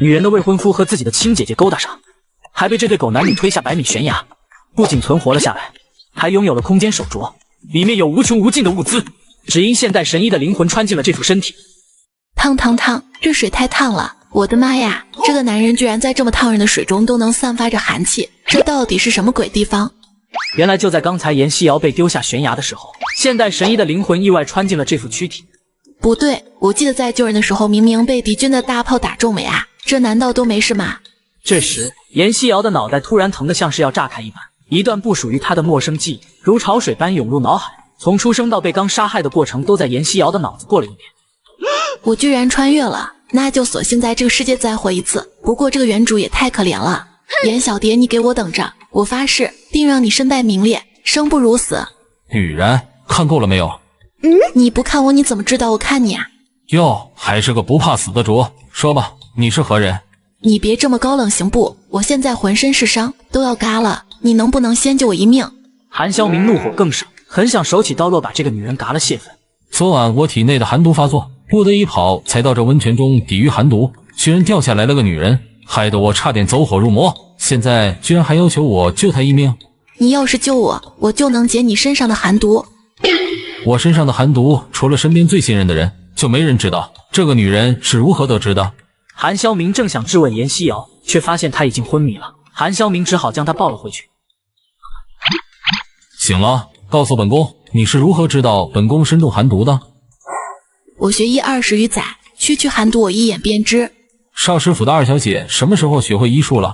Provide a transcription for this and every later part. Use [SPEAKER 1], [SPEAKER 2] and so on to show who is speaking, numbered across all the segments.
[SPEAKER 1] 女人的未婚夫和自己的亲姐姐勾搭上，还被这对狗男女推下100米悬崖，不仅存活了下来，还拥有了空间手镯，里面有无穷无尽的物资，只因现代神医的灵魂穿进了这副身体。
[SPEAKER 2] 烫烫烫，这水太烫了！我的妈呀，这个男人居然在这么烫人的水中都能散发着寒气，这到底是什么鬼地方？
[SPEAKER 1] 原来就在刚才严西瑶被丢下悬崖的时候，现代神医的灵魂意外穿进了这副躯体。
[SPEAKER 2] 不对，我记得在救人的时候明明被敌军的大炮打中了呀，这难道都没事吗？
[SPEAKER 1] 这时严西瑶的脑袋突然疼得像是要炸开一般，一段不属于她的陌生记忆如潮水般涌入脑海，从出生到被刚杀害的过程都在严西瑶的脑子过了一遍。
[SPEAKER 2] 我居然穿越了，那就索性在这个世界再活一次。不过这个原主也太可怜了，严小蝶，你给我等着，我发誓定让你身败名裂，生不如死。
[SPEAKER 3] 雨然，看够了没有？
[SPEAKER 2] 你不看我，你怎么知道我看你啊？
[SPEAKER 3] 哟，还是个不怕死的主。说吧，你是何人？
[SPEAKER 2] 你别这么高冷行不？我现在浑身是伤，都要嘎了，你能不能先救我一命？
[SPEAKER 1] 韩潇明怒火更盛，很想手起刀落把这个女人嘎了泄愤。
[SPEAKER 3] 昨晚我体内的寒毒发作，不得已跑才到这温泉中抵御寒毒，居然掉下来了个女人，害得我差点走火入魔，现在居然还要求我救她一命。
[SPEAKER 2] 你要是救我，我就能解你身上的寒毒。
[SPEAKER 3] 我身上的寒毒，除了身边最信任的人，就没人知道。这个女人是如何得知的？
[SPEAKER 1] 韩潇明正想质问严西瑶，却发现她已经昏迷了。韩潇明只好将她抱了回去。
[SPEAKER 3] 醒了，告诉本宫，你是如何知道本宫身中寒毒的？
[SPEAKER 2] 我学医20余载，区区寒毒我一眼便知。
[SPEAKER 3] 少师府的二小姐什么时候学会医术了？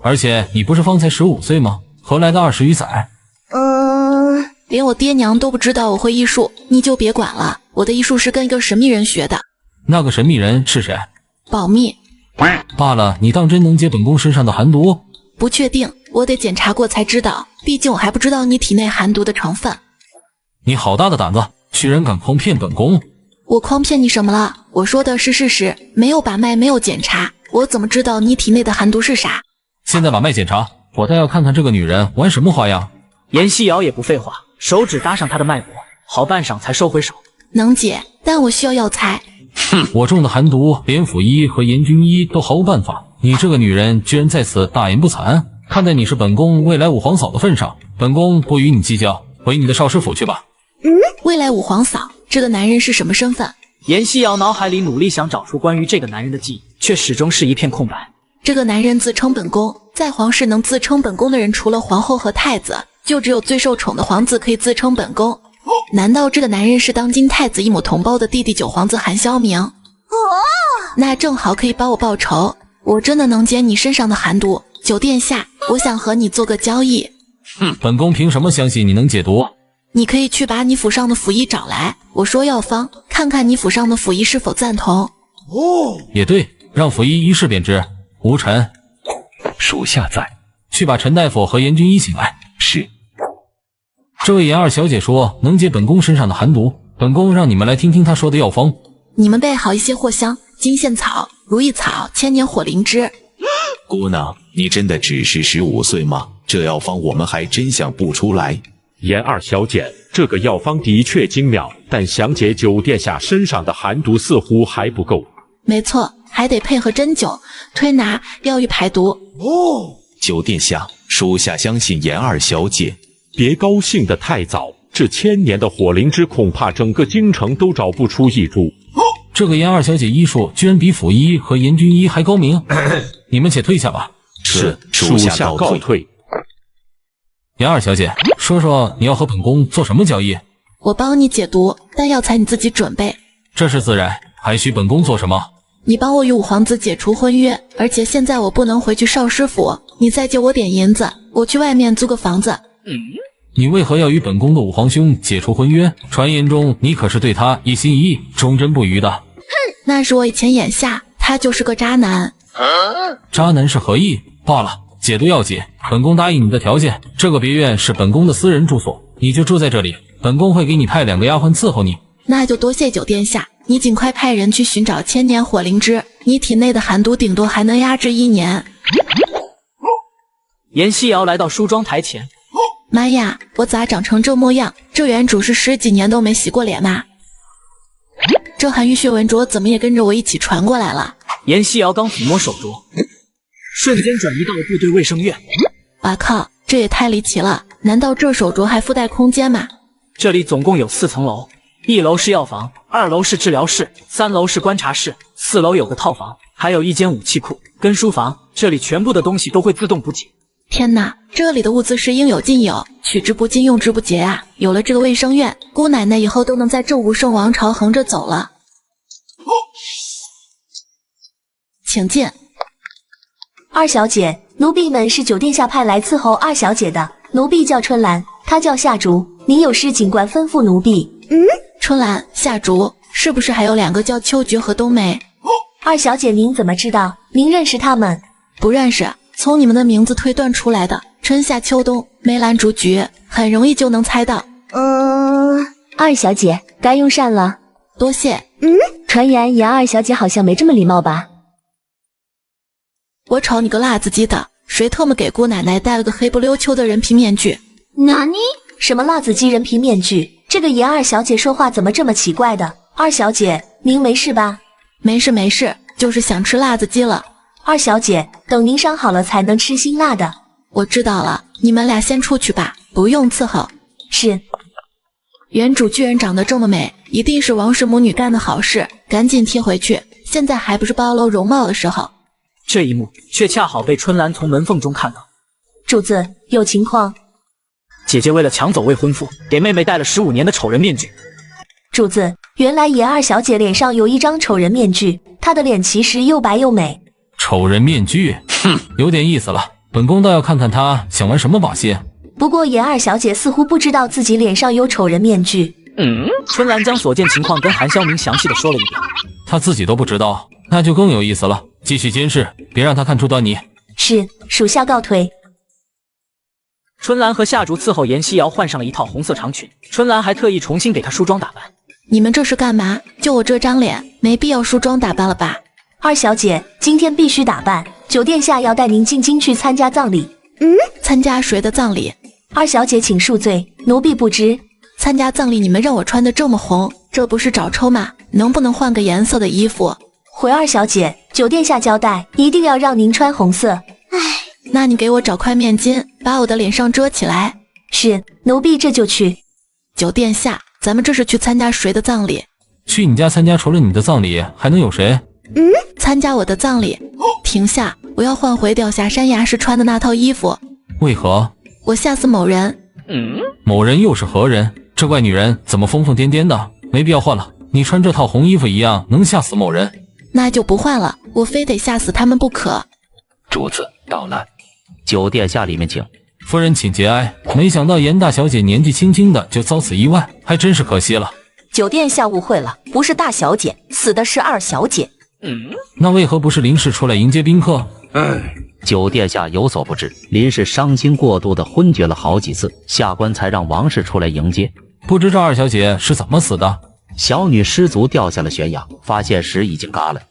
[SPEAKER 3] 而且你不是方才15岁吗？何来的20余载？
[SPEAKER 2] 连我爹娘都不知道我会医术，你就别管了。我的医术是跟一个神秘人学的。
[SPEAKER 3] 那个神秘人是谁？
[SPEAKER 2] 保密。
[SPEAKER 3] 罢了，你当真能解本宫身上的寒毒？
[SPEAKER 2] 不确定，我得检查过才知道，毕竟我还不知道你体内寒毒的成分。
[SPEAKER 3] 你好大的胆子，居然敢诓骗本宫！
[SPEAKER 2] 我诓骗你什么了？我说的是事实，没有把脉，没有检查，我怎么知道你体内的寒毒是啥？
[SPEAKER 3] 现在把脉检查，我倒要看看这个女人玩什么花样。
[SPEAKER 1] 严西瑶也不废话，手指搭上她的脉搏，好半晌才收回手。
[SPEAKER 2] 能解，但我需要药材。
[SPEAKER 3] 我中的寒毒，连府医和严军医都毫无办法。你这个女人居然在此大言不惭！看在你是本宫未来五皇嫂的份上，本宫不与你计较，回你的少师府去吧。
[SPEAKER 2] 未来五皇嫂，这个男人是什么身份？
[SPEAKER 1] 严西瑶脑海里努力想找出关于这个男人的记忆，却始终是一片空白。
[SPEAKER 2] 这个男人自称本宫，在皇室能自称本宫的人，除了皇后和太子，就只有最受宠的皇子可以自称本宫。难道这个男人是当今太子一母同胞的弟弟9皇子韩潇明？那正好可以帮我报仇，我真的能解你身上的寒毒。9殿下，我想和你做个交易。
[SPEAKER 3] 本宫凭什么相信你能解毒？
[SPEAKER 2] 你可以去把你府上的府医找来，我说药方，看看你府上的府医是否赞同。
[SPEAKER 3] 也对，让府医一试便知。无尘，
[SPEAKER 4] 属下在。
[SPEAKER 3] 去把陈大夫和严军医请来。
[SPEAKER 4] 是。
[SPEAKER 3] 这位严二小姐说能解本宫身上的寒毒，本宫让你们来听听她说的药方。
[SPEAKER 2] 你们备好一些藿香、金线草、如意草、千年火灵芝。
[SPEAKER 4] 姑娘，你真的只是15岁吗？这药方我们还真想不出来。
[SPEAKER 5] 严二小姐，这个药方的确精妙，但想解9殿下身上的寒毒似乎还不够。
[SPEAKER 2] 没错，还得配合针灸、推拿、药浴排毒。
[SPEAKER 4] 9殿下，属下相信严二小姐。
[SPEAKER 5] 别高兴得太早，这千年的火灵芝恐怕整个京城都找不出一株。
[SPEAKER 3] 这个严二小姐医术居然比府医和严军医还高明，你们且退下吧。
[SPEAKER 4] 是，
[SPEAKER 5] 属下告退。
[SPEAKER 3] 严二小姐，说说你要和本宫做什么交易？
[SPEAKER 2] 我帮你解毒，但药材你自己准备。
[SPEAKER 3] 这是自然，还需本宫做什么？
[SPEAKER 2] 你帮我与五皇子解除婚约，而且现在我不能回去少师府，你再借我点银子，我去外面租个房子。
[SPEAKER 3] 你为何要与本宫的五皇兄解除婚约？传言中你可是对他一心一意、忠贞不渝的。
[SPEAKER 2] 那是我以前眼下，他就是个渣男。
[SPEAKER 3] 渣男是何意？罢了，解毒要紧，本宫答应你的条件。这个别院是本宫的私人住所，你就住在这里，本宫会给你派2个丫鬟伺候你。
[SPEAKER 2] 那就多谢9殿下，你尽快派人去寻找千年火灵芝，你体内的寒毒顶多还能压制1年。
[SPEAKER 1] 严西瑶来到梳妆台前，
[SPEAKER 2] 妈呀，我咋长成这模样？这原主是10几年都没洗过脸吗？这寒玉血纹镯怎么也跟着我一起传过来了？
[SPEAKER 1] 严西瑶刚抚摸手镯，瞬间转移到了部队卫生院。
[SPEAKER 2] 哇靠，这也太离奇了！难道这手镯还附带空间吗？
[SPEAKER 1] 这里总共有4层楼，1楼是药房，2楼是治疗室，3楼是观察室，4楼有个套房，还有一间武器库跟书房。这里全部的东西都会自动补给。
[SPEAKER 2] 天哪，这里的物资是应有尽有，取之不尽，用之不竭啊！有了这个卫生院，姑奶奶以后都能在这武圣王朝横着走了。请进。
[SPEAKER 6] 二小姐，奴婢们是酒店下派来伺候二小姐的，奴婢叫春兰，她叫夏竹，您有事尽管吩咐奴婢。
[SPEAKER 2] 春兰、夏竹，是不是还有2个叫秋菊和冬梅？
[SPEAKER 6] 二小姐，您怎么知道？您认识他们？
[SPEAKER 2] 不认识，从你们的名字推断出来的。春夏秋冬，梅兰竹菊，很容易就能猜到。
[SPEAKER 6] 二小姐，该用膳了。
[SPEAKER 2] 多谢。
[SPEAKER 6] 传言严二小姐好像没这么礼貌吧？
[SPEAKER 2] 我瞅你个辣子鸡的，谁特么给姑奶奶戴了个黑不溜秋的人皮面具？
[SPEAKER 6] 哪尼？什么辣子鸡人皮面具？这个严二小姐说话怎么这么奇怪的？二小姐，您没事吧？
[SPEAKER 2] 没事没事，就是想吃辣子鸡了。
[SPEAKER 6] 二小姐，等您伤好了才能吃辛辣的。
[SPEAKER 2] 我知道了，你们俩先出去吧，不用伺候。
[SPEAKER 6] 是。
[SPEAKER 2] 原主居然长得这么美，一定是王氏母女干的好事，赶紧贴回去，现在还不是暴露容貌的时候。
[SPEAKER 1] 这一幕却恰好被春兰从门缝中看到。
[SPEAKER 6] 主子，有情况。
[SPEAKER 1] 姐姐为了抢走未婚夫，给妹妹戴了15年的丑人面具。
[SPEAKER 6] 主子，原来严二小姐脸上有一张丑人面具，她的脸其实又白又美。
[SPEAKER 3] 丑人面具，有点意思了。本宫倒要看看她想玩什么把戏。
[SPEAKER 6] 不过严二小姐似乎不知道自己脸上有丑人面具。
[SPEAKER 1] 春兰将所见情况跟韩潇明详细的说了一遍。
[SPEAKER 3] 她自己都不知道，那就更有意思了。继续监视，别让她看出端倪。
[SPEAKER 6] 是，属下告退。
[SPEAKER 1] 春兰和夏竹伺候严西瑶换上了一套红色长裙，春兰还特意重新给她梳妆打扮。
[SPEAKER 2] 你们这是干嘛？就我这张脸，没必要梳妆打扮了吧？
[SPEAKER 6] 二小姐，今天必须打扮，酒店下要带您进京去参加葬礼。
[SPEAKER 2] 参加谁的葬礼？
[SPEAKER 6] 二小姐请恕罪，奴婢不知。
[SPEAKER 2] 参加葬礼你们让我穿得这么红，这不是找抽吗？能不能换个颜色的衣服？
[SPEAKER 6] 回二小姐，酒店下交代，一定要让您穿红色。
[SPEAKER 2] 那你给我找块面巾，把我的脸上遮起来。
[SPEAKER 6] 是，奴婢这就去。
[SPEAKER 2] 酒店下，咱们这是去参加谁的葬礼？
[SPEAKER 3] 去你家参加除了你的葬礼还能有谁？
[SPEAKER 2] 参加我的葬礼。停下，我要换回吊霞山崖时穿的那套衣服。
[SPEAKER 3] 为何？
[SPEAKER 2] 我吓死某人。
[SPEAKER 3] 某人又是何人？这怪女人怎么疯疯癫癫的？没必要换了，你穿这套红衣服一样能吓死某人。
[SPEAKER 2] 那就不换了，我非得吓死他们不可。
[SPEAKER 7] 主子到了，酒店下里面请。
[SPEAKER 3] 夫人请节哀，没想到严大小姐年纪轻轻的就遭此意外，还真是可惜了。
[SPEAKER 8] 酒店下误会了，不是大小姐，死的是二小姐。
[SPEAKER 3] 那为何不是林氏出来迎接宾客？
[SPEAKER 7] 酒店下有所不知，林氏伤心过度的昏厥了好几次，下官才让王氏出来迎接。
[SPEAKER 3] 不知这二小姐是怎么死的？
[SPEAKER 7] 小女失足掉下了悬崖，发现时已经嘎了。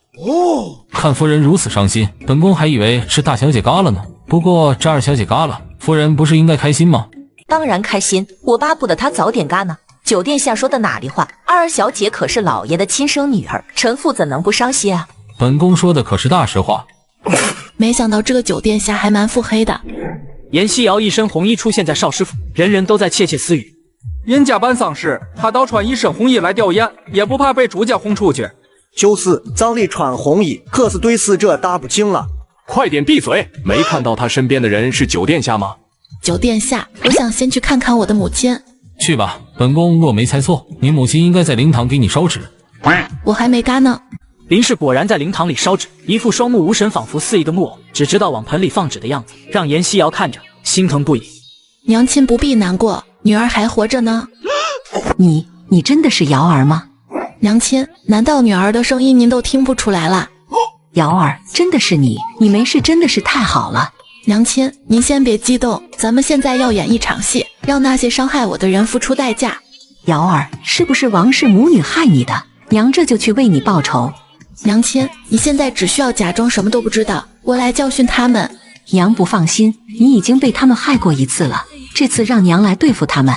[SPEAKER 3] 看夫人如此伤心，本宫还以为是大小姐嘎了呢。不过这二小姐嘎了，夫人不是应该开心吗？
[SPEAKER 8] 当然开心，我巴不得她早点嘎呢。酒店下说的哪里话？二小姐可是老爷的亲生女儿，臣妇怎能不伤心啊？
[SPEAKER 3] 本宫说的可是大实话。
[SPEAKER 2] 没想到这个酒店下还蛮腹黑的。
[SPEAKER 1] 严西瑶一身红衣出现在少师府，人人都在窃窃私语。
[SPEAKER 9] 严家办丧事，他倒穿一身红衣来吊唁，也不怕被朱家轰出去。
[SPEAKER 10] 就是葬礼穿红衣，可是对死者大不敬了。
[SPEAKER 11] 快点闭嘴！没看到他身边的人是酒店下吗？
[SPEAKER 2] 酒店下，我想先去看看我的母亲。
[SPEAKER 3] 去吧，本宫若没猜错，你母亲应该在灵堂给你烧纸。
[SPEAKER 2] 我还没嘎呢。
[SPEAKER 1] 林氏果然在灵堂里烧纸，一副双目无神，仿佛肆意的木偶，只知道往盆里放纸的样子，让严西瑶看着心疼不已。
[SPEAKER 2] 娘亲不必难过，女儿还活着呢。
[SPEAKER 8] 你真的是瑶儿吗？
[SPEAKER 2] 娘亲，难道女儿的声音您都听不出来了？
[SPEAKER 8] 瑶儿，真的是你没事真的是太好了。
[SPEAKER 2] 娘亲，您先别激动，咱们现在要演一场戏，让那些伤害我的人付出代价。
[SPEAKER 8] 瑶儿，是不是王氏母女害你的？娘这就去为你报仇。
[SPEAKER 2] 娘亲，你现在只需要假装什么都不知道，我来教训他们。
[SPEAKER 8] 娘不放心，你已经被他们害过一次了，这次让娘来对付他们。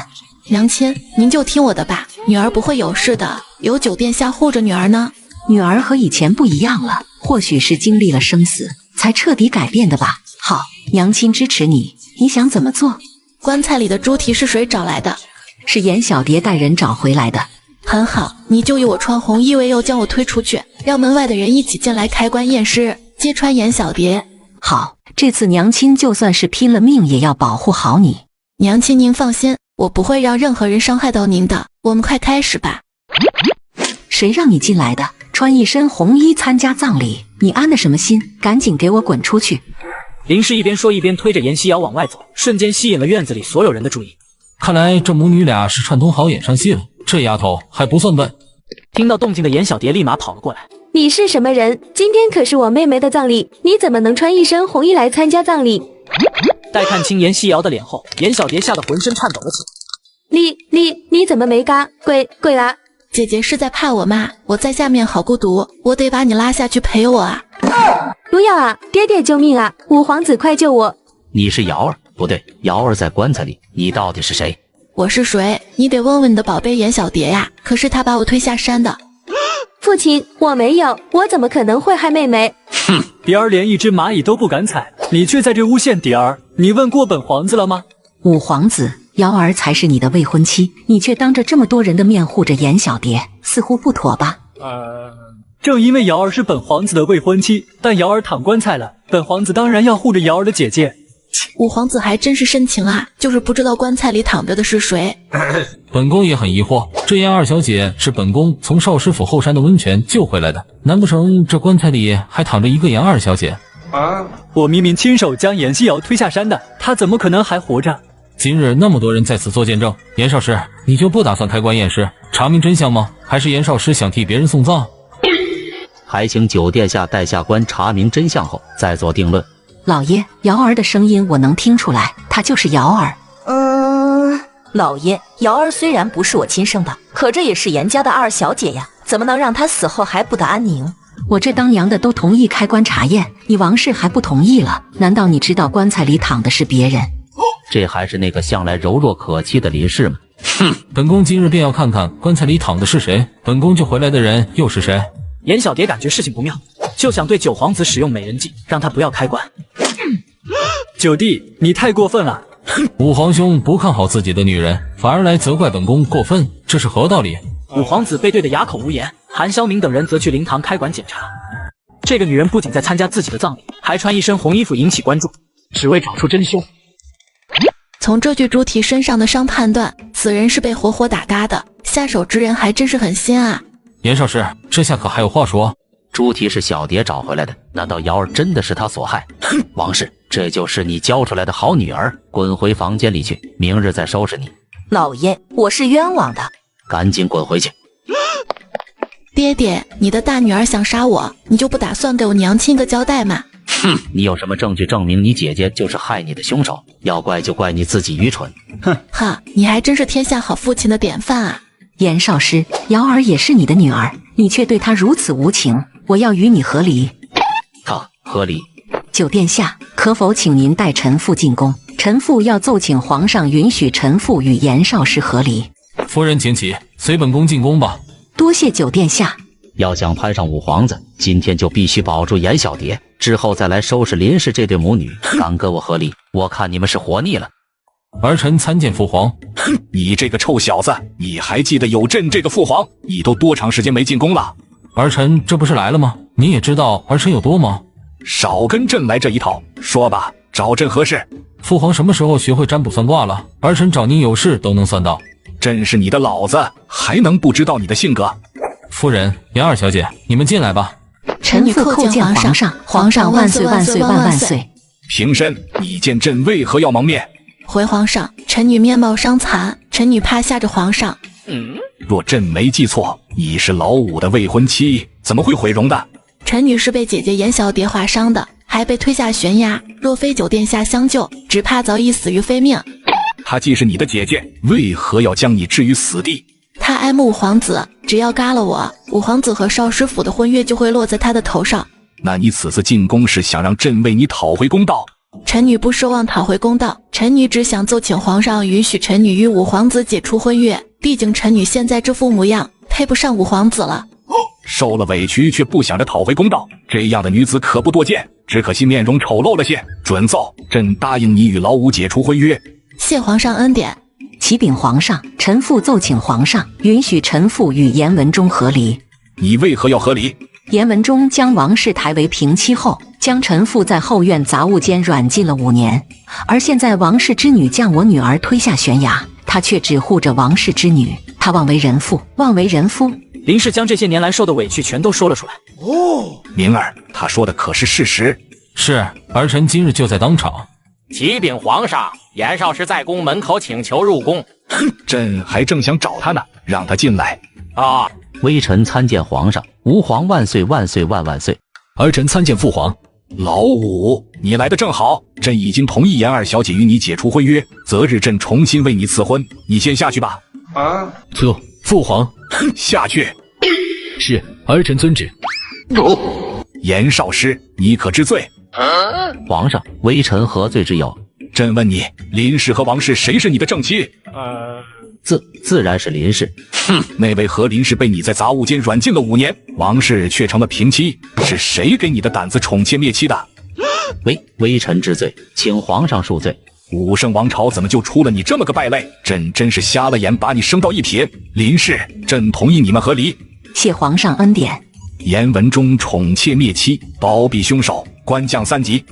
[SPEAKER 2] 娘亲，您就听我的吧，女儿不会有事的，有酒店下护着女儿呢。
[SPEAKER 8] 女儿和以前不一样了，或许是经历了生死，才彻底改变的吧。好，娘亲支持你，你想怎么做？
[SPEAKER 2] 棺材里的猪蹄是谁找来的？
[SPEAKER 8] 是严小蝶带人找回来的。
[SPEAKER 2] 很好，你就以我穿红衣为由将我推出去，让门外的人一起进来开棺验尸，揭穿严小蝶。
[SPEAKER 8] 好，这次娘亲就算是拼了命也要保护好你。
[SPEAKER 2] 娘亲您放心，我不会让任何人伤害到您的。我们快开始吧。
[SPEAKER 8] 谁让你进来的？穿一身红衣参加葬礼，你安的什么心？赶紧给我滚出去！
[SPEAKER 1] 林氏一边说一边推着严西瑶往外走，瞬间吸引了院子里所有人的注意。
[SPEAKER 3] 看来这母女俩是串通好演上戏了，这丫头还不算笨。
[SPEAKER 1] 听到动静的严小蝶立马跑了过来。
[SPEAKER 6] 你是什么人？今天可是我妹妹的葬礼，你怎么能穿一身红衣来参加葬礼？
[SPEAKER 1] 待看清严西瑶的脸后，严小蝶吓得浑身颤抖了起来。
[SPEAKER 6] 你怎么没嘎？跪啦！
[SPEAKER 2] 姐姐是在怕我吗？我在下面好孤独，我得把你拉下去陪我啊！
[SPEAKER 6] 不要啊！爹爹救命啊！五皇子快救我！
[SPEAKER 7] 你是瑶儿？不对，瑶儿在棺材里，你到底是谁？
[SPEAKER 2] 我是谁？你得问问你的宝贝严小蝶呀！可是他把我推下山的。
[SPEAKER 6] 父亲，我没有，我怎么可能会害妹妹？
[SPEAKER 1] 哼，蝶儿连一只蚂蚁都不敢踩，你却在这诬陷蝶儿，你问过本皇子了吗？
[SPEAKER 8] 五皇子，瑶儿才是你的未婚妻，你却当着这么多人的面护着严小蝶，似乎不妥吧？
[SPEAKER 1] 正因为瑶儿是本皇子的未婚妻，但瑶儿躺棺材了，本皇子当然要护着瑶儿的姐姐。
[SPEAKER 2] 五皇子还真是深情啊，就是不知道棺材里躺着的是谁。
[SPEAKER 3] 本宫也很疑惑，这严二小姐是本宫从少师府后山的温泉救回来的，难不成这棺材里还躺着一个严二小姐？
[SPEAKER 1] 我明明亲手将严西瑶推下山的，她怎么可能还活着？
[SPEAKER 3] 今日那么多人在此做见证，严少师，你就不打算开棺验尸，查明真相吗？还是严少师想替别人送葬？
[SPEAKER 7] 还请九殿下带下官查明真相后再做定论。
[SPEAKER 8] 老爷，瑶儿的声音我能听出来，她就是瑶儿。老爷，瑶儿虽然不是我亲生的，可这也是严家的二小姐呀，怎么能让她死后还不得安宁？我这当娘的都同意开棺查验，你王氏还不同意了？难道你知道棺材里躺的是别人？
[SPEAKER 7] 这还是那个向来柔弱可欺的林氏吗？
[SPEAKER 3] 哼，本宫今日便要看看棺材里躺的是谁，本宫救回来的人又是谁？
[SPEAKER 1] 严小蝶感觉事情不妙，就想对九皇子使用美人计，让他不要开棺。九弟，你太过分了！
[SPEAKER 3] 五皇兄不看好自己的女人，反而来责怪本宫过分，这是何道理？
[SPEAKER 1] 五皇子被对得哑口无言，韩萧明等人则去灵堂开馆检查。这个女人不仅在参加自己的葬礼，还穿一身红衣服引起关注，只为找出真凶。
[SPEAKER 2] 从这具猪蹄身上的伤判断，此人是被活活打嘎的，下手之人还真是狠心啊！
[SPEAKER 3] 严少师，这下可还有话说？
[SPEAKER 7] 猪蹄是小蝶找回来的，难道瑶儿真的是他所害？哼，王氏，这就是你教出来的好女儿，滚回房间里去，明日再收拾你。
[SPEAKER 8] 老爷，我是冤枉的，
[SPEAKER 7] 赶紧滚回去！
[SPEAKER 2] 爹爹，你的大女儿想杀我，你就不打算给我娘亲个交代吗？
[SPEAKER 7] 哼，你有什么证据证明你姐姐就是害你的凶手？要怪就怪你自己愚蠢。
[SPEAKER 2] 哼，哈，你还真是天下好父亲的典范啊！
[SPEAKER 8] 严少师，瑶儿也是你的女儿，你却对她如此无情，我要与你和离。
[SPEAKER 7] 好，和离。
[SPEAKER 8] 九殿下，可否请您带臣妇进宫？臣妇要奏请皇上允许臣妇与严少师和离。
[SPEAKER 3] 夫人请起，随本宫进宫吧。
[SPEAKER 8] 多谢九殿下。
[SPEAKER 7] 要想攀上五皇子，今天就必须保住严小蝶，之后再来收拾林氏这对母女。敢跟我和离，我看你们是活腻了。
[SPEAKER 3] 儿臣参见父皇。
[SPEAKER 11] 哼，你这个臭小子，你还记得有朕这个父皇？你都多长时间没进宫了？
[SPEAKER 3] 儿臣这不是来了吗？你也知道儿臣有多忙。
[SPEAKER 11] 少跟朕来这一套，说吧，找朕何事？
[SPEAKER 3] 父皇什么时候学会占卜算卦了？儿臣找您有事都能算到。
[SPEAKER 11] 朕是你的老子，还能不知道你的性格？
[SPEAKER 3] 夫人，严二小姐，你们进来吧。
[SPEAKER 8] 臣妇叩见皇上，皇上万岁万岁万万岁！
[SPEAKER 11] 平身，你见朕为何要蒙面？
[SPEAKER 2] 回皇上，臣女面貌伤残，臣女怕吓着皇上。
[SPEAKER 11] 若朕没记错，你是老五的未婚妻，怎么会毁容的？
[SPEAKER 2] 臣女是被姐姐严小蝶划伤的，还被推下悬崖，若非九殿下相救，只怕早已死于非命。
[SPEAKER 11] 她既是你的姐姐，为何要将你置于死地？
[SPEAKER 2] 她爱慕五皇子，只要嘎了我，五皇子和少师府的婚约就会落在她的头上。
[SPEAKER 11] 那你此次进宫是想让朕为你讨回公道？
[SPEAKER 2] 臣女不奢望讨回公道，臣女只想奏请皇上允许臣女与五皇子解除婚约。毕竟臣女现在这副模样，配不上五皇子了。
[SPEAKER 11] 受了委屈却不想着讨回公道，这样的女子可不多见。只可惜面容丑陋了些。准奏，朕答应你与老五解除婚约。
[SPEAKER 2] 谢皇上恩典。
[SPEAKER 8] 启禀皇上，臣妇奏请皇上允许臣妇与严文忠和离。
[SPEAKER 11] 你为何要和离？
[SPEAKER 8] 严文忠将王氏抬为平妻后，将臣妇在后院杂物间软禁了5年，而现在王氏之女将我女儿推下悬崖，他却只护着王氏之女，他妄为人父，妄为人夫。
[SPEAKER 1] 林氏将这些年来受的委屈全都说了出来。
[SPEAKER 11] 明儿，他说的可是事实？
[SPEAKER 3] 是，儿臣今日就在当场。
[SPEAKER 12] 启禀皇上，严少师在宫门口请求入宫。
[SPEAKER 11] 朕还正想找他呢，让他进来。
[SPEAKER 12] 啊！
[SPEAKER 7] 微臣参见皇上，吾皇万岁万岁万万岁！
[SPEAKER 11] 儿臣参见父皇。老五，你来的正好，朕已经同意严二小姐与你解除婚约，择日朕重新为你赐婚，你先下去吧。
[SPEAKER 3] 走，父皇。
[SPEAKER 11] 下去。
[SPEAKER 3] 是，儿臣遵旨。
[SPEAKER 11] 严少师，你可知罪？
[SPEAKER 7] 皇上，微臣何罪之有？
[SPEAKER 11] 朕问你，林氏和王氏谁是你的正妻？
[SPEAKER 7] 自然是林氏。
[SPEAKER 11] 那位和林氏被你在杂物间软禁了5年，王氏却成了平妻，是谁给你的胆子宠妾灭妻的？
[SPEAKER 7] 微臣知罪，请皇上恕罪。
[SPEAKER 11] 武圣王朝怎么就出了你这么个败类？朕真是瞎了眼，把你升到一品。林氏，朕同意你们和离。
[SPEAKER 8] 谢皇上恩典。
[SPEAKER 11] 严文忠宠妾灭妻，包庇凶手，官降3级。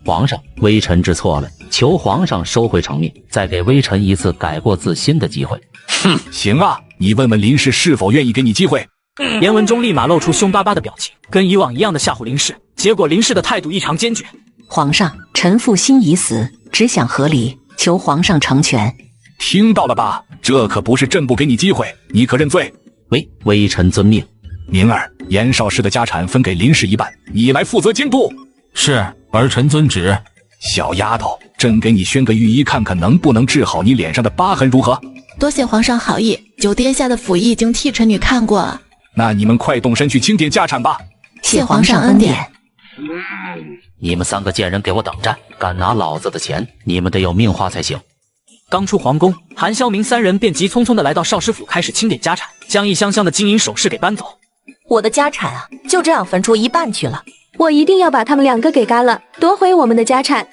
[SPEAKER 7] 皇上，微臣知错了，求皇上收回成命，再给微臣一次改过自新的机会。
[SPEAKER 11] 行啊，你问问林氏是否愿意给你机会。
[SPEAKER 1] 严文忠立马露出凶巴巴的表情，跟以往一样的吓唬林氏，结果林氏的态度异常坚决。
[SPEAKER 8] 皇上，臣妇心已死，只想和离，求皇上成全。
[SPEAKER 11] 听到了吧？这可不是朕不给你机会，你可认罪？
[SPEAKER 7] 微臣遵命。
[SPEAKER 11] 明儿，严少师的家产分给林氏1半，你来负责京都。
[SPEAKER 3] 是，儿臣遵旨。
[SPEAKER 11] 小丫头，朕给你宣个御医，看看能不能治好你脸上的疤痕，如何？
[SPEAKER 2] 多谢皇上好意，九殿下的府医已经替臣女看过了。
[SPEAKER 11] 那你们快动身去清点家产吧。
[SPEAKER 2] 谢皇上恩典。
[SPEAKER 7] 你们3个贱人给我等着，敢拿老子的钱，你们得有命花才行。
[SPEAKER 1] 刚出皇宫，韩萧明3人便急匆匆地来到少师府，开始清点家产，将一箱箱的金银首饰给搬走。
[SPEAKER 8] 我的家产啊，就这样分出1半去了。
[SPEAKER 13] 我一定要把他们2个给干了，夺回我们的家产。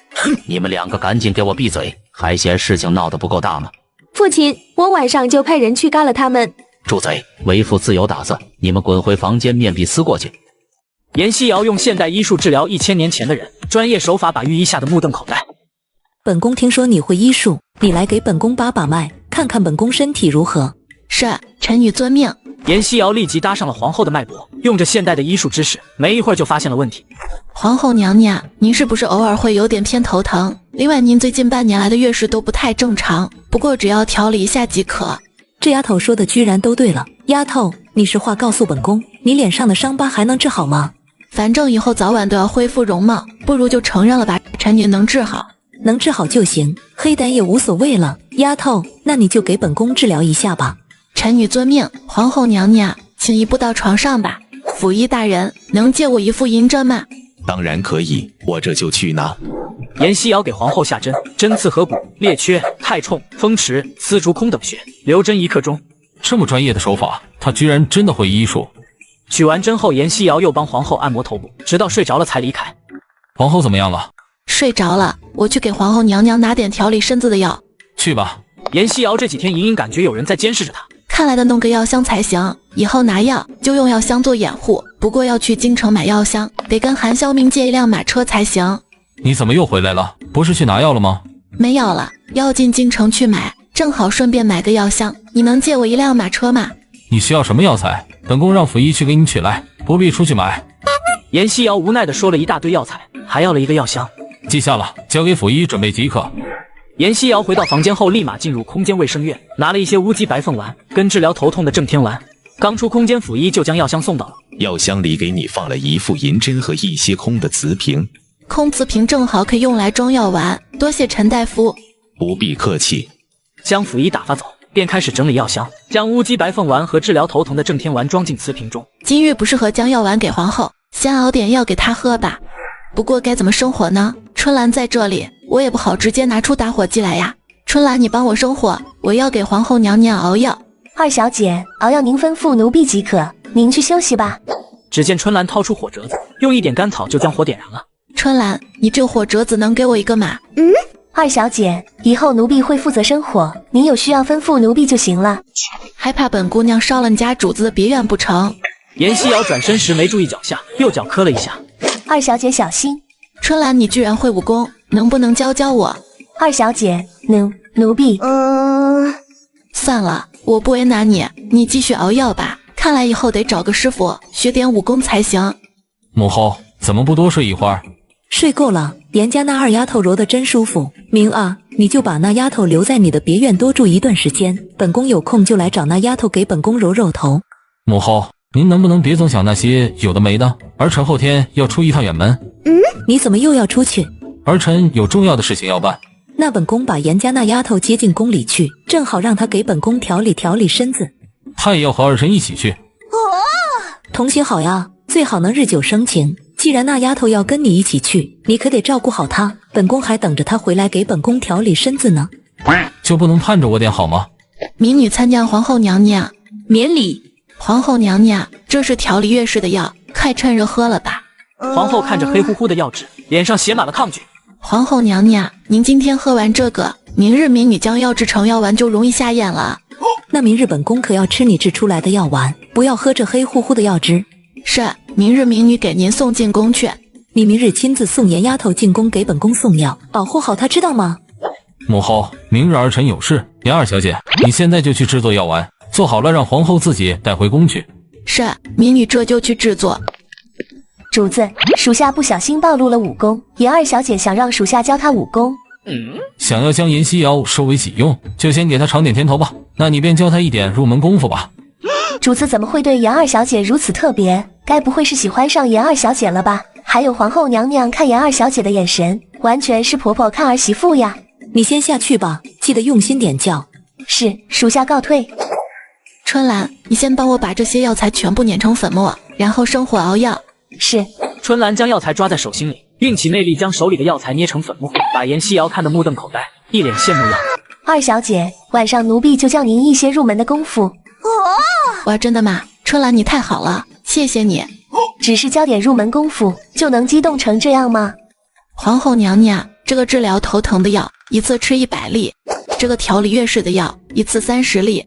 [SPEAKER 7] 你们2个赶紧给我闭嘴，还嫌事情闹得不够大吗？
[SPEAKER 13] 父亲，我晚上就派人去干了他们。
[SPEAKER 7] 住嘴！为父自有打算，你们滚回房间面壁思过去。
[SPEAKER 1] 严西瑶用现代医术治疗1000年前的人，专业手法把御医吓得目瞪口呆。
[SPEAKER 8] 本宫听说你会医术，你来给本宫把把脉，看看本宫身体如何。
[SPEAKER 2] 是，臣女遵命。
[SPEAKER 1] 严西瑶立即搭上了皇后的脉搏，用着现代的医术知识，没一会儿就发现了问题。
[SPEAKER 2] 皇后娘娘，您是不是偶尔会有点偏头疼？另外，您最近半年来的月事都不太正常，不过只要调理一下即可。
[SPEAKER 8] 这丫头说的居然都对了。丫头，你实话告诉本宫，你脸上的伤疤还能治好吗？
[SPEAKER 2] 反正以后早晚都要恢复容貌，不如就承认了吧，臣女能治好。
[SPEAKER 8] 能治好就行，黑胆也无所谓了。丫头，那你就给本宫治疗一下吧。
[SPEAKER 2] 臣女遵命。皇后娘娘，请移步到床上吧。府医大人，能借我一副银针吗？
[SPEAKER 4] 当然可以，我这就去拿。
[SPEAKER 1] 严西瑶给皇后下针，针刺合谷、列缺、太冲、风池、丝竹空等穴，留针1刻钟。
[SPEAKER 3] 这么专业的手法，她居然真的会医术。
[SPEAKER 1] 取完针后，严西瑶又帮皇后按摩头部，直到睡着了才离开。
[SPEAKER 3] 皇后怎么样了？
[SPEAKER 2] 睡着了，我去给皇后娘娘拿点调理身子的药。
[SPEAKER 3] 去吧。
[SPEAKER 1] 严西瑶这几天隐隐感觉有人在监视着她，
[SPEAKER 2] 看来得弄个药箱才行，以后拿药就用药箱做掩护。不过要去京城买药箱，得跟韩萧明借一辆马车才行。
[SPEAKER 3] 你怎么又回来了？不是去拿药了吗？
[SPEAKER 2] 没有了，要进京城去买，正好顺便买个药箱。你能借我一辆马车吗？
[SPEAKER 3] 你需要什么药材？本宫让府医去给你取来，不必出去买。
[SPEAKER 1] 严西瑶无奈地说了一大堆药材，还要了一个药箱。
[SPEAKER 3] 记下了，交给府医准备即可。
[SPEAKER 1] 严西瑶回到房间后，立马进入空间卫生院，拿了一些乌鸡白凤丸跟治疗头痛的正天丸。刚出空间，府医就将药箱送到了。
[SPEAKER 4] 药箱里给你放了一副银针和一些空的瓷瓶，
[SPEAKER 2] 空瓷瓶正好可以用来装药丸，多谢陈大夫。
[SPEAKER 4] 不必客气。
[SPEAKER 1] 将府医打发走，便开始整理药箱，将乌鸡白凤丸和治疗头疼的正天丸装进瓷瓶中。
[SPEAKER 2] 今日不适合将药丸给皇后，先熬点药给她喝吧。不过该怎么生活呢？春兰在这里，我也不好直接拿出打火机来呀。春兰，你帮我生火，我要给皇后娘娘熬药。
[SPEAKER 6] 二小姐，熬药您吩咐奴婢即可，您去休息吧。
[SPEAKER 1] 只见春兰掏出火折子，用一点干草就将火点燃了。
[SPEAKER 2] 春兰，你这火折子能给我一个吗？
[SPEAKER 6] 二小姐，以后奴婢会负责生火，您有需要吩咐奴婢就行了。
[SPEAKER 2] 还怕本姑娘烧了你家主子的别院不成？
[SPEAKER 1] 严希瑶转身时没注意脚下，右脚磕了一下。
[SPEAKER 6] 二小姐小心。
[SPEAKER 2] 春兰，你居然会武功，能不能教教我？
[SPEAKER 6] 二小姐，奴婢，
[SPEAKER 2] 算了，我不为难你，你继续熬药吧。看来以后得找个师傅学点武功才行。
[SPEAKER 3] 母后怎么不多睡一会儿？
[SPEAKER 8] 睡够了，严家那二丫头揉得真舒服。明儿你就把那丫头留在你的别院多住一段时间，本宫有空就来找那丫头给本宫揉揉头。
[SPEAKER 3] 母后，您能不能别总想那些有的没的？儿臣后天要出一趟远门。
[SPEAKER 8] 你怎么又要出去？
[SPEAKER 3] 儿臣有重要的事情要办。
[SPEAKER 8] 那本宫把严家那丫头接进宫里去，正好让她给本宫调理调理身子。
[SPEAKER 3] 她也要和儿臣一起去。
[SPEAKER 8] 同行好呀，最好能日久生情。既然那丫头要跟你一起去，你可得照顾好她，本宫还等着她回来给本宫调理身子呢。
[SPEAKER 3] 就不能盼着我点好吗？
[SPEAKER 2] 民女参见皇后娘娘。
[SPEAKER 8] 免礼。
[SPEAKER 2] 皇后娘娘，这是调理月事的药，快趁热喝了吧。
[SPEAKER 1] 皇后看着黑乎乎的药纸，脸上写满了抗拒。
[SPEAKER 2] 皇后娘娘，您今天喝完这个，明日民女将药制成药丸就容易下咽了。
[SPEAKER 8] 那明日本宫可要吃你制出来的药丸，不要喝这黑乎乎的药汁。
[SPEAKER 2] 是，明日民女给您送进宫去。
[SPEAKER 8] 你明日亲自送严丫头进宫给本宫送药，保护好她，知道吗？
[SPEAKER 3] 母后，明日儿臣有事。严二小姐，你现在就去制作药丸，做好了让皇后自己带回宫去。
[SPEAKER 2] 是，民女这就去制作。
[SPEAKER 6] 主子，属下不小心暴露了武功，严二小姐想让属下教她武功。
[SPEAKER 3] 想要将严希瑶收为己用，就先给她尝点甜头吧。那你便教她一点入门功夫吧。
[SPEAKER 6] 主子怎么会对严二小姐如此特别？该不会是喜欢上严二小姐了吧？还有皇后娘娘看严二小姐的眼神，完全是婆婆看儿媳妇呀。
[SPEAKER 8] 你先下去吧，记得用心点教。
[SPEAKER 6] 是，属下告退。
[SPEAKER 2] 春兰，你先帮我把这些药材全部碾成粉末，然后生火熬药。
[SPEAKER 6] 是。
[SPEAKER 1] 春兰将药材抓在手心里，运起内力将手里的药材捏成粉末，把严希瑶看得目瞪口呆，一脸羡慕样。
[SPEAKER 6] 二小姐，晚上奴婢就教您一些入门的功夫。
[SPEAKER 2] 哇，真的吗？春兰，你太好了，谢谢你。
[SPEAKER 6] 只是教点入门功夫，就能激动成这样吗？
[SPEAKER 2] 皇后娘娘，这个治疗头疼的药一次吃100粒，这个调理月事的药一次30粒。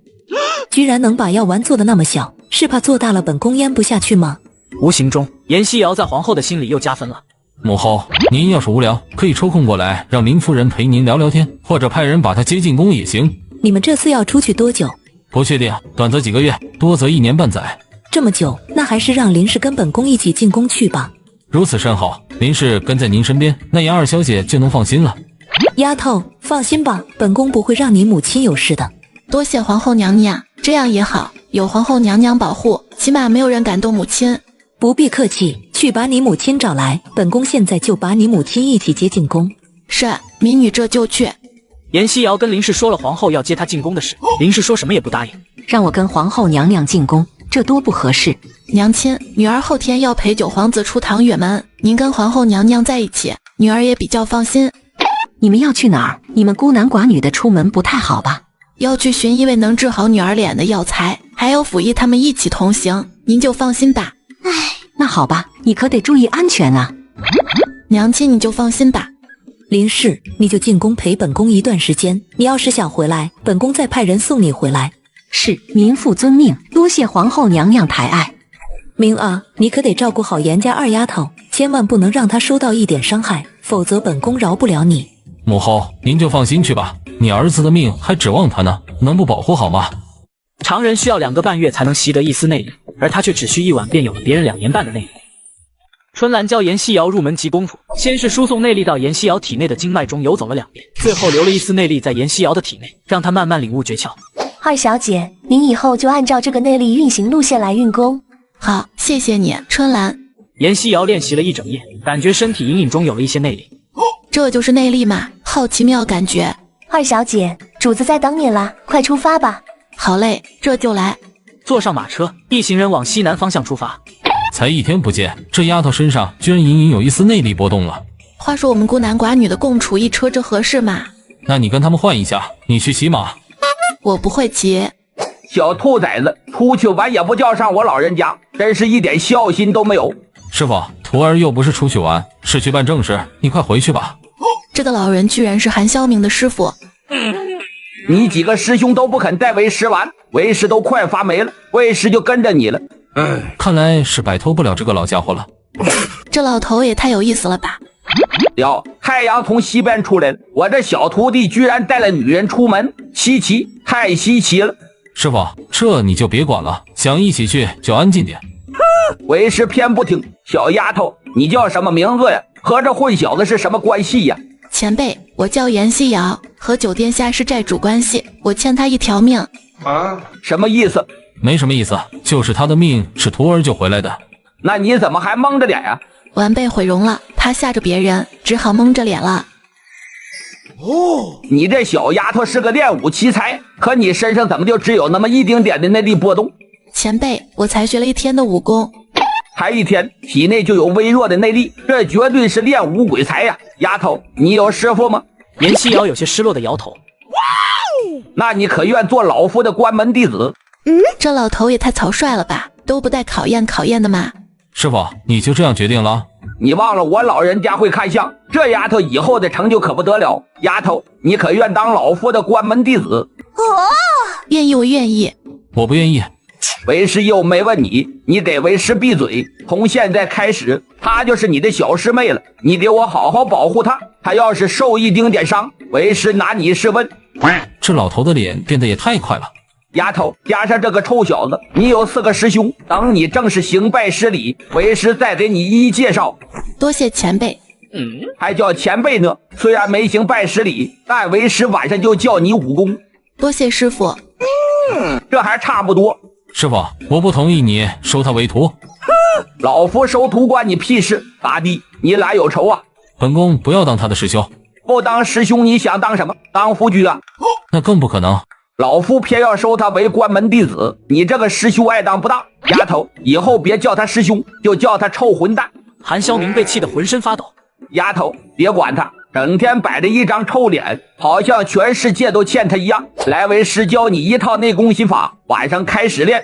[SPEAKER 8] 居然能把药丸做得那么小，是怕做大了本宫咽不下去吗？
[SPEAKER 1] 无形中，严希瑶在皇后的心里又加分了。
[SPEAKER 3] 母后，您要是无聊，可以抽空过来让林夫人陪您聊聊天，或者派人把她接进宫也行。
[SPEAKER 8] 你们这次要出去多久？
[SPEAKER 3] 不确定，短则几个月，多则1年半载。
[SPEAKER 8] 这么久，那还是让林氏跟本宫一起进宫去吧。
[SPEAKER 3] 如此甚好，林氏跟在您身边，那严二小姐就能放心了。
[SPEAKER 8] 丫头，放心吧，本宫不会让你母亲有事的。
[SPEAKER 2] 多谢皇后娘娘，这样也好，有皇后娘娘保护，起码没有人敢动母亲。
[SPEAKER 8] 不必客气，去把你母亲找来，本宫现在就把你母亲一起接进宫。
[SPEAKER 2] 是，民女这就去。
[SPEAKER 1] 严希瑶跟林氏说了皇后要接她进宫的事，林氏说什么也不答应。
[SPEAKER 8] 让我跟皇后娘娘进宫，这多不合适。
[SPEAKER 2] 娘亲，女儿后天要陪九皇子出堂远门，您跟皇后娘娘在一起，女儿也比较放心。
[SPEAKER 8] 你们要去哪儿？你们孤男寡女的出门不太好吧？
[SPEAKER 2] 要去寻一位能治好女儿脸的药材，还有溥仪他们一起同行，您就放心吧。
[SPEAKER 8] 唉，那好吧，你可得注意安全啊。
[SPEAKER 2] 娘亲你就放心吧。
[SPEAKER 8] 林氏，你就进宫陪本宫一段时间，你要是想回来，本宫再派人送你回来。是，民妇遵命，多谢皇后娘娘抬爱。明儿，你可得照顾好严家二丫头，千万不能让她受到一点伤害，否则本宫饶不了你。
[SPEAKER 3] 母后，您就放心去吧，你儿子的命还指望他呢，能不保护好吗？
[SPEAKER 1] 常人需要2个半月才能习得一丝内力，而他却只需1晚便有了别人2年半的内力。春兰教严希瑶入门级功夫，先是输送内力到严希瑶体内的经脉中游走了2遍，最后留了一丝内力在严希瑶的体内，让她慢慢领悟诀窍。
[SPEAKER 6] 二小姐，您以后就按照这个内力运行路线来运功。
[SPEAKER 2] 好，谢谢你，春兰。
[SPEAKER 1] 严希瑶练习了1整夜，感觉身体隐隐中有了一些内力。
[SPEAKER 2] 这就是内力嘛，好奇妙感觉。
[SPEAKER 6] 二小姐，主子在等你了，快出发吧。
[SPEAKER 2] 好嘞，这就来。
[SPEAKER 1] 坐上马车，一行人往西南方向出发。
[SPEAKER 3] 才1天不见，这丫头身上居然隐隐有一丝内力波动了。
[SPEAKER 2] 话说我们孤男寡女的共处一车，这合适吗？
[SPEAKER 3] 那你跟他们换一下，你去骑马。
[SPEAKER 2] 我不会骑。
[SPEAKER 14] 小兔崽子，出去玩也不叫上我老人家，真是一点孝心都没有。
[SPEAKER 3] 师傅，徒儿又不是出去玩，是去办正事，你快回去吧。
[SPEAKER 2] 这个老人居然是韩霄明的师傅。
[SPEAKER 14] 你几个师兄都不肯带为师玩，为师都快发霉了，为师就跟着你了。
[SPEAKER 3] 看来是摆脱不了这个老家伙了。
[SPEAKER 2] 这老头也太有意思了吧！
[SPEAKER 14] 哟，太阳从西边出来了，我这小徒弟居然带了女人出门，稀奇，太稀奇了。
[SPEAKER 3] 师傅，这你就别管了，想一起去就安静点。
[SPEAKER 14] 为师偏不听。小丫头，你叫什么名字呀？和这混小子是什么关系呀？
[SPEAKER 2] 前辈，我叫严西瑶，和九殿下是债主关系，我欠他一条命。
[SPEAKER 14] 啊？什么意思？
[SPEAKER 3] 没什么意思，就是他的命是徒儿救回来的。
[SPEAKER 14] 那你怎么还蒙着脸呀？
[SPEAKER 2] 晚辈毁容了，怕吓着别人，只好蒙着脸了。
[SPEAKER 14] 哦，你这小丫头是个练武奇才，可你身上怎么就只有那么一丁点的内力波动？
[SPEAKER 2] 前辈，我才学了1天的武功。
[SPEAKER 14] 才1天，体内就有微弱的内力，这绝对是练武鬼才呀！丫头，你有师傅吗？
[SPEAKER 1] 严西瑶有些失落的摇头。
[SPEAKER 14] 那你可愿做老夫的关门弟子？
[SPEAKER 2] 这老头也太草率了吧，都不带考验的吗？
[SPEAKER 3] 师傅，你就这样决定了？
[SPEAKER 14] 你忘了我老人家会看相，这丫头以后的成就可不得了。丫头，你可愿当老夫的关门弟子？
[SPEAKER 2] 愿意，我愿意。
[SPEAKER 3] 我不愿意。
[SPEAKER 14] 为师又没问你，你得为师闭嘴。从现在开始，她就是你的小师妹了，你得我好好保护她。她要是受一丁点伤，为师拿你试问。
[SPEAKER 3] 这老头的脸变得也太快了。
[SPEAKER 14] 丫头，加上这个臭小子，你有4个师兄，等你正式行拜师礼，为师再给你一一介绍。
[SPEAKER 2] 多谢前辈。
[SPEAKER 14] 还叫前辈呢？虽然没行拜师礼，但为师晚上就教你武功。
[SPEAKER 2] 多谢师傅。
[SPEAKER 14] 这还差不多。
[SPEAKER 3] 师傅，我不同意你收他为徒。
[SPEAKER 14] 老夫收徒关你屁事！大弟，你俩有仇啊？
[SPEAKER 3] 本宫不要当他的师兄。
[SPEAKER 14] 不当师兄，你想当什么？当夫君啊？
[SPEAKER 3] 那更不可能。
[SPEAKER 14] 老夫偏要收他为关门弟子，你这个师兄爱当不当。丫头，以后别叫他师兄，就叫他臭混蛋。
[SPEAKER 1] 韩霄明被气得浑身发抖。
[SPEAKER 14] 丫头，别管他，整天摆着一张臭脸，好像全世界都欠他一样。来，为师教你一套内功心法，晚上开始练。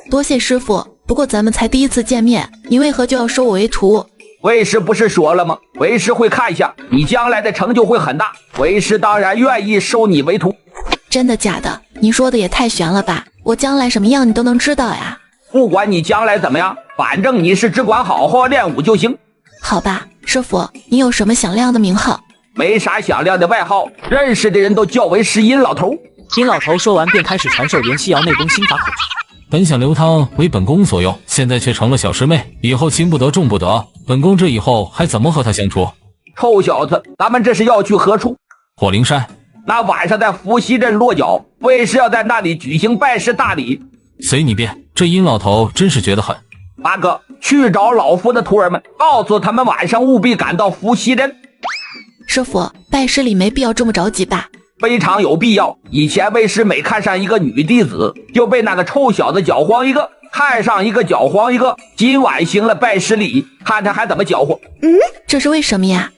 [SPEAKER 2] 多谢师傅，不过咱们才第一次见面，你为何就要收我为徒？
[SPEAKER 14] 为师不是说了吗？为师会看一下你将来的成就会很大，为师当然愿意收你为徒。
[SPEAKER 2] 真的假的？你说的也太悬了吧，我将来什么样你都能知道呀？
[SPEAKER 14] 不管你将来怎么样，反正你是只管好好练武就行。
[SPEAKER 2] 好吧，师傅，你有什么响亮的名号？
[SPEAKER 14] 没啥响亮的外号，认识的人都叫为师殷老头。
[SPEAKER 1] 殷老头说完便开始传授严西瑶内功心法口诀。
[SPEAKER 3] 本想留他为本宫所用，现在却成了小师妹，以后轻不得重不得，本宫这以后还怎么和他相处？
[SPEAKER 14] 臭小子，咱们这是要去何处？
[SPEAKER 3] 火灵山。
[SPEAKER 14] 那晚上在伏羲镇落脚，为师要在那里举行拜师大礼。
[SPEAKER 3] 随你便，这殷老头真是绝得很。
[SPEAKER 14] 八哥，去找老夫的徒儿们，告诉他们晚上务必赶到伏羲镇。
[SPEAKER 2] 师傅，拜师礼没必要这么着急吧？
[SPEAKER 14] 非常有必要。以前为师每看上一个女弟子，就被那个臭小子搅黄一个，看上一个搅黄一个。今晚行了拜师礼，看他还怎么搅和。
[SPEAKER 2] 这是为什么呀？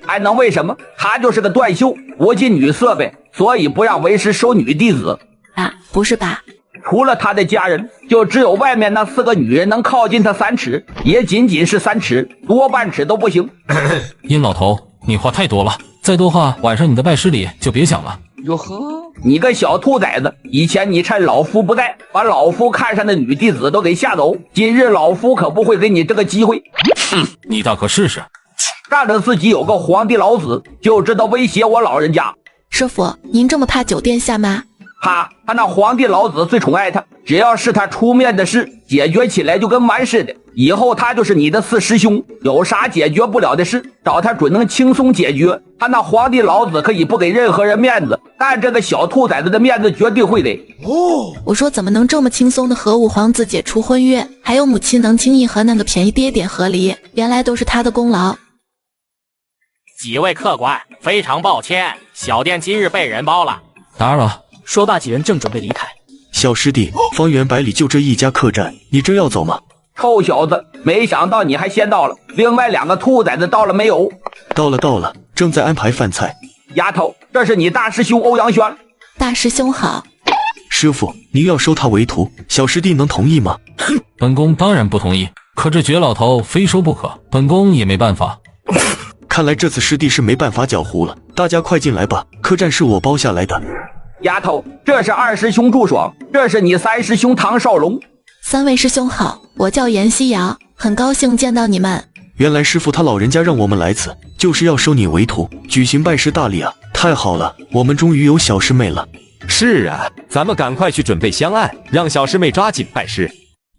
[SPEAKER 14] 还能为什么？他就是个断袖，不近女色呗，所以不让为师收女弟子。
[SPEAKER 2] 啊，不是吧？
[SPEAKER 14] 除了他的家人，就只有外面那4个女人能靠近他3尺，也仅仅是3尺，多半尺都不行。
[SPEAKER 3] 殷老头，你话太多了，再多话晚上你的拜师礼就别想了。
[SPEAKER 14] 哟呵，你个小兔崽子，以前你趁老夫不在，把老夫看上的女弟子都给吓走，今日老夫可不会给你这个机会。
[SPEAKER 3] 你倒可试试。
[SPEAKER 14] 仗着自己有个皇帝老子，就知道威胁我老人家。
[SPEAKER 2] 师傅，您这么怕九殿下吗？
[SPEAKER 14] 他那皇帝老子最宠爱他，只要是他出面的事，解决起来就跟完似的。以后他就是你的4师兄，有啥解决不了的事，找他准能轻松解决。他那皇帝老子可以不给任何人面子，但这个小兔崽子的面子绝对会给。
[SPEAKER 2] 我说怎么能这么轻松的和五皇子解除婚约，还有母亲能轻易和那个便宜爹点和离，原来都是他的功劳。
[SPEAKER 12] 几位客官，非常抱歉，小店今日被人包了。
[SPEAKER 3] 打扰了。
[SPEAKER 1] 说罢，几人正准备离开。
[SPEAKER 15] 小师弟，方圆百里就这一家客栈，你真要走吗？
[SPEAKER 14] 臭小子，没想到你还先到了。另外2个兔崽子到了没有？
[SPEAKER 15] 到了，正在安排饭菜。
[SPEAKER 14] 丫头，这是你大师兄欧阳轩。
[SPEAKER 2] 大师兄好。
[SPEAKER 15] 师傅，您要收他为徒，小师弟能同意吗？
[SPEAKER 3] 哼，本宫当然不同意。可这绝老头非收不可，本宫也没办法。
[SPEAKER 15] 看来这次师弟是没办法搅和了，大家快进来吧，客栈是我包下来的。
[SPEAKER 14] 丫头，这是2师兄祝爽，这是你3师兄唐少龙。
[SPEAKER 2] 3位师兄好，我叫严西瑶，很高兴见到你们。
[SPEAKER 15] 原来师傅他老人家让我们来此，就是要收你为徒，举行拜师大礼啊！太好了，我们终于有小师妹了。
[SPEAKER 16] 是啊，咱们赶快去准备香案，让小师妹抓紧拜师。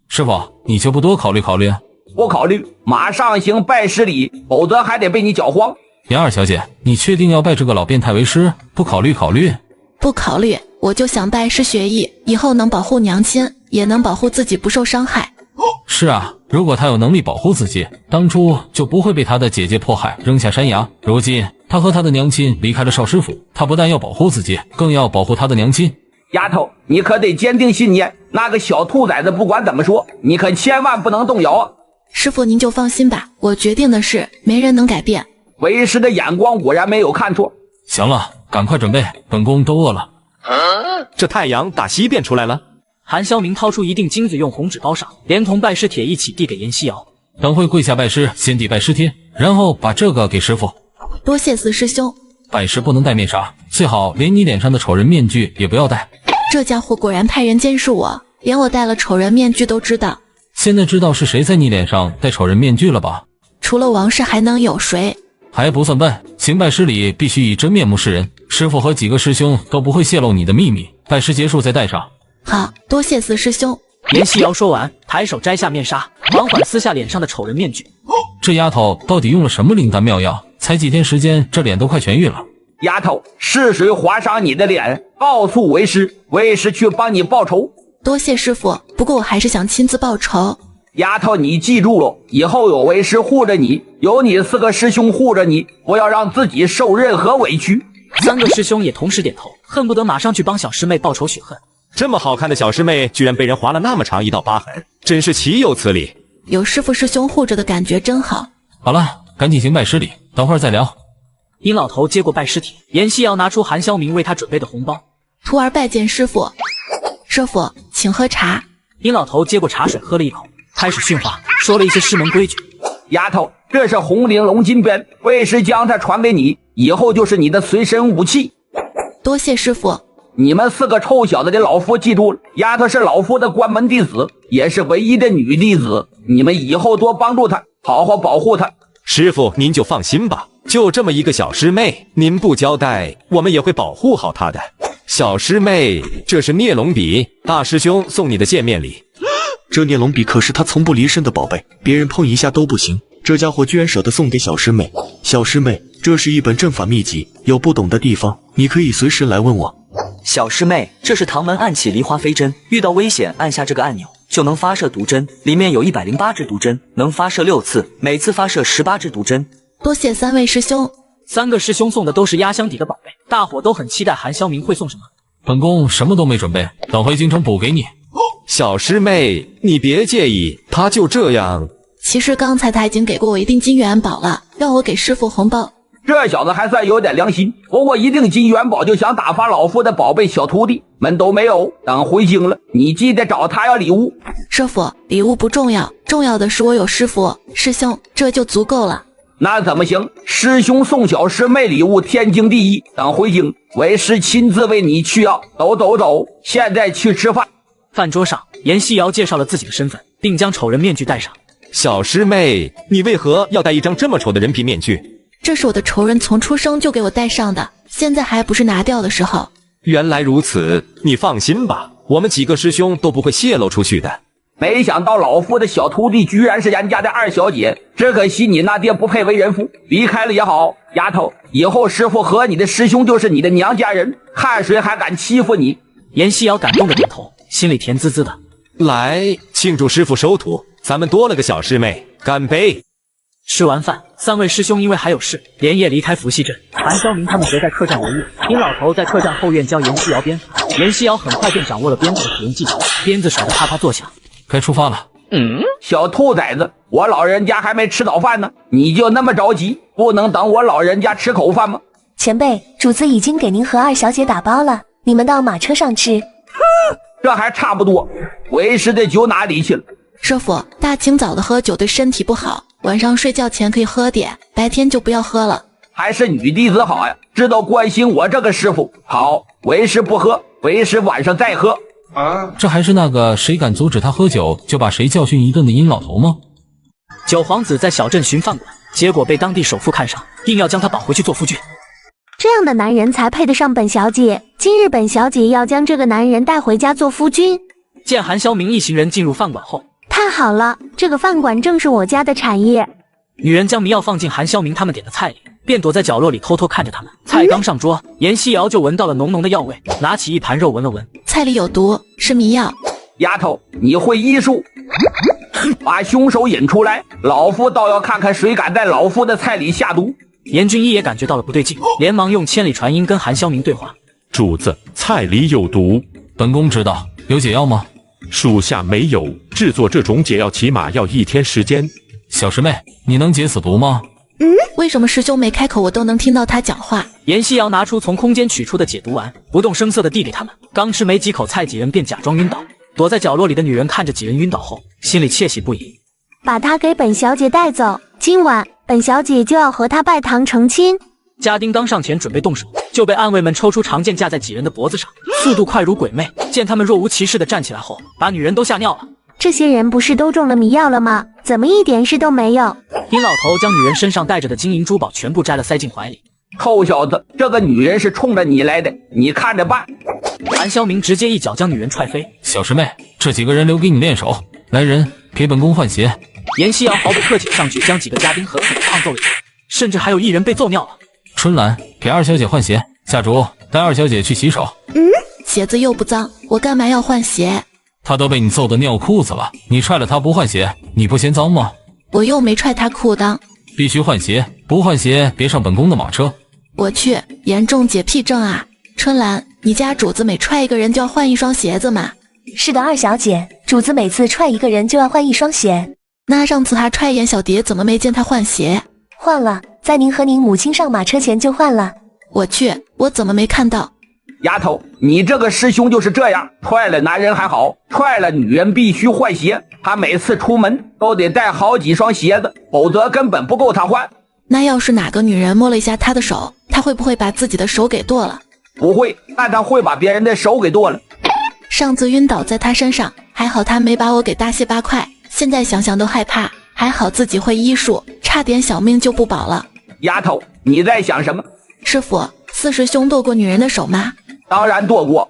[SPEAKER 3] 师傅，你就不多考虑考虑？
[SPEAKER 14] 不考虑，马上行拜师礼，否则还得被你搅黄。
[SPEAKER 3] 严二小姐，你确定要拜这个老变态为师？不考虑考虑？
[SPEAKER 2] 不考虑，我就想拜师学艺，以后能保护娘亲，也能保护自己不受伤害。
[SPEAKER 3] 是啊，如果他有能力保护自己，当初就不会被他的姐姐迫害，扔下山崖。如今他和他的娘亲离开了少师府，他不但要保护自己，更要保护他的娘亲。
[SPEAKER 14] 丫头，你可得坚定信念，那个小兔崽子不管怎么说，你可千万不能动摇啊！
[SPEAKER 2] 师傅您就放心吧，我决定的事没人能改变。
[SPEAKER 14] 为师的眼光果然没有看错。
[SPEAKER 3] 行了，赶快准备，本宫都饿了。
[SPEAKER 16] 这太阳打西边出来了。
[SPEAKER 1] 韩潇明掏出一锭金子，用红纸包上，连同拜师帖一起递给严西瑶。
[SPEAKER 3] 等会跪下拜师，先递拜师帖，然后把这个给师傅。
[SPEAKER 2] 多谢4师兄。
[SPEAKER 3] 拜师不能戴面纱，最好连你脸上的丑人面具也不要戴。
[SPEAKER 2] 这家伙果然派人监视我，连我戴了丑人面具都知道。
[SPEAKER 3] 现在知道是谁在你脸上戴丑人面具了吧？
[SPEAKER 2] 除了王氏还能有谁？
[SPEAKER 3] 还不算笨，行拜师礼必须以真面目示人，师傅和几个师兄都不会泄露你的秘密。拜师结束再戴上。
[SPEAKER 2] 好，多谢4师兄。
[SPEAKER 1] 严西瑶说完，抬手摘下面纱，缓缓撕下脸上的丑人面具。
[SPEAKER 3] 这丫头到底用了什么灵丹妙药？才几天时间，这脸都快痊愈了。
[SPEAKER 14] 丫头，是谁划伤你的脸？告诉为师，为师去帮你报仇。
[SPEAKER 2] 多谢师傅，不过我还是想亲自报仇。
[SPEAKER 14] 丫头，你记住了，以后有为师护着你，有你4个师兄护着你，不要让自己受任何委屈。
[SPEAKER 1] 3个师兄也同时点头，恨不得马上去帮小师妹报仇雪恨。
[SPEAKER 16] 这么好看的小师妹，居然被人划了那么长一道疤痕，真是岂有此理！
[SPEAKER 2] 有师傅师兄护着的感觉真好。
[SPEAKER 3] 好了，赶紧行拜师礼，等会儿再聊。
[SPEAKER 1] 殷老头接过拜师帖，严西瑶拿出韩潇明为他准备的红包。
[SPEAKER 2] 徒儿拜见师傅。师傅，请喝茶。
[SPEAKER 1] 殷老头接过茶水喝了一口，开始训话，说了一些师门规矩。
[SPEAKER 14] 丫头，这是红绫龙金鞭，为师将它传给你，以后就是你的随身武器。
[SPEAKER 2] 多谢师傅。
[SPEAKER 14] 你们4个臭小子的老夫记住了，丫头是老夫的关门弟子，也是唯一的女弟子，你们以后多帮助她，好好保护她。
[SPEAKER 16] 师傅您就放心吧，就这么一个小师妹，您不交代，我们也会保护好她的。小师妹，这是孽龙笔，大师兄送你的见面礼。
[SPEAKER 15] 这孽龙笔可是他从不离身的宝贝，别人碰一下都不行。这家伙居然舍得送给小师妹。小师妹，这是一本阵法秘籍，有不懂的地方，你可以随时来问我。
[SPEAKER 17] 小师妹，这是唐门暗器梨花飞针，遇到危险按下这个按钮就能发射毒针，里面有108支毒针，能发射6次，每次发射18支毒针。
[SPEAKER 2] 多谢3位师兄。
[SPEAKER 1] 3个师兄送的都是压箱底的宝贝，大伙都很期待韩潇明会送什么。
[SPEAKER 3] 本宫什么都没准备，等回京城补给你。
[SPEAKER 16] 小师妹，你别介意，他就这样。
[SPEAKER 2] 其实刚才他已经给过我一锭金元宝了，让我给师傅红包。
[SPEAKER 14] 这小子还算有点良心，不过一锭金元宝就想打发老夫的宝贝小徒弟们都没有。等回京了，你记得找他要礼物。
[SPEAKER 2] 师傅，礼物不重要，重要的是我有师傅师兄，这就足够了。
[SPEAKER 14] 那怎么行？师兄送小师妹礼物天经地义。等回京，为师亲自为你去要。走，现在去吃饭。
[SPEAKER 1] 饭桌上，严西瑶介绍了自己的身份，并将丑人面具戴上。
[SPEAKER 16] 小师妹，你为何要戴一张这么丑的人皮面具？
[SPEAKER 2] 这是我的仇人从出生就给我戴上的，现在还不是拿掉的时候。
[SPEAKER 16] 原来如此，你放心吧，我们几个师兄都不会泄露出去的。
[SPEAKER 14] 没想到老夫的小徒弟居然是人家的2小姐，只可惜你那爹不配为人父，离开了也好。丫头，以后师傅和你的师兄就是你的娘家人，看谁还敢欺负你。
[SPEAKER 1] 严西瑶感动的点头，心里甜滋滋的。
[SPEAKER 16] 来，庆祝师傅收徒，咱们多了个小师妹，干杯！
[SPEAKER 1] 吃完饭，3位师兄因为还有事，连夜离开伏羲镇。韩潇明他们则在客栈为乐。殷老头在客栈后院教严西瑶鞭法，严西瑶很快便掌握了鞭子的使用技巧，鞭子甩得啪啪作响。
[SPEAKER 3] 该出发了，
[SPEAKER 14] 小兔崽子，我老人家还没吃早饭呢，你就那么着急？不能等我老人家吃口饭吗？
[SPEAKER 6] 前辈，主子已经给您和二小姐打包了，你们到马车上吃。
[SPEAKER 14] 这还差不多，为师的酒哪里去了？
[SPEAKER 2] 师傅，大清早的喝酒对身体不好，晚上睡觉前可以喝点，白天就不要喝了。
[SPEAKER 14] 还是女弟子好呀，知道关心我这个师傅。好，为师不喝，为师晚上再喝。
[SPEAKER 3] 这还是那个谁敢阻止他喝酒就把谁教训一顿的阴老头吗？
[SPEAKER 1] 九皇子在小镇巡饭馆，结果被当地首富看上，硬要将他绑回去做夫君。
[SPEAKER 13] 这样的男人才配得上本小姐，今日本小姐要将这个男人带回家做夫君。
[SPEAKER 1] 见韩潇明一行人进入饭馆后，
[SPEAKER 13] 太好了，这个饭馆正是我家的产业。
[SPEAKER 1] 女人将迷药放进韩潇明他们点的菜里，便躲在角落里偷偷看着他们。菜刚上桌，严西瑶就闻到了浓浓的药味，拿起一盘肉闻了闻，
[SPEAKER 2] 菜里有毒，是迷药。
[SPEAKER 14] 丫头，你会医术？把凶手引出来，老夫倒要看看谁敢在老夫的菜里下毒。
[SPEAKER 1] 严君一也感觉到了不对劲，连忙用千里传音跟韩潇明对话。
[SPEAKER 5] 主子，菜里有毒。
[SPEAKER 3] 本宫知道，有解药吗？
[SPEAKER 5] 属下没有，制作这种解药起码要1天时间。
[SPEAKER 3] 小师妹，你能解此毒吗？
[SPEAKER 2] 为什么师兄没开口，我都能听到他讲话？
[SPEAKER 1] 严西瑶拿出从空间取出的解毒丸，不动声色地递给他们。刚吃没几口菜，几人便假装晕倒。躲在角落里的女人看着几人晕倒后，心里窃喜不已。
[SPEAKER 13] 把他给本小姐带走，今晚本小姐就要和他拜堂成亲。
[SPEAKER 1] 家丁刚上前准备动手，就被暗卫们抽出长剑架在几人的脖子上，速度快如鬼魅。见他们若无其事地站起来后，把女人都吓尿了。
[SPEAKER 13] 这些人不是都中了迷药了吗？怎么一点事都没有？
[SPEAKER 1] 殷老头将女人身上带着的金银珠宝全部摘了塞进怀里。
[SPEAKER 14] 臭小子，这个女人是冲着你来的，你看着办。
[SPEAKER 1] 韩潇明直接一脚将女人踹飞。
[SPEAKER 3] 小师妹，这几个人留给你练手，来人，给本宫换鞋。
[SPEAKER 1] 严西瑶毫不客气上去将几个家丁狠狠地胖揍了一顿，甚至还有一人被揍尿了。
[SPEAKER 3] 春兰，给二小姐换鞋。下厨，带二小姐去洗手。
[SPEAKER 2] 鞋子又不脏，我干嘛要换鞋？
[SPEAKER 3] 她都被你揍得尿裤子了，你踹了她不换鞋，你不嫌脏吗？
[SPEAKER 2] 我又没踹他裤裆。
[SPEAKER 3] 必须换鞋，不换鞋别上本宫的马车。
[SPEAKER 2] 我去，严重洁癖症啊！春兰，你家主子每踹一个人就要换一双鞋子吗？
[SPEAKER 6] 是的，二小姐，主子每次踹一个人就要换一双鞋。
[SPEAKER 2] 那上次他踹严小蝶，怎么没见他换鞋？
[SPEAKER 6] 换了，在您和您母亲上马车前就换了。
[SPEAKER 2] 我去，我怎么没看到？
[SPEAKER 14] 丫头，你这个师兄就是这样，踹了男人还好，踹了女人必须换鞋。他每次出门都得带好几双鞋子，否则根本不够他换。
[SPEAKER 2] 那要是哪个女人摸了一下他的手，他会不会把自己的手给剁了？
[SPEAKER 14] 不会，但他会把别人的手给剁了。
[SPEAKER 2] 上次晕倒在他身上，还好他没把我给大卸八块，现在想想都害怕。还好自己会医术，差点小命就不保了。
[SPEAKER 14] 丫头，你在想什么？
[SPEAKER 2] 师傅，四师兄剁过女人的手吗？
[SPEAKER 14] 当然剁过。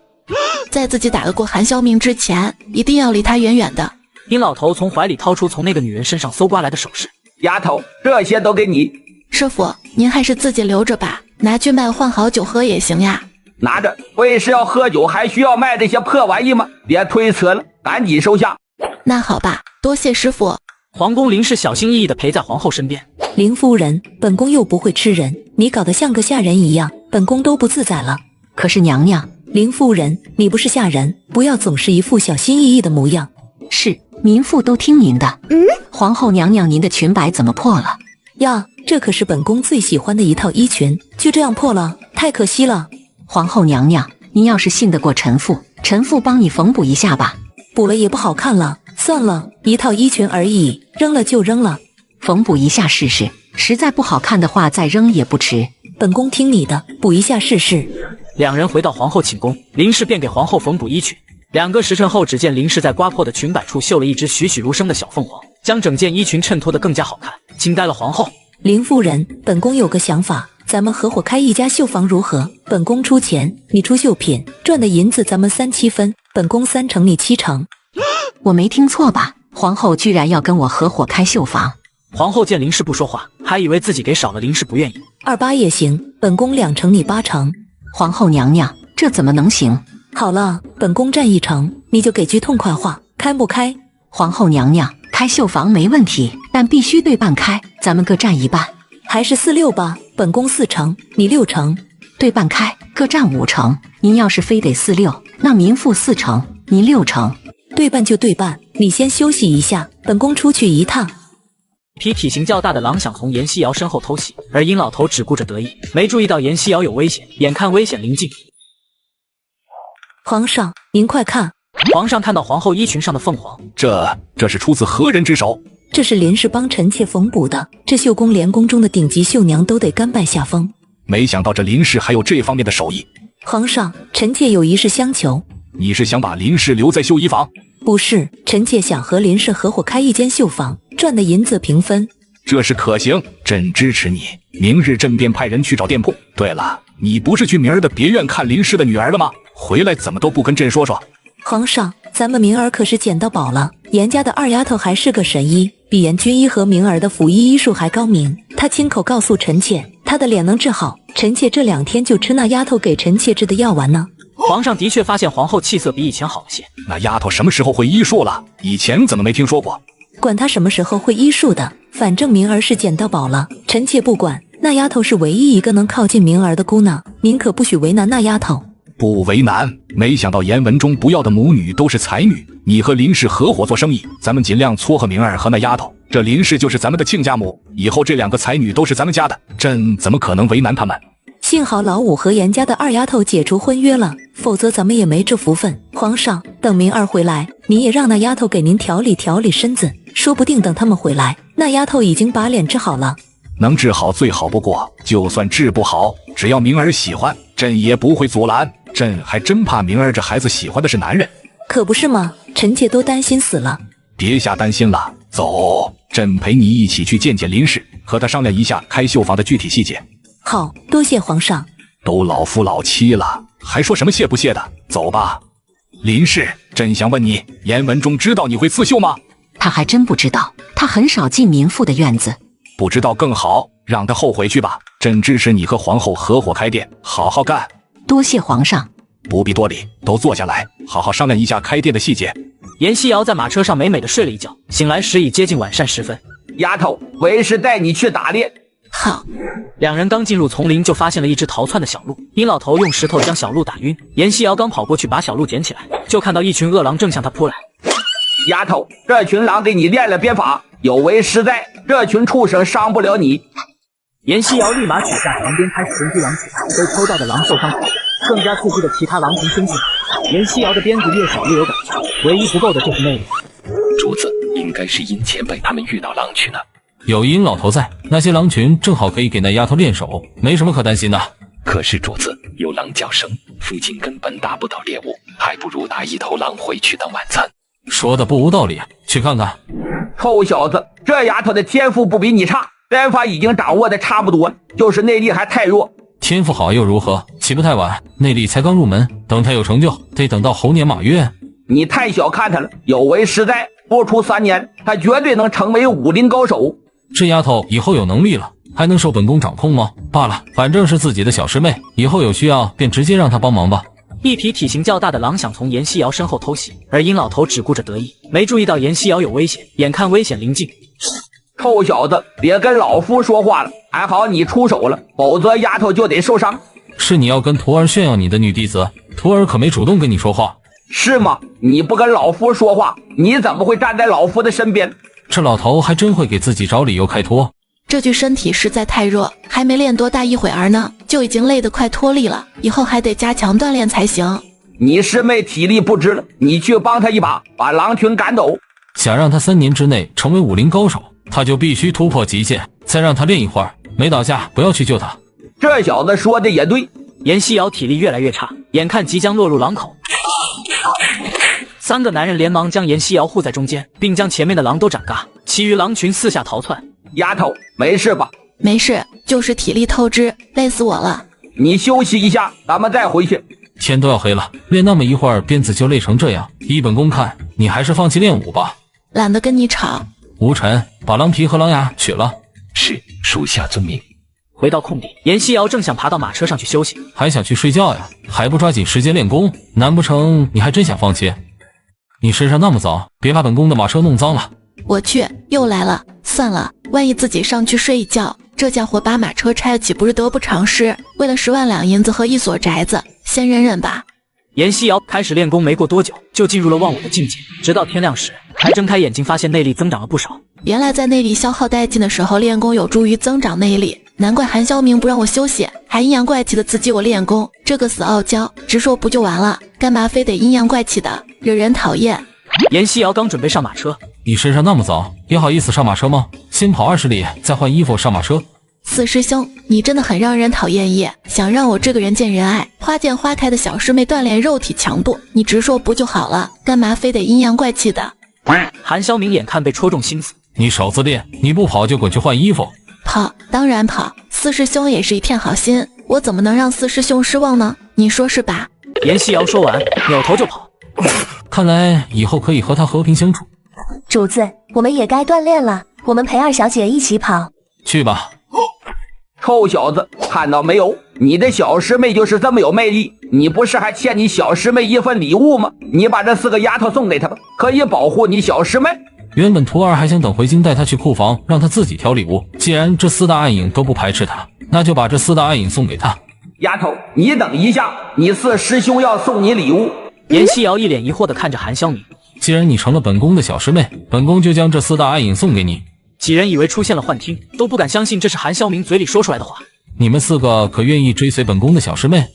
[SPEAKER 2] 在自己打得过韩潇明之前，一定要离他远远的。
[SPEAKER 1] 殷老头从怀里掏出从那个女人身上搜刮来的首饰。
[SPEAKER 14] 丫头，这些都给你。
[SPEAKER 2] 师傅，您还是自己留着吧，拿去卖换好酒喝也行呀。
[SPEAKER 14] 拿着，为师要喝酒还需要卖这些破玩意吗？别推辞了，赶紧收下。
[SPEAKER 2] 那好吧，多谢师傅。
[SPEAKER 1] 皇宫林氏小心翼翼地陪在皇后身边。
[SPEAKER 8] 林夫人，本宫又不会吃人，你搞得像个下人一样，本宫都不自在了。可是娘娘，林夫人，你不是下人，不要总是一副小心翼翼的模样。
[SPEAKER 18] 是，民妇都听您的。皇后娘娘，您的裙摆怎么破了？
[SPEAKER 8] 呀，这可是本宫最喜欢的一套衣裙，就这样破了，太可惜了。
[SPEAKER 18] 皇后娘娘，您要是信得过臣妇，臣妇帮你缝补一下吧。
[SPEAKER 8] 补了也不好看了，算了，一套衣裙而已，扔了就扔了。
[SPEAKER 18] 缝补一下试试，实在不好看的话再扔也不迟。
[SPEAKER 8] 本宫听你的，补一下试试。
[SPEAKER 1] 两人回到皇后寝宫，林氏便给皇后缝补衣裙。2个时辰后，只见林氏在刮破的裙摆处绣了一只栩栩如生的小凤凰，将整件衣裙衬托得更加好看，惊呆了皇后。
[SPEAKER 8] 林夫人，本宫有个想法，咱们合伙开一家绣坊如何？本宫出钱，你出绣品，赚的银子咱们3-7分，本宫3成，你7成。
[SPEAKER 18] 我没听错吧？皇后居然要跟我合伙开绣坊？
[SPEAKER 1] 皇后见林氏不说话，还以为自己给少了，林氏不愿意。
[SPEAKER 8] 28也行，本宫2成，你8成。
[SPEAKER 18] 皇后娘娘，这怎么能行？
[SPEAKER 8] 好了，本宫占1成，你就给句痛快话，开不开？
[SPEAKER 18] 皇后娘娘，开绣坊没问题，但必须对半开，咱们各占1半。
[SPEAKER 8] 还是4-6吧，本宫4成，你6成。
[SPEAKER 18] 对半开，各占5成。您要是非得4-6，那民妇4成，您6成。对半就对半，你先休息一下，本宫出去一趟。
[SPEAKER 1] 一匹体型较大的狼想从严西瑶身后偷袭，而殷老头只顾着得意，没注意到严西瑶有危险。眼看危险临近，
[SPEAKER 18] 皇上，您快看！
[SPEAKER 1] 皇上看到皇后衣裙上的凤凰，
[SPEAKER 11] 这是出自何人之手？
[SPEAKER 18] 这是林氏帮臣妾缝补的，这绣工连宫中的顶级绣娘都得甘拜下风。
[SPEAKER 11] 没想到这林氏还有这方面的手艺。
[SPEAKER 18] 皇上，臣妾有一事相求。
[SPEAKER 11] 你是想把林氏留在绣衣坊？
[SPEAKER 18] 不是，臣妾想和林氏合伙开一间绣坊，赚的银子平分。
[SPEAKER 11] 这是可行，朕支持你。明日朕便派人去找店铺。对了，你不是去明儿的别院看林氏的女儿了吗？回来怎么都不跟朕说说？
[SPEAKER 18] 皇上，咱们明儿可是捡到宝了。严家的二丫头还是个神医，比严军医和明儿的府医医术还高明。她亲口告诉臣妾，她的脸能治好。臣妾这2天就吃那丫头给臣妾制的药丸呢。
[SPEAKER 1] 皇上的确发现皇后气色比以前好了些。
[SPEAKER 11] 那丫头什么时候会医术了？以前怎么没听说过？
[SPEAKER 18] 管她什么时候会医术的，反正明儿是捡到宝了，臣妾不管。那丫头是唯一一个能靠近明儿的姑娘，您可不许为难那丫头。
[SPEAKER 11] 不为难，没想到严文中不要的母女都是才女。你和林氏合伙做生意，咱们尽量撮合明儿和那丫头。这林氏就是咱们的亲家母，以后这2个才女都是咱们家的，朕怎么可能为难他们？
[SPEAKER 18] 幸好老五和严家的二丫头解除婚约了，否则咱们也没这福分。皇上，等明儿回来，你也让那丫头给您调理调理身子，说不定等他们回来，那丫头已经把脸治好了。
[SPEAKER 11] 能治好最好不过，就算治不好，只要明儿喜欢，朕也不会阻拦。朕还真怕明儿这孩子喜欢的是男人。
[SPEAKER 18] 可不是吗？臣妾都担心死了。
[SPEAKER 11] 别瞎担心了，走，朕陪你一起去见见林氏，和他商量一下开绣坊的具体细节。
[SPEAKER 18] 好，多谢皇上。
[SPEAKER 11] 都老夫老妻了，还说什么谢不谢的？走吧。林氏，朕想问你，严文中知道你会刺绣吗？
[SPEAKER 18] 他还真不知道，他很少进民妇的院子。
[SPEAKER 11] 不知道更好，让他后悔去吧。朕支持你和皇后合伙开店，好好干。
[SPEAKER 18] 多谢皇上。
[SPEAKER 11] 不必多礼，都坐下来，好好商量一下开店的细节。
[SPEAKER 1] 严西瑶在马车上美美的睡了一觉，醒来时已接近晚膳时分。
[SPEAKER 14] 丫头，为师带你去打猎。
[SPEAKER 2] 好。
[SPEAKER 1] 2人刚进入丛林，就发现了一只逃窜的小鹿。殷老头用石头将小鹿打晕，严西瑶刚跑过去把小鹿捡起来，就看到一群恶狼正向他扑来。
[SPEAKER 14] 丫头，这群狼给你练了鞭法，有为师在，这群畜生伤不了你。
[SPEAKER 1] 严西瑶立马取下旁边开始神机狼群，被抽到的狼受伤跑掉，更加刺激的其他狼群跟进。严西瑶的鞭子越少越有感觉，唯一不够的就是内力。
[SPEAKER 19] 主子，应该是殷前辈他们遇到狼群了。
[SPEAKER 3] 有殷老头在，那些狼群正好可以给那丫头练手，没什么可担心的。
[SPEAKER 19] 可是主子，有狼叫声，附近根本打不到猎物，还不如打一头狼回去当晚餐。
[SPEAKER 3] 说的不无道理，去看看。
[SPEAKER 14] 臭小子，这丫头的天赋不比你差，鞭法已经掌握的差不多，就是内力还太弱。
[SPEAKER 3] 天赋好又如何？起不太晚，内力才刚入门，等他有成就，得等到猴年马月。
[SPEAKER 14] 你太小看他了，有为师在，不出3年，他绝对能成为武林高手。
[SPEAKER 3] 这丫头以后有能力了，还能受本宫掌控吗？罢了，反正是自己的小师妹，以后有需要便直接让她帮忙吧。
[SPEAKER 1] 一匹体型较大的狼想从严西瑶身后偷袭，而殷老头只顾着得意，没注意到严西瑶有危险。眼看危险临近，
[SPEAKER 14] 臭小子，别跟老夫说话了，还好你出手了，否则丫头就得受伤。
[SPEAKER 3] 是你要跟徒儿炫耀你的女弟子，徒儿可没主动跟你说话。
[SPEAKER 14] 是吗？你不跟老夫说话，你怎么会站在老夫的身边？
[SPEAKER 3] 这老头还真会给自己找理由开脱。
[SPEAKER 2] 这具身体实在太弱，还没练多大一会儿呢，就已经累得快脱力了，以后还得加强锻炼才行。
[SPEAKER 14] 你师妹体力不支了，你去帮她一把，把狼群赶走。
[SPEAKER 3] 想让他3年之内成为武林高手，他就必须突破极限，再让他练一会儿，没倒下不要去救他。
[SPEAKER 14] 这小子说的也对。
[SPEAKER 1] 严西瑶体力越来越差，眼看即将落入狼口，3个男人连忙将严西瑶护在中间，并将前面的狼都斩嘎，其余狼群四下逃窜。
[SPEAKER 14] 丫头，没事吧？
[SPEAKER 2] 没事，就是体力透支，累死我了。
[SPEAKER 14] 你休息一下，咱们再回去。
[SPEAKER 3] 天都要黑了，练那么一会儿鞭子就累成这样，依本宫看，你还是放弃练武吧。
[SPEAKER 2] 懒得跟你吵。
[SPEAKER 3] 无尘，把狼皮和狼牙取了。
[SPEAKER 19] 是，属下遵命。
[SPEAKER 1] 回到空地，严西瑶正想爬到马车上去休息，
[SPEAKER 3] 还想去睡觉呀？还不抓紧时间练功？难不成你还真想放弃？你身上那么脏，别把本宫的马车弄脏了。
[SPEAKER 2] 我去，又来了，算了，万一自己上去睡一觉，这家伙把马车拆了岂不是得不偿失？为了10万两银子和一所宅子，先忍忍吧。
[SPEAKER 1] 颜夕瑶开始练功没过多久，就进入了忘我的境界，直到天亮时才睁开眼睛，发现内力增长了不少。
[SPEAKER 2] 原来在内力消耗殆尽的时候练功有助于增长内力，难怪韩潇明不让我休息，还阴阳怪气的刺激我练功。这个死傲娇，直说不就完了，干嘛非得阴阳怪气的，惹人讨厌。
[SPEAKER 1] 颜夕瑶刚准备上马车，
[SPEAKER 3] 你身上那么脏，也好意思上马车吗？先跑20里，再换衣服上马车。
[SPEAKER 2] 四师兄，你真的很让人讨厌耶！想让我这个人见人爱、花见花开的小师妹锻炼肉体强度，你直说不就好了，干嘛非得阴阳怪气的？
[SPEAKER 1] 韩潇明眼看被戳中心思，
[SPEAKER 3] 你少自恋，你不跑就滚去换衣服。
[SPEAKER 2] 跑，当然跑。四师兄也是一片好心，我怎么能让四师兄失望呢？你说是吧？
[SPEAKER 1] 颜夕瑶说完，扭头就跑。
[SPEAKER 3] 看来以后可以和他和平相处。
[SPEAKER 6] 主子，我们也该锻炼了，我们陪二小姐一起跑。
[SPEAKER 3] 去吧。
[SPEAKER 14] 臭小子，看到没有？你的小师妹就是这么有魅力，你不是还欠你小师妹一份礼物吗？你把这4个丫头送给她吧，可以保护你小师妹。
[SPEAKER 3] 原本徒儿还想等回京带她去库房，让她自己挑礼物。既然这4大暗影都不排斥她，那就把这4大暗影送给她。
[SPEAKER 14] 丫头，你等一下，你4师兄要送你礼物。
[SPEAKER 1] 颜夕瑶一脸疑惑地看着韩潇明，
[SPEAKER 3] 既然你成了本宫的小师妹，本宫就将这4大暗影送给你。
[SPEAKER 1] 几人以为出现了幻听，都不敢相信这是韩潇明嘴里说出来的话。
[SPEAKER 3] 你们4个可愿意追随本宫的小师妹？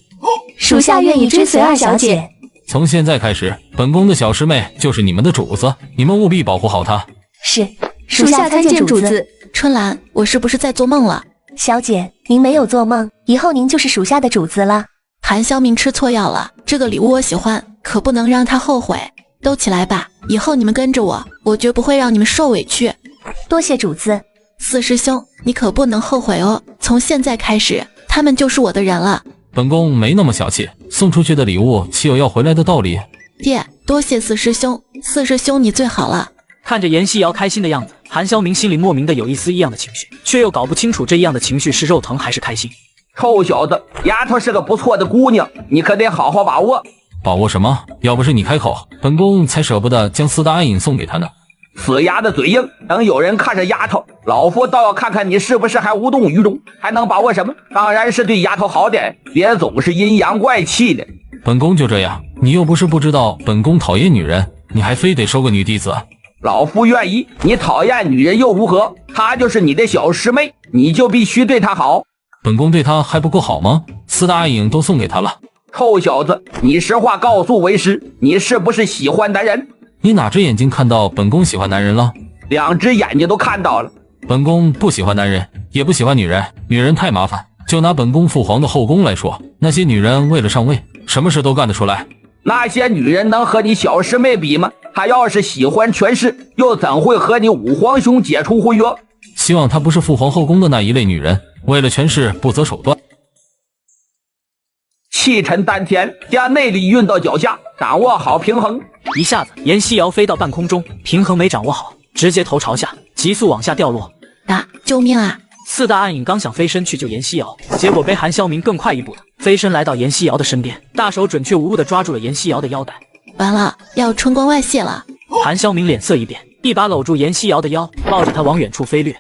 [SPEAKER 6] 属下愿意追随二小姐。
[SPEAKER 3] 从现在开始，本宫的小师妹就是你们的主子，你们务必保护好她。
[SPEAKER 6] 是，属下参见主子。
[SPEAKER 2] 春兰，我是不是在做梦了？
[SPEAKER 6] 小姐，您没有做梦，以后您就是属下的主子了。
[SPEAKER 2] 韩潇明吃错药了，这个礼物我喜欢，可不能让他后悔。都起来吧，以后你们跟着我，我绝不会让你们受委屈。
[SPEAKER 6] 多谢主子。
[SPEAKER 2] 四师兄，你可不能后悔哦，从现在开始，他们就是我的人了。
[SPEAKER 3] 本宫没那么小气，送出去的礼物岂有要回来的道理？
[SPEAKER 2] 爹，多谢四师兄，四师兄你最好了。
[SPEAKER 1] 看着颜夕瑶开心的样子，韩潇明心里莫名的有一丝异样的情绪，却又搞不清楚这样的情绪是肉疼还是开心。
[SPEAKER 14] 臭小子，丫头是个不错的姑娘，你可得好好把握。
[SPEAKER 3] 把握什么？要不是你开口，本宫才舍不得将4大暗影送给她呢。
[SPEAKER 14] 死丫的嘴硬，等有人看着丫头，老夫倒要看看你是不是还无动于衷，还能把握什么？当然是对丫头好点，别总是阴阳怪气的。
[SPEAKER 3] 本宫就这样，你又不是不知道本宫讨厌女人，你还非得收个女弟子？
[SPEAKER 14] 老夫愿意，你讨厌女人又如何？她就是你的小师妹，你就必须对她好。
[SPEAKER 3] 本宫对她还不够好吗？4大暗影都送给她了。
[SPEAKER 14] 臭小子，你实话告诉为师，你是不是喜欢男人？
[SPEAKER 3] 你哪只眼睛看到本宫喜欢男人了
[SPEAKER 14] ？2只眼睛都看到了。
[SPEAKER 3] 本宫不喜欢男人，也不喜欢女人，女人太麻烦。就拿本宫父皇的后宫来说，那些女人为了上位，什么事都干得出来。
[SPEAKER 14] 那些女人能和你小师妹比吗？她要是喜欢权势，又怎会和你五皇兄解除婚约？
[SPEAKER 3] 希望她不是父皇后宫的那一类女人，为了权势不择手段。
[SPEAKER 14] 气沉丹田，将内力运到脚下，掌握好平衡。
[SPEAKER 1] 一下子，颜夕瑶飞到半空中，平衡没掌握好，直接头朝下，急速往下掉落。
[SPEAKER 2] 啊！救命啊
[SPEAKER 1] ！4大暗影刚想飞身去救颜夕瑶，结果被韩潇明更快一步的飞身来到颜夕瑶的身边，大手准确无误的抓住了颜夕瑶的腰带。
[SPEAKER 2] 完了，要春光外泄了！
[SPEAKER 1] 韩潇明脸色一变，一把搂住颜夕瑶的腰，抱着她往远处飞掠。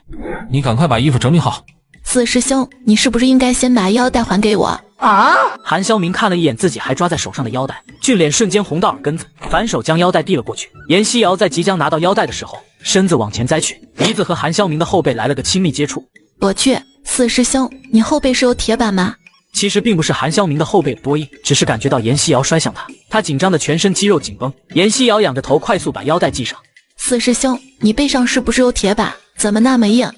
[SPEAKER 3] 你赶快把衣服整理好。
[SPEAKER 2] 四师兄，你是不是应该先把腰带还给我
[SPEAKER 14] 啊？
[SPEAKER 1] 韩潇明看了一眼自己还抓在手上的腰带，俊脸瞬间红到耳根子，反手将腰带递了过去。颜夕瑶在即将拿到腰带的时候，身子往前栽去，鼻子和韩潇明的后背来了个亲密接触。
[SPEAKER 2] 我去，四师兄，你后背是有铁板吗？
[SPEAKER 1] 其实并不是韩潇明的后背有多硬，只是感觉到颜夕瑶摔向他紧张的全身肌肉紧绷。颜夕瑶仰着头，快速把腰带系上。
[SPEAKER 2] 四师兄，你背上是不是有铁板？怎么那么硬？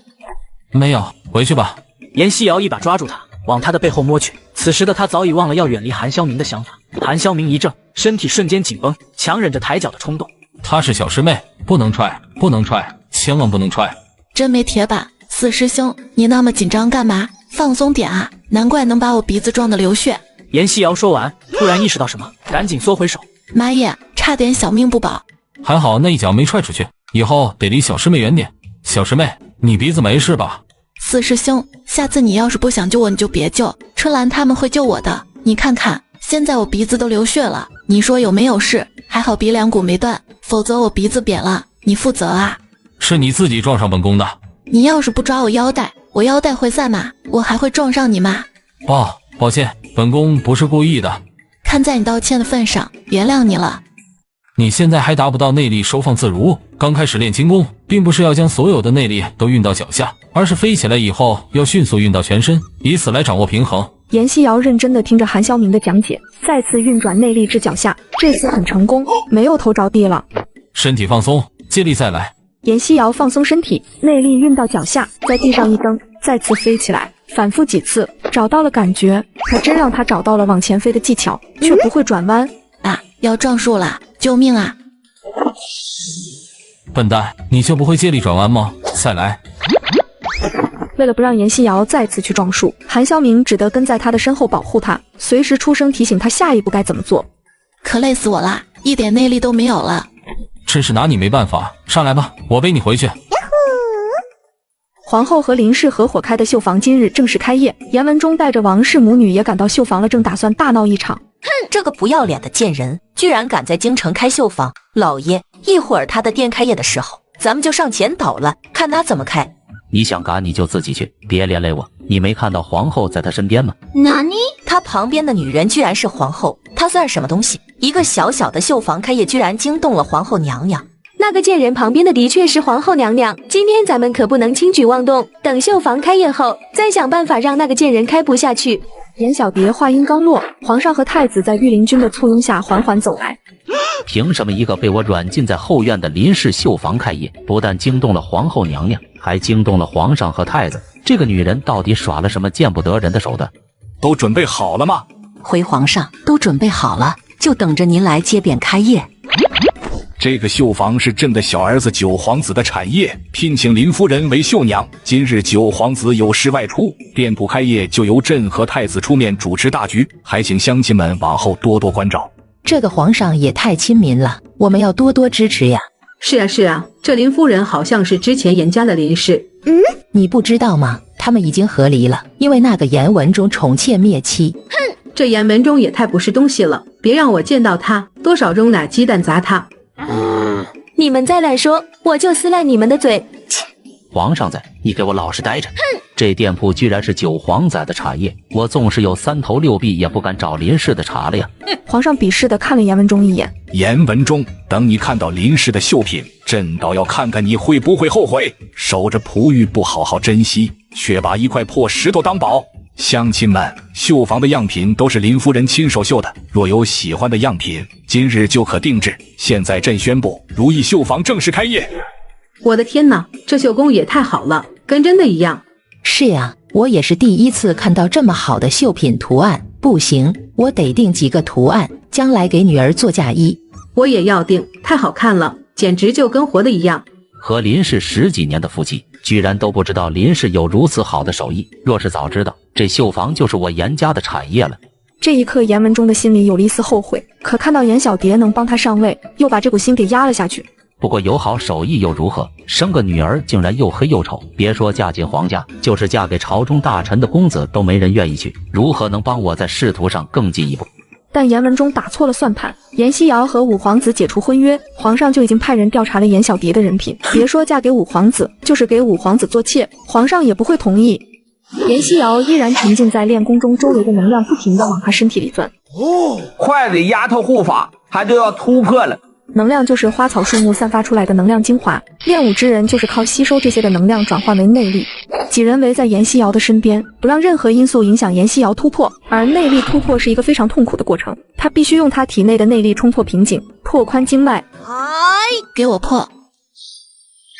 [SPEAKER 3] 没有，回去吧。
[SPEAKER 1] 颜夕瑶一把抓住他，往他的背后摸去。此时的他早已忘了要远离韩潇明的想法。韩潇明一怔，身体瞬间紧绷，强忍着抬脚的冲动。
[SPEAKER 3] 她是小师妹，不能踹，不能踹，千万不能踹。
[SPEAKER 2] 真没铁板。四师兄，你那么紧张干嘛？放松点啊！难怪能把我鼻子撞得流血。
[SPEAKER 1] 颜夕瑶说完，突然意识到什么，赶紧缩回手。
[SPEAKER 2] 妈耶，差点小命不保。
[SPEAKER 3] 还好那一脚没踹出去，以后得离小师妹远点。小师妹，你鼻子没事吧？
[SPEAKER 2] 四师兄，下次你要是不想救我，你就别救，春兰他们会救我的。你看看，现在我鼻子都流血了，你说有没有事？还好鼻梁骨没断，否则我鼻子扁了，你负责啊。
[SPEAKER 3] 是你自己撞上本宫的。
[SPEAKER 2] 你要是不抓我腰带，我腰带会散吗？我还会撞上你吗？
[SPEAKER 3] 哦，抱歉，本宫不是故意的。
[SPEAKER 2] 看在你道歉的份上，原谅你了。
[SPEAKER 3] 你现在还达不到内力收放自如，刚开始练轻功，并不是要将所有的内力都运到脚下，而是飞起来以后要迅速运到全身，以此来掌握平衡。
[SPEAKER 20] 严西瑶认真地听着韩潇明的讲解，再次运转内力至脚下，这次很成功，没有头着地了。
[SPEAKER 3] 身体放松，借力再来。
[SPEAKER 20] 严西瑶放松身体，内力运到脚下，在地上一蹬，再次飞起来，反复几次，找到了感觉，还真让他找到了往前飞的技巧，却不会转弯。
[SPEAKER 2] 啊，要撞树了，救命啊！
[SPEAKER 3] 笨蛋，你就不会借力转弯吗？再来。
[SPEAKER 20] 为了不让严西瑶再次去撞树，韩潇明只得跟在他的身后保护他，随时出声提醒他下一步该怎么做。
[SPEAKER 2] 可累死我啦，一点内力都没有了。
[SPEAKER 3] 真是拿你没办法，上来吧，我背你回去。
[SPEAKER 20] 皇后和林氏合伙开的绣坊今日正式开业，严文忠带着王氏母女也赶到绣坊了，正打算大闹一场。
[SPEAKER 8] 哼，这个不要脸的贱人，居然敢在京城开绣坊！老爷，一会儿他的店开业的时候，咱们就上前倒了，看他怎么开。
[SPEAKER 7] 你想赶你就自己去，别连累我。你没看到皇后在他身边吗？
[SPEAKER 8] 哪里？他旁边的女人居然是皇后，她算什么东西？一个小小的绣坊开业，居然惊动了皇后娘娘。
[SPEAKER 13] 那个贱人旁边的的确是皇后娘娘，今天咱们可不能轻举妄动，等绣坊开业后，再想办法让那个贱人开不下去。
[SPEAKER 20] 严小蝶话音刚落，皇上和太子在御林军的簇拥下缓缓走来。
[SPEAKER 7] 凭什么一个被我软禁在后院的林氏绣坊开业，不但惊动了皇后娘娘，还惊动了皇上和太子？这个女人到底耍了什么见不得人的手段？
[SPEAKER 11] 都准备好了吗？
[SPEAKER 8] 回皇上，都准备好了，就等着您来接匾开业。
[SPEAKER 11] 这个绣坊是朕的小儿子九皇子的产业，聘请林夫人为绣娘。今日九皇子有事外出，店铺开业就由朕和太子出面主持大局，还请乡亲们往后多多关照。
[SPEAKER 8] 这个皇上也太亲民了，我们要多多支持呀。
[SPEAKER 21] 是啊是啊，这林夫人好像是之前严家的林氏。
[SPEAKER 8] 你不知道吗？他们已经和离了，因为那个严文忠宠妾灭妻。
[SPEAKER 21] 哼，这严文忠也太不是东西了，别让我见到他，多少钟拿鸡蛋砸他。
[SPEAKER 13] 你们再乱说，我就撕烂你们的嘴！
[SPEAKER 7] 皇上在，你给我老实待着！这店铺居然是九皇仔的产业，我纵使有三头六臂，也不敢找林氏的茬了呀！
[SPEAKER 20] 皇上鄙视地看了严文忠一眼。
[SPEAKER 11] 严文忠，等你看到林氏的绣品，朕倒要看看你会不会后悔，守着璞玉不好好珍惜，却把一块破石头当宝。乡亲们，绣坊的样品都是林夫人亲手绣的，若有喜欢的样品，今日就可定制。现在朕宣布，如意绣坊正式开业。
[SPEAKER 21] 我的天哪，这绣工也太好了，跟真的一样。
[SPEAKER 8] 是呀，我也是第一次看到这么好的绣品图案。不行，我得订几个图案，将来给女儿做嫁衣。
[SPEAKER 21] 我也要订，太好看了，简直就跟活的一样。
[SPEAKER 7] 和林氏10几年的夫妻，居然都不知道林氏有如此好的手艺。若是早知道，这绣坊就是我严家的产业了。
[SPEAKER 20] 这一刻，严文忠的心里有了一丝后悔，可看到严小蝶能帮他上位，又把这股心给压了下去。
[SPEAKER 7] 不过有好手艺又如何？生个女儿竟然又黑又丑，别说嫁进皇家，就是嫁给朝中大臣的公子都没人愿意娶，如何能帮我在仕途上更进一步？
[SPEAKER 20] 但严文忠打错了算盘，严西瑶和五皇子解除婚约，皇上就已经派人调查了严小蝶的人品，别说嫁给五皇子，就是给五皇子做妾，皇上也不会同意。严西瑶依然沉浸在练功中，周围的能量不停地往他身体里钻。
[SPEAKER 14] 快的丫头护法，他就要突破了。
[SPEAKER 20] 能量就是花草树木散发出来的能量精华，练武之人就是靠吸收这些的能量转化为内力。几人围在严西瑶的身边，不让任何因素影响严西瑶突破，而内力突破是一个非常痛苦的过程，他必须用他体内的内力冲破瓶颈，破宽经脉。
[SPEAKER 2] 给我破！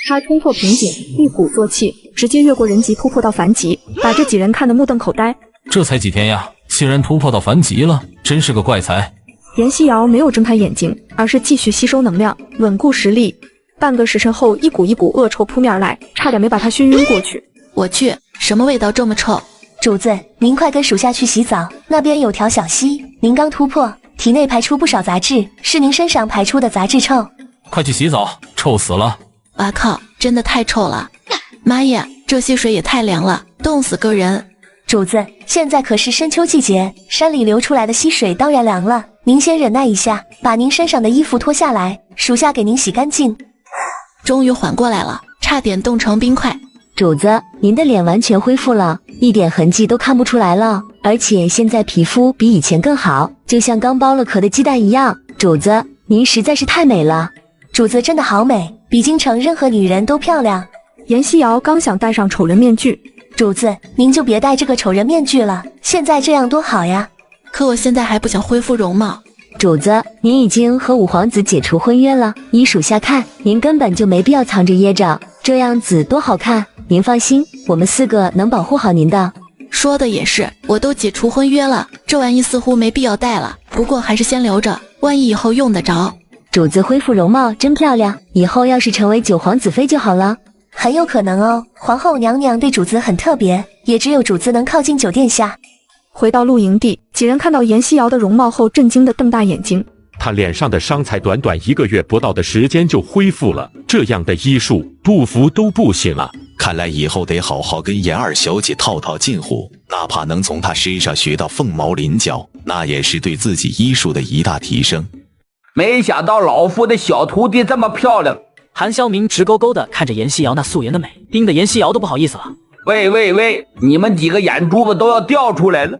[SPEAKER 20] 他冲破瓶颈，一鼓作气，直接越过人级突破到凡级，把这几人看得目瞪口呆。
[SPEAKER 3] 这才几天呀，竟然突破到凡级了，真是个怪才。
[SPEAKER 20] 严西瑶没有睁开眼睛，而是继续吸收能量，稳固实力。半个时辰后，一股恶臭扑面来，差点没把他熏晕过去。
[SPEAKER 2] 我去，什么味道这么臭？
[SPEAKER 6] 主子，您快跟属下去洗澡，那边有条小溪。您刚突破，体内排出不少杂质，是您身上排出的杂质臭。
[SPEAKER 3] 快去洗澡，臭死了！
[SPEAKER 2] 哇靠，真的太臭了！妈呀，这溪水也太凉了，冻死个人！
[SPEAKER 6] 主子，现在可是深秋季节，山里流出来的溪水当然凉了。您先忍耐一下，把您身上的衣服脱下来，属下给您洗干净。
[SPEAKER 2] 终于缓过来了，差点冻成冰块。
[SPEAKER 6] 主子，您的脸完全恢复了，一点痕迹都看不出来了，而且现在皮肤比以前更好，就像刚剥了壳的鸡蛋一样。主子，您实在是太美了。主子真的好美，比京城任何女人都漂亮。
[SPEAKER 20] 颜希瑶刚想戴上丑人面具，
[SPEAKER 6] 主子，您就别戴这个丑人面具了，现在这样多好呀。
[SPEAKER 2] 可我现在还不想恢复容貌。
[SPEAKER 6] 主子，您已经和五皇子解除婚约了，依属下看，您根本就没必要藏着掖着，这样子多好看。您放心，我们4个能保护好您的。
[SPEAKER 2] 说的也是，我都解除婚约了，这玩意似乎没必要戴了。不过还是先留着，万一以后用得着。
[SPEAKER 6] 主子恢复容貌真漂亮，以后要是成为9皇子妃就好了。很有可能哦，皇后娘娘对主子很特别，也只有主子能靠近9殿下。
[SPEAKER 20] 回到露营地，几人看到颜希瑶的容貌后，震惊地瞪大眼睛。
[SPEAKER 5] 他脸上的伤才短短1个月不到的时间就恢复了，这样的医术不服都不行啊！
[SPEAKER 4] 看来以后得好好跟严二小姐套套近乎，哪怕能从她身上学到凤毛麟角，那也是对自己医术的一大提升。
[SPEAKER 14] 没想到老夫的小徒弟这么漂亮。
[SPEAKER 1] 韩潇明直勾勾地看着颜希瑶那素颜的美，盯得颜希瑶都不好意思了。
[SPEAKER 14] 喂，你们几个眼珠子都要掉出来了！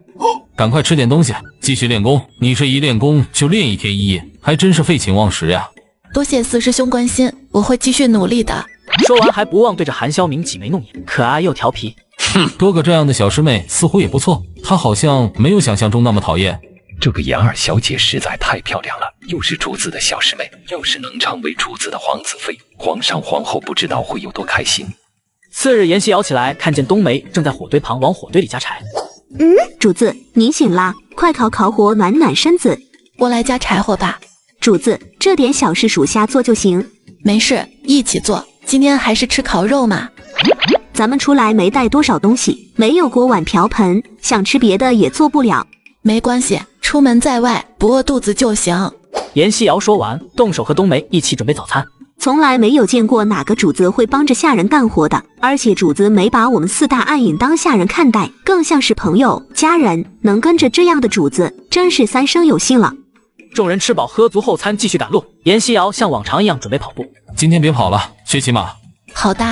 [SPEAKER 3] 赶快吃点东西，继续练功。你这一练功就练1天1夜，还真是废寝忘食呀。
[SPEAKER 2] 多谢4师兄关心，我会继续努力的。
[SPEAKER 1] 说完还不忘对着韩潇明挤眉弄眼，可爱又调皮。
[SPEAKER 3] 多个这样的小师妹似乎也不错，她好像没有想象中那么讨厌。
[SPEAKER 19] 这个严二小姐实在太漂亮了，又是主子的小师妹，要是能成为主子的皇子妃，皇上皇后不知道会有多开心。
[SPEAKER 1] 次日，颜希瑶起来，看见冬梅正在火堆旁往火堆里加柴。
[SPEAKER 9] 主子，您醒啦，快烤火暖暖身子。
[SPEAKER 2] 我来加柴火吧。
[SPEAKER 9] 主子，这点小事属下做就行。
[SPEAKER 2] 没事，一起做。今天还是吃烤肉嘛。
[SPEAKER 9] 咱们出来没带多少东西，没有锅碗瓢盆，想吃别的也做不了。
[SPEAKER 2] 没关系，出门在外不饿肚子就行。
[SPEAKER 1] 颜希瑶说完，动手和冬梅一起准备早餐。
[SPEAKER 9] 从来没有见过哪个主子会帮着下人干活的，而且主子没把我们4大暗影当下人看待，更像是朋友、家人，能跟着这样的主子，真是3生有幸了。
[SPEAKER 1] 众人吃饱喝足后餐，继续赶路。颜希瑶像往常一样准备跑步。
[SPEAKER 3] 今天别跑了，学骑马。
[SPEAKER 2] 好的。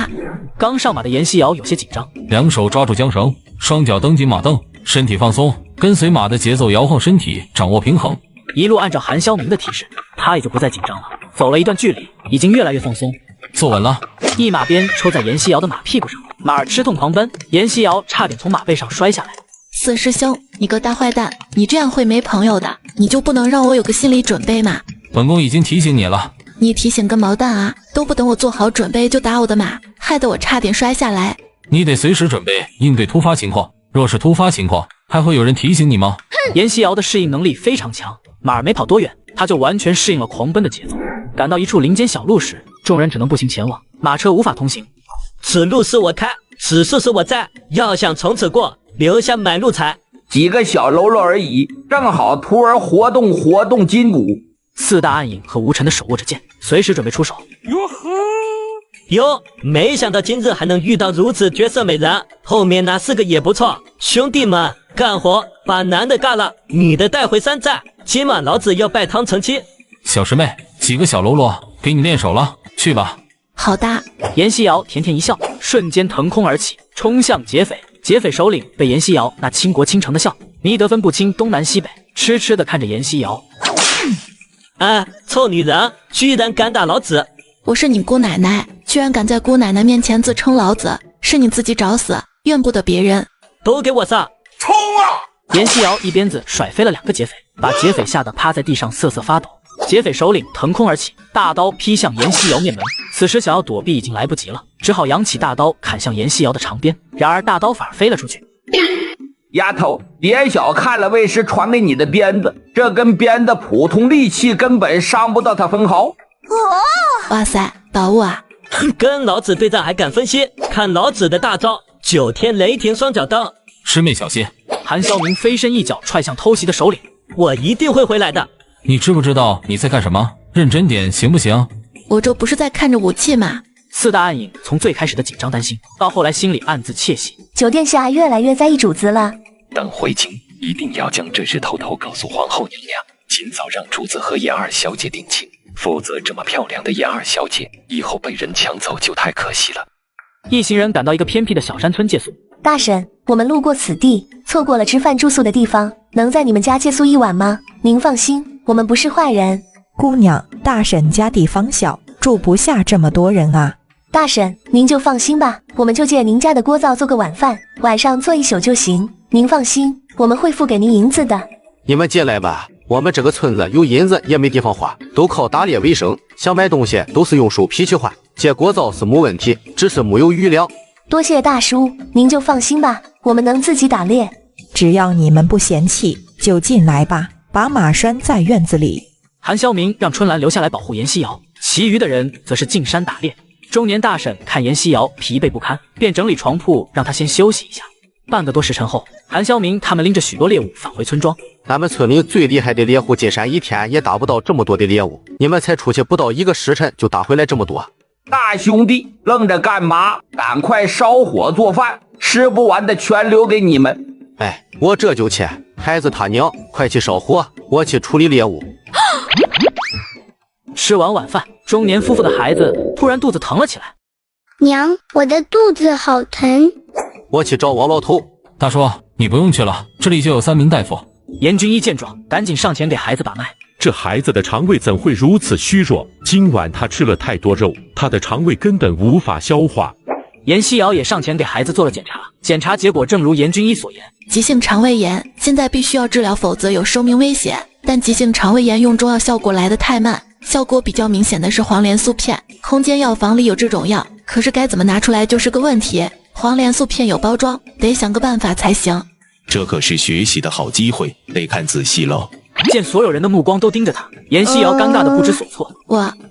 [SPEAKER 1] 刚上马的颜希瑶有些紧张
[SPEAKER 3] ，2手抓住缰绳，双脚蹬紧马蹬，身体放松，跟随马的节奏摇晃身体，掌握平衡。
[SPEAKER 1] 一路按照韩潇明的提示，他也就不再紧张了。走了一段距离，已经越来越放松，
[SPEAKER 3] 坐稳了。
[SPEAKER 1] 一马鞭抽在颜希瑶的马屁股上，马儿吃痛狂奔，颜希瑶差点从马背上摔下来。
[SPEAKER 2] 4师兄，你个大坏蛋，你这样会没朋友的，你就不能让我有个心理准备吗？
[SPEAKER 3] 本宫已经提醒你了。
[SPEAKER 2] 你提醒个毛蛋啊！都不等我做好准备就打我的马，害得我差点摔下来。
[SPEAKER 3] 你得随时准备应对突发情况，若是突发情况，还会有人提醒你吗？
[SPEAKER 1] 颜希瑶的适应能力非常强，马儿没跑多远，他就完全适应了狂奔的节奏。赶到一处林间小路时，众人只能步行前往，马车无法通行。
[SPEAKER 22] 此路是我开，此树是我栽，要想从此过，留下买路财。
[SPEAKER 14] 几个小喽啰而已，正好徒儿活动筋骨。
[SPEAKER 1] 4大暗影和吴尘的手握着剑，随时准备出手。
[SPEAKER 22] 哟，没想到今日还能遇到如此绝色美人，后面那4个也不错。兄弟们，干活，把男的干了，女的带回山寨。今晚老子要拜汤成亲。
[SPEAKER 3] 小师妹，几个小喽啰给你练手了，去吧。
[SPEAKER 2] 好的。
[SPEAKER 1] 颜希瑶甜甜一笑，瞬间腾空而起，冲向劫匪。劫匪首领被颜希瑶那倾国倾城的笑迷得分不清东南西北，痴痴地看着颜希瑶。
[SPEAKER 22] 臭女人，居然敢打老子！
[SPEAKER 2] 我是你姑奶奶，居然敢在姑奶奶面前自称老子，是你自己找死，怨不得别人。
[SPEAKER 22] 都给我上！
[SPEAKER 1] 冲啊！颜希瑶一鞭子甩飞了2个劫匪，把劫匪吓得趴在地上瑟瑟发抖。劫匪首领腾空而起，大刀劈向颜希瑶面门。此时想要躲避已经来不及了，只好扬起大刀砍向颜希瑶的长鞭。然而大刀反而飞了出去。
[SPEAKER 14] 丫头，别小看了为师传给你的鞭子，这根鞭的普通利器根本伤不到他分毫。
[SPEAKER 2] 哇塞，宝物啊！
[SPEAKER 22] 跟老子对战还敢分心？看老子的大招，9天雷霆双脚蹬！
[SPEAKER 3] 师妹小心！
[SPEAKER 1] 韩潇明飞身一脚踹向偷袭的首领。
[SPEAKER 22] 我一定会回来的。
[SPEAKER 3] 你知不知道你在干什么？认真点行不行？
[SPEAKER 2] 我这不是在看着武器吗
[SPEAKER 1] ？4大暗影从最开始的紧张担心，到后来心里暗自窃喜。
[SPEAKER 6] 9殿下越来越在意主子了。
[SPEAKER 19] 等回京，一定要将这事偷偷告诉皇后娘娘，尽早让主子和严二小姐定亲，否则这么漂亮的严二小姐以后被人抢走就太可惜了。
[SPEAKER 1] 一行人赶到一个偏僻的小山村借宿。
[SPEAKER 6] 大婶，我们路过此地，错过了吃饭住宿的地方，能在你们家借宿一晚吗？您放心，我们不是坏人。
[SPEAKER 10] 姑娘，大婶家地方小，住不下这么多人啊。
[SPEAKER 6] 大婶，您就放心吧，我们就借您家的锅灶做个晚饭，晚上做一宿就行。您放心，我们会付给您银子的。
[SPEAKER 12] 你们进来吧，我们这个村子有银子也没地方花，都靠打猎为生，想买东西都是用树皮去换，借锅灶是没问题，只是没有余粮。
[SPEAKER 6] 多谢大叔，您就放心吧，我们能自己打猎。
[SPEAKER 10] 只要你们不嫌弃，就进来吧，把马拴在院子里。
[SPEAKER 1] 韩萧明让春兰留下来保护严西瑶，其余的人则是进山打猎。中年大婶看严西瑶疲惫不堪，便整理床铺，让她先休息一下。半个多时辰后，韩萧明他们拎着许多猎物返回村庄。
[SPEAKER 12] 咱们村里最厉害的猎户进山一天也打不到这么多的猎物，你们才出去不到1个时辰就打回来这么多。
[SPEAKER 14] 大兄弟，愣着干嘛？赶快烧火做饭，吃不完的全留给你们。
[SPEAKER 12] 哎，我这就去。孩子他娘，快去烧火，我去处理猎物。
[SPEAKER 1] 吃完晚饭，中年夫妇的孩子突然肚子疼了起来。
[SPEAKER 23] 娘，我的肚子好疼。
[SPEAKER 12] 我去找王老头。
[SPEAKER 3] 大叔，你不用去了，这里就有3名大夫。
[SPEAKER 1] 严军一见状，赶紧上前给孩子把脉。
[SPEAKER 5] 这孩子的肠胃怎会如此虚弱？今晚他吃了太多肉，他的肠胃根本无法消化。
[SPEAKER 1] 严西瑶也上前给孩子做了检查，检查结果正如严军一所言，
[SPEAKER 2] 急性肠胃炎，现在必须要治疗，否则有生命危险。但急性肠胃炎用中药效果来得太慢，效果比较明显的是黄连素片，空间药房里有这种药，可是该怎么拿出来就是个问题。黄连素片有包装，得想个办法才行。
[SPEAKER 4] 这可是学习的好机会，得看仔细了。
[SPEAKER 1] 见所有人的目光都盯着他，严西瑶尴尬的不知所措。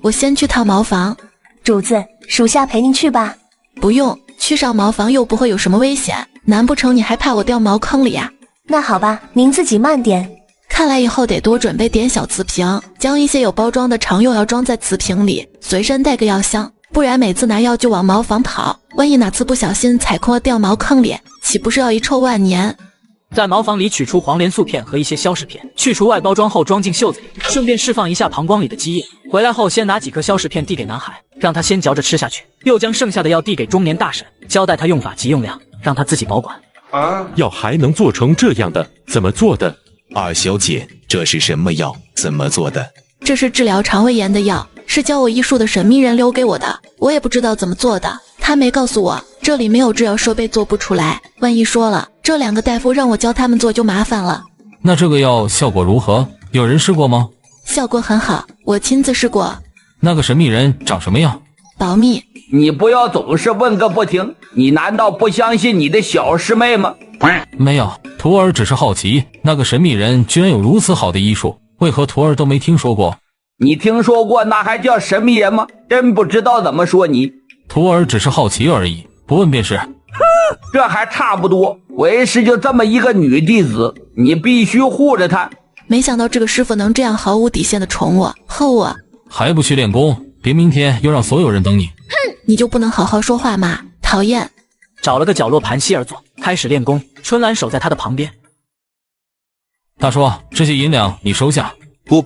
[SPEAKER 2] 我先去趟茅房。
[SPEAKER 6] 主子，属下陪您去吧。
[SPEAKER 2] 不用，去上茅房又不会有什么危险，难不成你还怕我掉茅坑里呀？
[SPEAKER 6] 那好吧，您自己慢点。
[SPEAKER 2] 看来以后得多准备点小瓷瓶，将一些有包装的常用药装在瓷瓶里，随身带个药箱，不然每次拿药就往茅房跑，万一哪次不小心踩空了掉茅坑里，岂不是要遗臭万年？
[SPEAKER 1] 在茅房里取出黄连素片和一些消食片，去除外包装后装进袖子里，顺便释放一下膀胱里的积液。回来后先拿几颗消食片递给男孩，让他先嚼着吃下去，又将剩下的药递给中年大婶，交代他用法及用量，让他自己保管。
[SPEAKER 5] 药还能做成这样的？怎么做的？
[SPEAKER 4] 二小姐，这是什么药？怎么做的？
[SPEAKER 2] 这是治疗肠胃炎的药，是教我医术的神秘人留给我的，我也不知道怎么做的，他没告诉我，这里没有治疗设备，做不出来，万一说了，这2个大夫让我教他们做就麻烦了。
[SPEAKER 3] 那这个药效果如何？有人试过吗？
[SPEAKER 2] 效果很好，我亲自试过。
[SPEAKER 3] 那个神秘人长什么样？
[SPEAKER 2] 保密。
[SPEAKER 14] 你不要总是问个不停，你难道不相信你的小师妹吗？
[SPEAKER 3] 没有，徒儿只是好奇，那个神秘人居然有如此好的医术，为何徒儿都没听说过？
[SPEAKER 14] 你听说过那还叫神秘人吗？真不知道怎么说你。
[SPEAKER 3] 徒儿只是好奇而已，不问便是。
[SPEAKER 14] 这还差不多，为师就这么一个女弟子，你必须护着她。
[SPEAKER 2] 没想到这个师傅能这样毫无底线的宠我恨我，
[SPEAKER 3] 还不去练功？别明天又让所有人等你。
[SPEAKER 2] 哼，你就不能好好说话吗？讨厌。
[SPEAKER 1] 找了个角落盘膝而坐，开始练功。春兰守在他的旁边。
[SPEAKER 3] 大叔，这些银两你收下。
[SPEAKER 12] 不，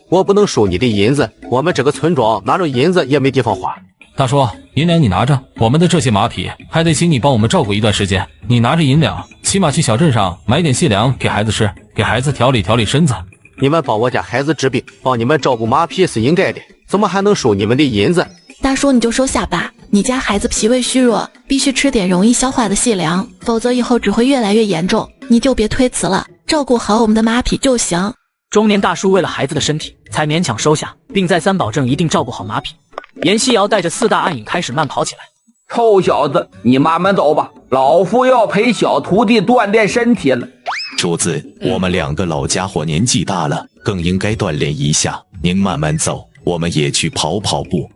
[SPEAKER 12] 我不能收你的银子，我们这个村庄拿着银子也没地方花。
[SPEAKER 3] 大叔，银两你拿着，我们的这些马匹还得请你帮我们照顾一段时间。你拿着银两，起码去小镇上买点细粮给孩子吃，给孩子调理调理身子。
[SPEAKER 12] 你们帮我家孩子治病，帮你们照顾马匹是应该的，怎么还能收你们的银子？
[SPEAKER 2] 大叔你就收下吧，你家孩子脾胃虚弱，必须吃点容易消化的细粮，否则以后只会越来越严重。你就别推辞了，照顾好我们的马匹就行。
[SPEAKER 1] 中年大叔为了孩子的身体，才勉强收下，并再三保证一定照顾好马匹。严西瑶带着4大暗影开始慢跑起来。
[SPEAKER 14] 臭小子，你慢慢走吧，老夫要陪小徒弟锻炼身体了。
[SPEAKER 4] 主子，我们2个老家伙年纪大了，更应该锻炼一下。您慢慢走，我们也去跑跑步。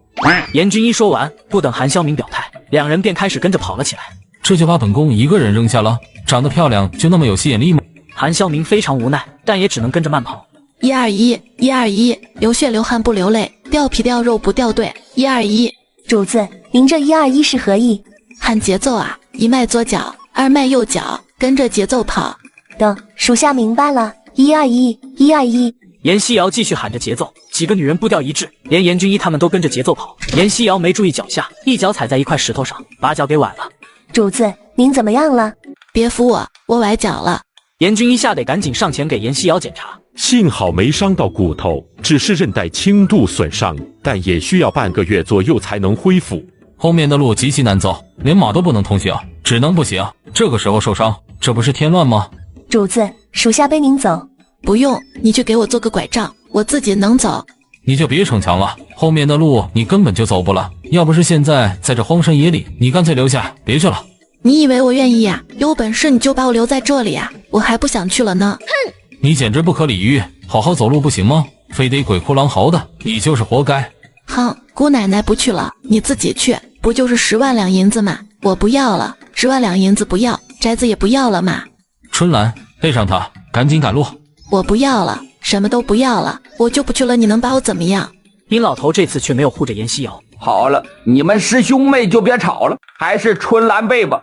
[SPEAKER 1] 严军一说完，不等韩萧明表态，2人便开始跟着跑了起来。
[SPEAKER 3] 这就把本宫一个人扔下了？长得漂亮就那么有吸引力吗？
[SPEAKER 1] 韩萧明非常无奈，但也只能跟着慢跑。
[SPEAKER 2] 121，流血流汗不流泪，掉皮掉肉不掉队。121，
[SPEAKER 6] 主子，您这121是何意？
[SPEAKER 2] 喊节奏啊，一迈左脚，2迈右脚，跟着节奏跑。
[SPEAKER 6] 等，属下明白了。121，121。
[SPEAKER 1] 严希瑶继续喊着节奏，几个女人步调一致，连严君一他们都跟着节奏跑。严希瑶没注意脚下，一脚踩在一块石头上，把脚给崴了。
[SPEAKER 6] 主子，您怎么样了？
[SPEAKER 2] 别扶我，我崴脚了。
[SPEAKER 1] 严君一吓得赶紧上前给严希瑶检查，
[SPEAKER 5] 幸好没伤到骨头，只是韧带轻度损伤，但也需要半个月左右才能恢复。
[SPEAKER 3] 后面的路极其难走，连马都不能通行，只能步行。这个时候受伤，这不是添乱吗？
[SPEAKER 6] 主子，属下背您走。
[SPEAKER 2] 不用，你去给我做个拐杖，我自己能走。
[SPEAKER 3] 你就别逞强了，后面的路你根本就走不了。要不是现在在这荒山野岭，你干脆留下，别去了。
[SPEAKER 2] 你以为我愿意呀？有本事你就把我留在这里呀，我还不想去了呢。
[SPEAKER 6] 哼！
[SPEAKER 3] 你简直不可理喻，好好走路不行吗？非得鬼哭狼嚎的，你就是活该。
[SPEAKER 2] 哼，姑奶奶不去了，你自己去，不就是10万两银子吗？我不要了，10万两银子不要，宅子也不要了嘛。
[SPEAKER 3] 春兰，背上他，赶紧赶路。
[SPEAKER 2] 我不要了，什么都不要了，我就不去了，你能把我怎么样？
[SPEAKER 1] 殷老头这次却没有护着严希瑶。
[SPEAKER 14] 好了，你们师兄妹就别吵了，还是春兰背吧。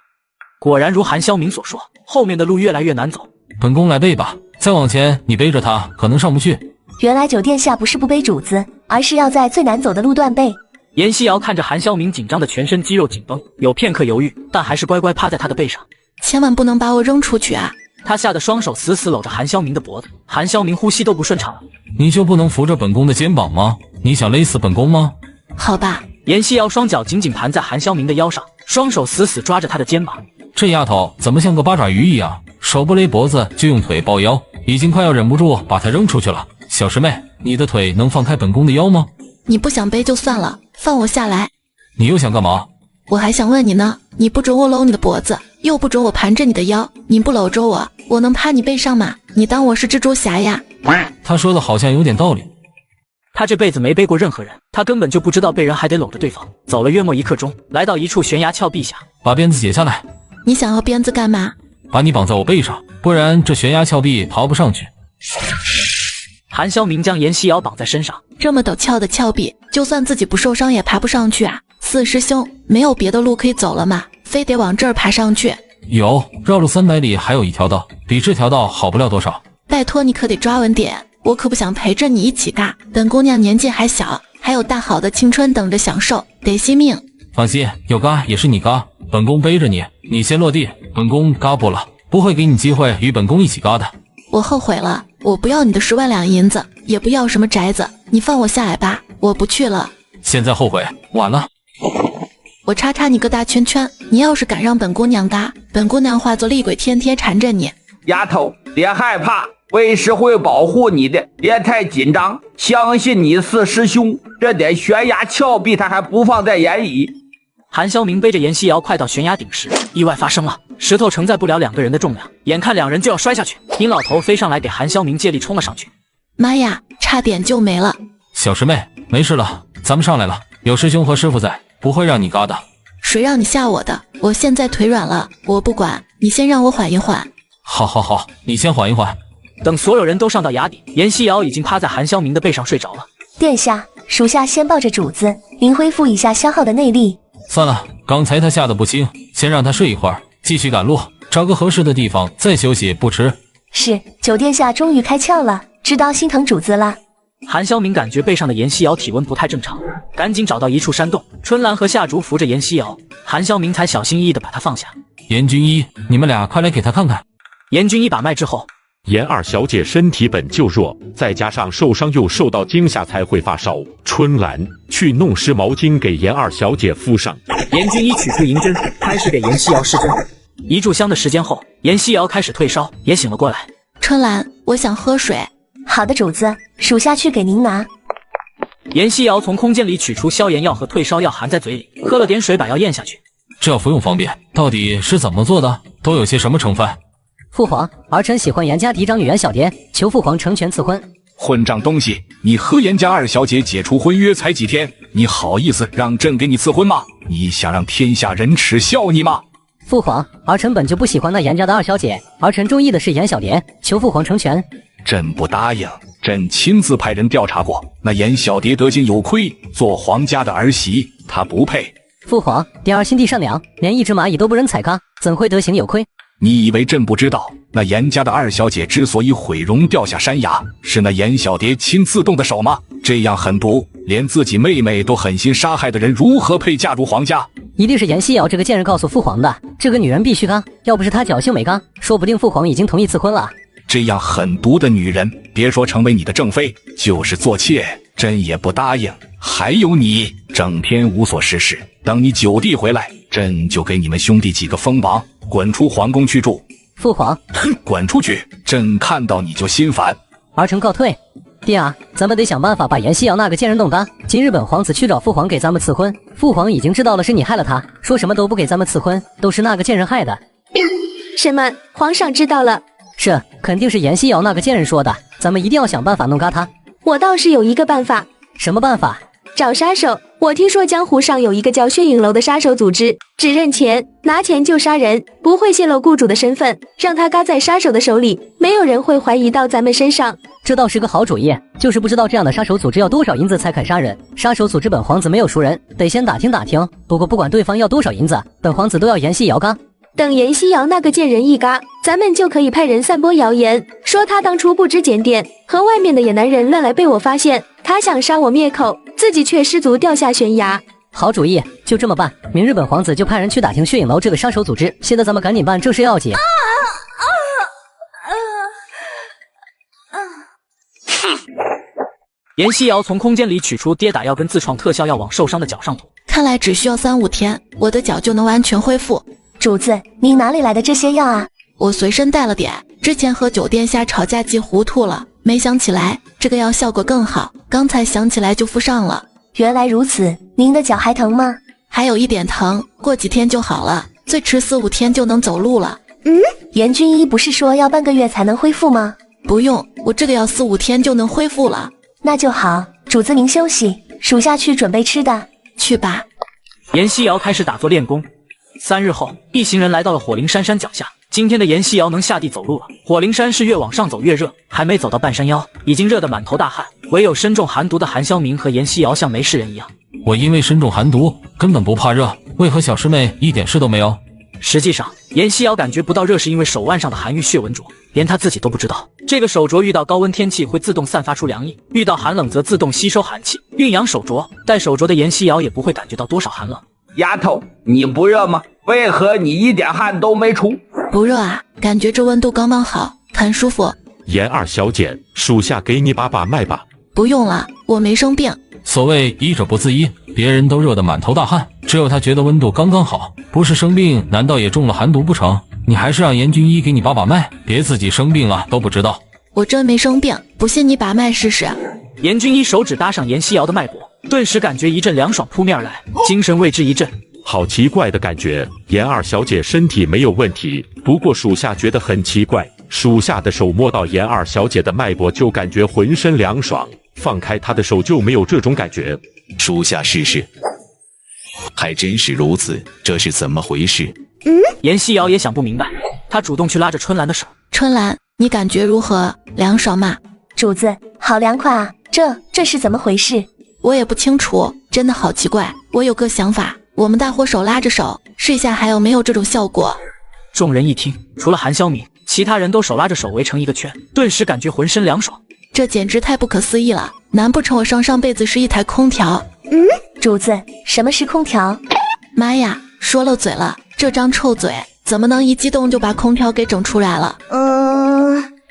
[SPEAKER 1] 果然如韩萧明所说，后面的路越来越难走。
[SPEAKER 3] 本宫来背吧，再往前你背着他可能上不去。
[SPEAKER 6] 原来九殿下不是不背主子，而是要在最难走的路段背。
[SPEAKER 1] 严希瑶看着韩萧明紧张的全身肌肉紧绷，有片刻犹豫，但还是乖乖趴在他的背上。
[SPEAKER 2] 千万不能把我扔出去啊！
[SPEAKER 1] 他吓得双手死死搂着韩萧明的脖子，韩萧明呼吸都不顺畅了。
[SPEAKER 3] 你就不能扶着本宫的肩膀吗？你想勒死本宫吗？
[SPEAKER 2] 好吧。
[SPEAKER 1] 严希瑶双脚紧紧盘在韩萧明的腰上，双手死死抓着他的肩膀。
[SPEAKER 3] 这丫头怎么像个八爪鱼一样，手不勒脖子就用腿抱腰，已经快要忍不住把他扔出去了。小师妹，你的腿能放开本宫的腰吗？
[SPEAKER 2] 你不想背就算了，放我下来。
[SPEAKER 3] 你又想干嘛？
[SPEAKER 2] 我还想问你呢，你不准我搂你的脖子，又不准我盘着你的腰，你不搂着我，我能趴你背上吗？你当我是蜘蛛侠呀？
[SPEAKER 3] 他说的好像有点道理。
[SPEAKER 1] 他这辈子没背过任何人，他根本就不知道背人还得搂着对方。走了约莫1刻钟，来到一处悬崖峭壁下，
[SPEAKER 3] 把鞭子解下来。
[SPEAKER 2] 你想要鞭子干嘛？
[SPEAKER 3] 把你绑在我背上，不然这悬崖峭壁爬不上去。
[SPEAKER 1] 韩萧明将严希瑶绑在身上，
[SPEAKER 2] 这么陡峭的峭壁，就算自己不受伤也爬不上去啊！四师兄，没有别的路可以走了吗？非得往这儿爬上去？
[SPEAKER 3] 有，绕路300里还有一条道，比这条道好不了多少。
[SPEAKER 2] 拜托你可得抓稳点，我可不想陪着你一起嘎。本姑娘年纪还小，还有大好的青春等着享受，得惜命。
[SPEAKER 3] 放心，有嘎也是你嘎，本宫背着你，你先落地，本宫嘎不了，不会给你机会与本宫一起嘎的。
[SPEAKER 2] 我后悔了，我不要你的10万两银子，也不要什么宅子，你放我下来吧，我不去了。
[SPEAKER 3] 现在后悔晚了。
[SPEAKER 2] 我叉叉你个大圈圈，你要是敢让本姑娘嘎，本姑娘化作厉鬼天天缠着你。
[SPEAKER 14] 丫头，别害怕，为师会保护你的，别太紧张，相信你四师兄，这点悬崖峭壁他还不放在眼里。
[SPEAKER 1] 韩萧明背着严希瑶快到悬崖顶时，意外发生了，石头承载不了2个人的重量，眼看2人就要摔下去，殷老头飞上来给韩萧明借力冲了上去。
[SPEAKER 2] 妈呀，差点就没了。
[SPEAKER 3] 小师妹，没事了，咱们上来了，有师兄和师傅在，不会让你嘎的。
[SPEAKER 2] 谁让你吓我的？我现在腿软了，我不管，你先让我缓一缓。
[SPEAKER 3] 好，你先缓一缓。
[SPEAKER 1] 等所有人都上到崖底，严希瑶已经趴在韩萧明的背上睡着了。
[SPEAKER 6] 殿下，属下先抱着主子，您恢复一下消耗的内力。
[SPEAKER 3] 算了，刚才他吓得不轻，先让他睡一会儿，继续赶路，找个合适的地方再休息不迟。
[SPEAKER 6] 是，九殿下终于开窍了，知道心疼主子了。
[SPEAKER 1] 韩萧明感觉背上的严希瑶体温不太正常，赶紧找到一处山洞，春兰和夏竹扶着严希瑶，韩萧明才小心翼翼地把她放下。
[SPEAKER 3] 严君一，你们俩快来给他看看。
[SPEAKER 1] 严君一把脉之后，
[SPEAKER 5] 严二小姐身体本就弱，再加上受伤又受到惊吓才会发烧。春兰，去弄湿毛巾给严二小姐敷上。
[SPEAKER 1] 严君一取出银针，开始给严希瑶施针。一炷香的时间后，严希瑶开始退烧，也醒了过来。
[SPEAKER 2] 春兰，我想喝水。
[SPEAKER 6] 好的，主子，属下去给您拿。
[SPEAKER 1] 严希瑶从空间里取出消炎药和退烧药，含在嘴里，喝了点水，把药咽下去。
[SPEAKER 3] 这药服用方便，到底是怎么做的？都有些什么成分？
[SPEAKER 15] 父皇，儿臣喜欢严家嫡长女严小蝶，求父皇成全赐婚。
[SPEAKER 11] 混账东西！你和严家二小姐解除婚约才几天，你好意思让朕给你赐婚吗？你想让天下人耻笑你吗？
[SPEAKER 15] 父皇，儿臣本就不喜欢那严家的二小姐，儿臣中意的是严小蝶，求父皇成全。
[SPEAKER 11] 朕不答应，朕亲自派人调查过，那严小蝶德行有亏，做皇家的儿媳，她不配。
[SPEAKER 15] 父皇，蝶儿心地善良，连一只蚂蚁都不忍踩踏，怎会德行有亏？
[SPEAKER 11] 你以为朕不知道？那严家的二小姐之所以毁容掉下山崖，是那严小蝶亲自动的手吗？这样狠毒，连自己妹妹都狠心杀害的人，如何配嫁入皇家？
[SPEAKER 15] 一定是严西瑶这个贱人告诉父皇的，这个女人必须刚，要不是她侥幸没刚，说不定父皇已经同意赐婚了。
[SPEAKER 11] 这样狠毒的女人，别说成为你的正妃，就是做妾，朕也不答应。还有你，整天无所事事，等你九弟回来，朕就给你们兄弟几个封王，滚出皇宫去住。
[SPEAKER 15] 父皇，
[SPEAKER 11] 哼，滚出去！朕看到你就心烦。
[SPEAKER 15] 儿臣告退。爹啊，咱们得想办法把严西瑶那个贱人弄干。今日本皇子去找父皇给咱们赐婚，父皇已经知道了是你害了他，说什么都不给咱们赐婚，都是那个贱人害的。
[SPEAKER 13] 什么？皇上知道了？
[SPEAKER 15] 是，肯定是严西瑶那个贱人说的，咱们一定要想办法弄嘎他。
[SPEAKER 13] 我倒是有一个办法。
[SPEAKER 15] 什么办法？
[SPEAKER 13] 找杀手。我听说江湖上有一个叫血影楼的杀手组织，只认钱，拿钱就杀人，不会泄露雇主的身份，让他嘎在杀手的手里，没有人会怀疑到咱们身上。
[SPEAKER 15] 这倒是个好主意，就是不知道这样的杀手组织要多少银子才肯杀人。杀手组织本皇子没有熟人，得先打听打听。不过不管对方要多少银子，本皇子都要严西瑶嘎。
[SPEAKER 13] 等严西瑶那个贱人一嘎，咱们就可以派人散播谣言，说他当初不知检点，和外面的野男人乱来被我发现，他想杀我灭口，自己却失足掉下悬崖。
[SPEAKER 15] 好主意，就这么办。明日本皇子就派人去打听血影楼这个杀手组织，现在咱们赶紧办，这事要紧。
[SPEAKER 1] 严西瑶从空间里取出跌打药跟自创特效药往受伤的脚上涂，
[SPEAKER 2] 看来只需要3-5天，我的脚就能完全恢复。
[SPEAKER 6] 主子，您哪里来的这些药啊？
[SPEAKER 2] 我随身带了点，之前和酒店下吵架记糊涂了，没想起来这个药效果更好，刚才想起来就敷上了。
[SPEAKER 6] 原来如此，您的脚还疼吗？
[SPEAKER 2] 还有一点疼，过几天就好了，最迟4-5天就能走路了。
[SPEAKER 6] 严军医不是说要半个月才能恢复吗？
[SPEAKER 2] 不用，我这个药4-5天就能恢复了。
[SPEAKER 6] 那就好，主子您休息，属下去准备吃的。
[SPEAKER 2] 去吧。
[SPEAKER 1] 严西瑶开始打坐练功。3日后，一行人来到了火灵山山脚下。今天的严西瑶能下地走路了。火灵山是越往上走越热，还没走到半山腰，已经热得满头大汗。唯有身中寒毒的韩萧明和严西瑶像没事人一样。
[SPEAKER 3] 我因为身中寒毒，根本不怕热，为何小师妹一点事都没有？
[SPEAKER 1] 实际上，严西瑶感觉不到热，是因为手腕上的寒玉血纹镯，连她自己都不知道，这个手镯遇到高温天气会自动散发出凉意，遇到寒冷则自动吸收寒气，运养手镯。戴手镯的严西瑶也不会感觉到多少寒冷。
[SPEAKER 14] 丫头，你不热吗？为何你一点汗都没出？
[SPEAKER 2] 不热啊，感觉这温度刚刚好，很舒服。
[SPEAKER 5] 严二小姐，属下给你把脉吧。
[SPEAKER 2] 不用了，我没生病。
[SPEAKER 3] 所谓医者不自医，别人都热得满头大汗，只有他觉得温度刚刚好，不是生病，难道也中了寒毒不成？你还是让严军医给你把把脉，别自己生病了都不知道。
[SPEAKER 2] 我真没生病，不信你把脉试试。
[SPEAKER 1] 严军医手指搭上严西瑶的脉搏，顿时感觉一阵凉爽扑面而来，精神为之一振。
[SPEAKER 5] 好奇怪的感觉，严二小姐身体没有问题，不过属下觉得很奇怪，属下的手摸到严二小姐的脉搏就感觉浑身凉爽，放开她的手就没有这种感觉。
[SPEAKER 4] 属下试试。还真是如此，这是怎么回事？
[SPEAKER 1] 严西瑶也想不明白，她主动去拉着春兰的手。
[SPEAKER 2] 春兰，你感觉如何？凉爽吗？
[SPEAKER 6] 主子，好凉快啊！这是怎么回事？
[SPEAKER 2] 我也不清楚，真的好奇怪。我有个想法，我们大伙手拉着手，试一下还有没有这种效果。
[SPEAKER 1] 众人一听，除了韩萧明，其他人都手拉着手围成一个圈，顿时感觉浑身凉爽。
[SPEAKER 2] 这简直太不可思议了，难不成我上辈子是一台空调？
[SPEAKER 6] 主子，什么是空调？
[SPEAKER 2] 妈呀，说漏嘴了，这张臭嘴怎么能一激动就把空调给整出来了？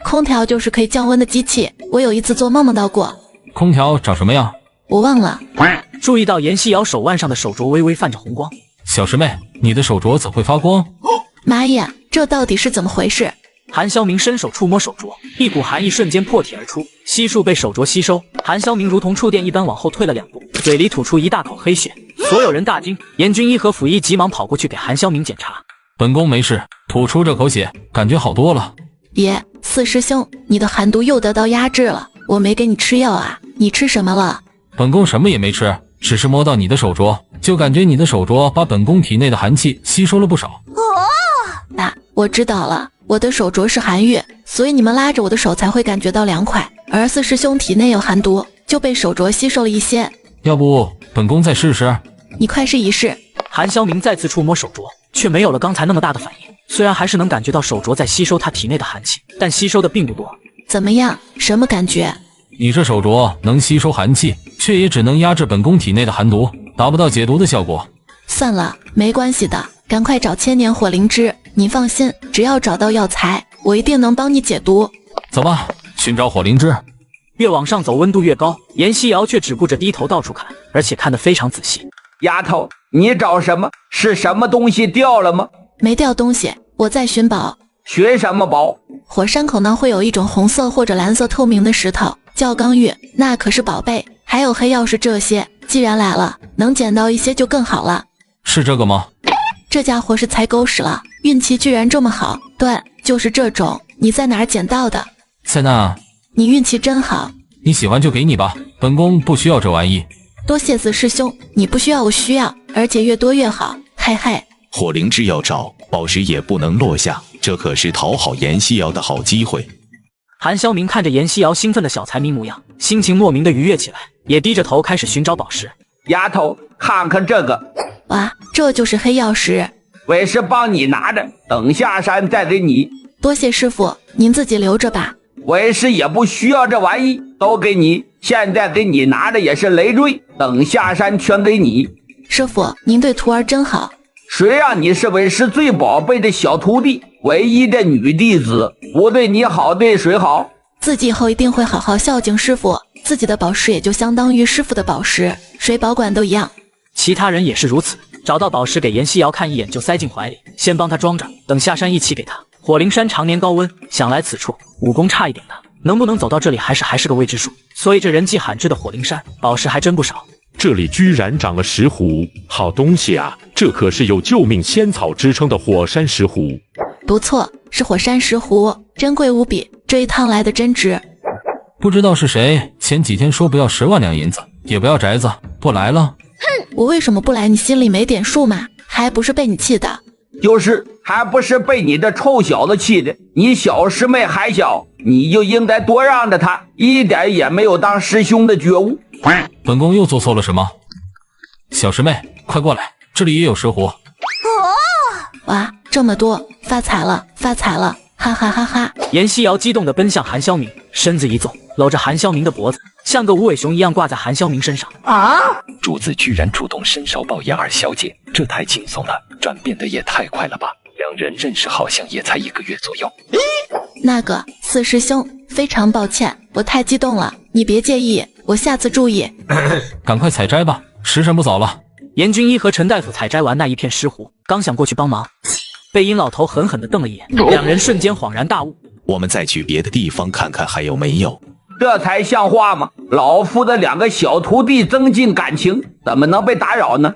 [SPEAKER 2] 空调就是可以降温的机器，我有一次做梦梦到过。
[SPEAKER 3] 空调长什么样？
[SPEAKER 2] 我忘了。
[SPEAKER 1] 注意到严西瑶手腕上的手镯微微泛着红光。
[SPEAKER 3] 小师妹，你的手镯怎会发光？
[SPEAKER 2] 妈呀，这到底是怎么回事？
[SPEAKER 1] 韩萧明伸手触摸手镯，一股寒意瞬间破体而出，悉数被手镯吸收。韩萧明如同触电一般往后退了2步，嘴里吐出一大口黑血。所有人大惊，严军医和府医急忙跑过去给韩萧明检查。
[SPEAKER 3] 本宫没事，吐出这口血，感觉好多了。
[SPEAKER 2] 爷，四师兄，你的寒毒又得到压制了，我没给你吃药啊，你吃什么了？
[SPEAKER 3] 本宫什么也没吃，只是摸到你的手镯，就感觉你的手镯把本宫体内的寒气吸收了不少。
[SPEAKER 2] 我知道了，我的手镯是寒玉，所以你们拉着我的手才会感觉到凉快，而四师兄体内有寒毒，就被手镯吸收了一些。
[SPEAKER 3] 要不本宫再试试？
[SPEAKER 2] 你快试一试。
[SPEAKER 1] 韩萧明再次触摸手镯，却没有了刚才那么大的反应。虽然还是能感觉到手镯在吸收他体内的寒气，但吸收的并不多。
[SPEAKER 2] 怎么样？什么感觉？
[SPEAKER 3] 你这手镯能吸收寒气，却也只能压制本宫体内的寒毒，达不到解毒的效果。
[SPEAKER 2] 算了，没关系的，赶快找千年火灵芝。你放心，只要找到药材，我一定能帮你解毒。
[SPEAKER 3] 走吧，寻找火灵芝。
[SPEAKER 1] 越往上走，温度越高，严西瑶却只顾着低头到处看，而且看得非常仔细。
[SPEAKER 14] 丫头，你找什么？是什么东西掉了吗？
[SPEAKER 2] 没掉东西，我在寻宝。
[SPEAKER 14] 寻什么宝？
[SPEAKER 2] 火山口呢会有一种红色或者蓝色透明的石头，叫刚玉，那可是宝贝。还有黑曜石这些，既然来了，能捡到一些就更好了。
[SPEAKER 3] 是这个吗？
[SPEAKER 2] 这家伙是踩狗屎了，运气居然这么好。对，就是这种。你在哪儿捡到的？
[SPEAKER 3] 在那。
[SPEAKER 2] 你运气真好。
[SPEAKER 3] 你喜欢就给你吧，本宫不需要这玩意。
[SPEAKER 2] 多谢子师兄，你不需要我需要，而且越多越好，嘿嘿。
[SPEAKER 4] 火灵芝要找，宝石也不能落下，这可是讨好严西瑶的好机会。
[SPEAKER 1] 韩潇明看着严西瑶兴奋的小财迷模样，心情莫名的愉悦起来，也低着头开始寻找宝石。
[SPEAKER 14] 丫头，看看这个。
[SPEAKER 2] 哇，这就是黑曜石。
[SPEAKER 14] 为师帮你拿着，等下山再给你。
[SPEAKER 2] 多谢师傅，您自己留着吧。
[SPEAKER 14] 为师也不需要这玩意，都给你。现在给你拿的也是累赘，等下山全给你。
[SPEAKER 2] 师傅，您对徒儿真好。
[SPEAKER 14] 谁让你是为师最宝贝的小徒弟，唯一的女弟子，不对你好，对谁好？
[SPEAKER 2] 自己以后一定会好好孝敬师傅，自己的宝石也就相当于师傅的宝石，谁保管都一样。
[SPEAKER 1] 其他人也是如此，找到宝石给严西瑶看一眼就塞进怀里，先帮他装着，等下山一起给他。火灵山常年高温，想来此处武功差一点的，能不能走到这里还是个未知数。所以这人迹罕至的火灵山，宝石还真不少。
[SPEAKER 5] 这里居然长了石斛，好东西啊！这可是有救命仙草之称的火山石斛。
[SPEAKER 2] 不错，是火山石斛，珍贵无比，这一趟来的真值。
[SPEAKER 3] 不知道是谁前几天说不要10万两银子，也不要宅子，不来了。
[SPEAKER 2] 哼，我为什么不来？你心里没点数吗？还不是被你气的。
[SPEAKER 14] 就是还不是被你这臭小子气的。你小师妹还小，你就应该多让着她，一点也没有当师兄的觉悟。
[SPEAKER 3] 本宫又做错了什么？小师妹，快过来，这里也有石斛。
[SPEAKER 2] 哇，这么多，发财了，发财了，哈哈哈哈！
[SPEAKER 1] 严西瑶激动地奔向韩潇明，身子一纵，搂着韩潇明的脖子，像个无尾熊一样挂在韩潇明身上。
[SPEAKER 19] 主子居然主动伸手抱严二小姐，这太轻松了，转变的也太快了吧！两人认识好像也才1个月左右。
[SPEAKER 2] 那个四师兄，非常抱歉，我太激动了，你别介意，我下次注意。
[SPEAKER 3] 赶快采摘吧，时辰不早了。
[SPEAKER 1] 严军医和陈大夫采摘完那一片石斛，刚想过去帮忙，被殷老头狠狠地瞪了一眼，两人瞬间恍然大悟。
[SPEAKER 4] 我们再去别的地方看看还有没有。
[SPEAKER 14] 这才像话吗？老夫的2个小徒弟增进感情，怎么能被打扰呢？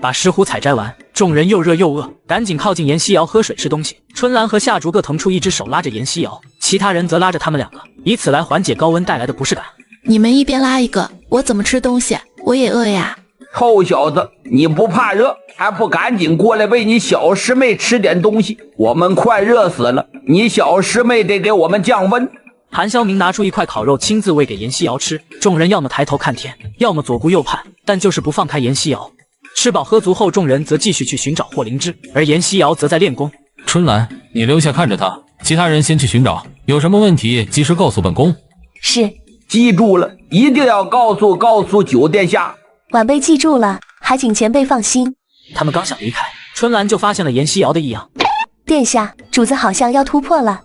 [SPEAKER 1] 把石斛采摘完，众人又热又饿，赶紧靠近严西瑶喝水吃东西。春兰和夏竹各腾出一只手拉着严西瑶，其他人则拉着他们2个，以此来缓解高温带来的不适感。
[SPEAKER 2] 你们一边拉一个，我怎么吃东西？我也饿呀。
[SPEAKER 14] 臭小子，你不怕热，还不赶紧过来喂你小师妹吃点东西？我们快热死了，你小师妹得给我们降温。
[SPEAKER 1] 韩潇明拿出一块烤肉，亲自喂给严西瑶吃。众人要么抬头看天，要么左顾右盼，但就是不放开严西瑶。吃饱喝足后，众人则继续去寻找火灵芝，而严西瑶则在练功。
[SPEAKER 3] 春兰，你留下看着他，其他人先去寻找，有什么问题及时告诉本宫。
[SPEAKER 6] 是，
[SPEAKER 14] 记住了，一定要告诉九殿下。
[SPEAKER 6] 晚辈记住了，还请前辈放心。
[SPEAKER 1] 他们刚想离开，春兰就发现了严西瑶的异样。
[SPEAKER 6] 殿下，主子好像要突破了。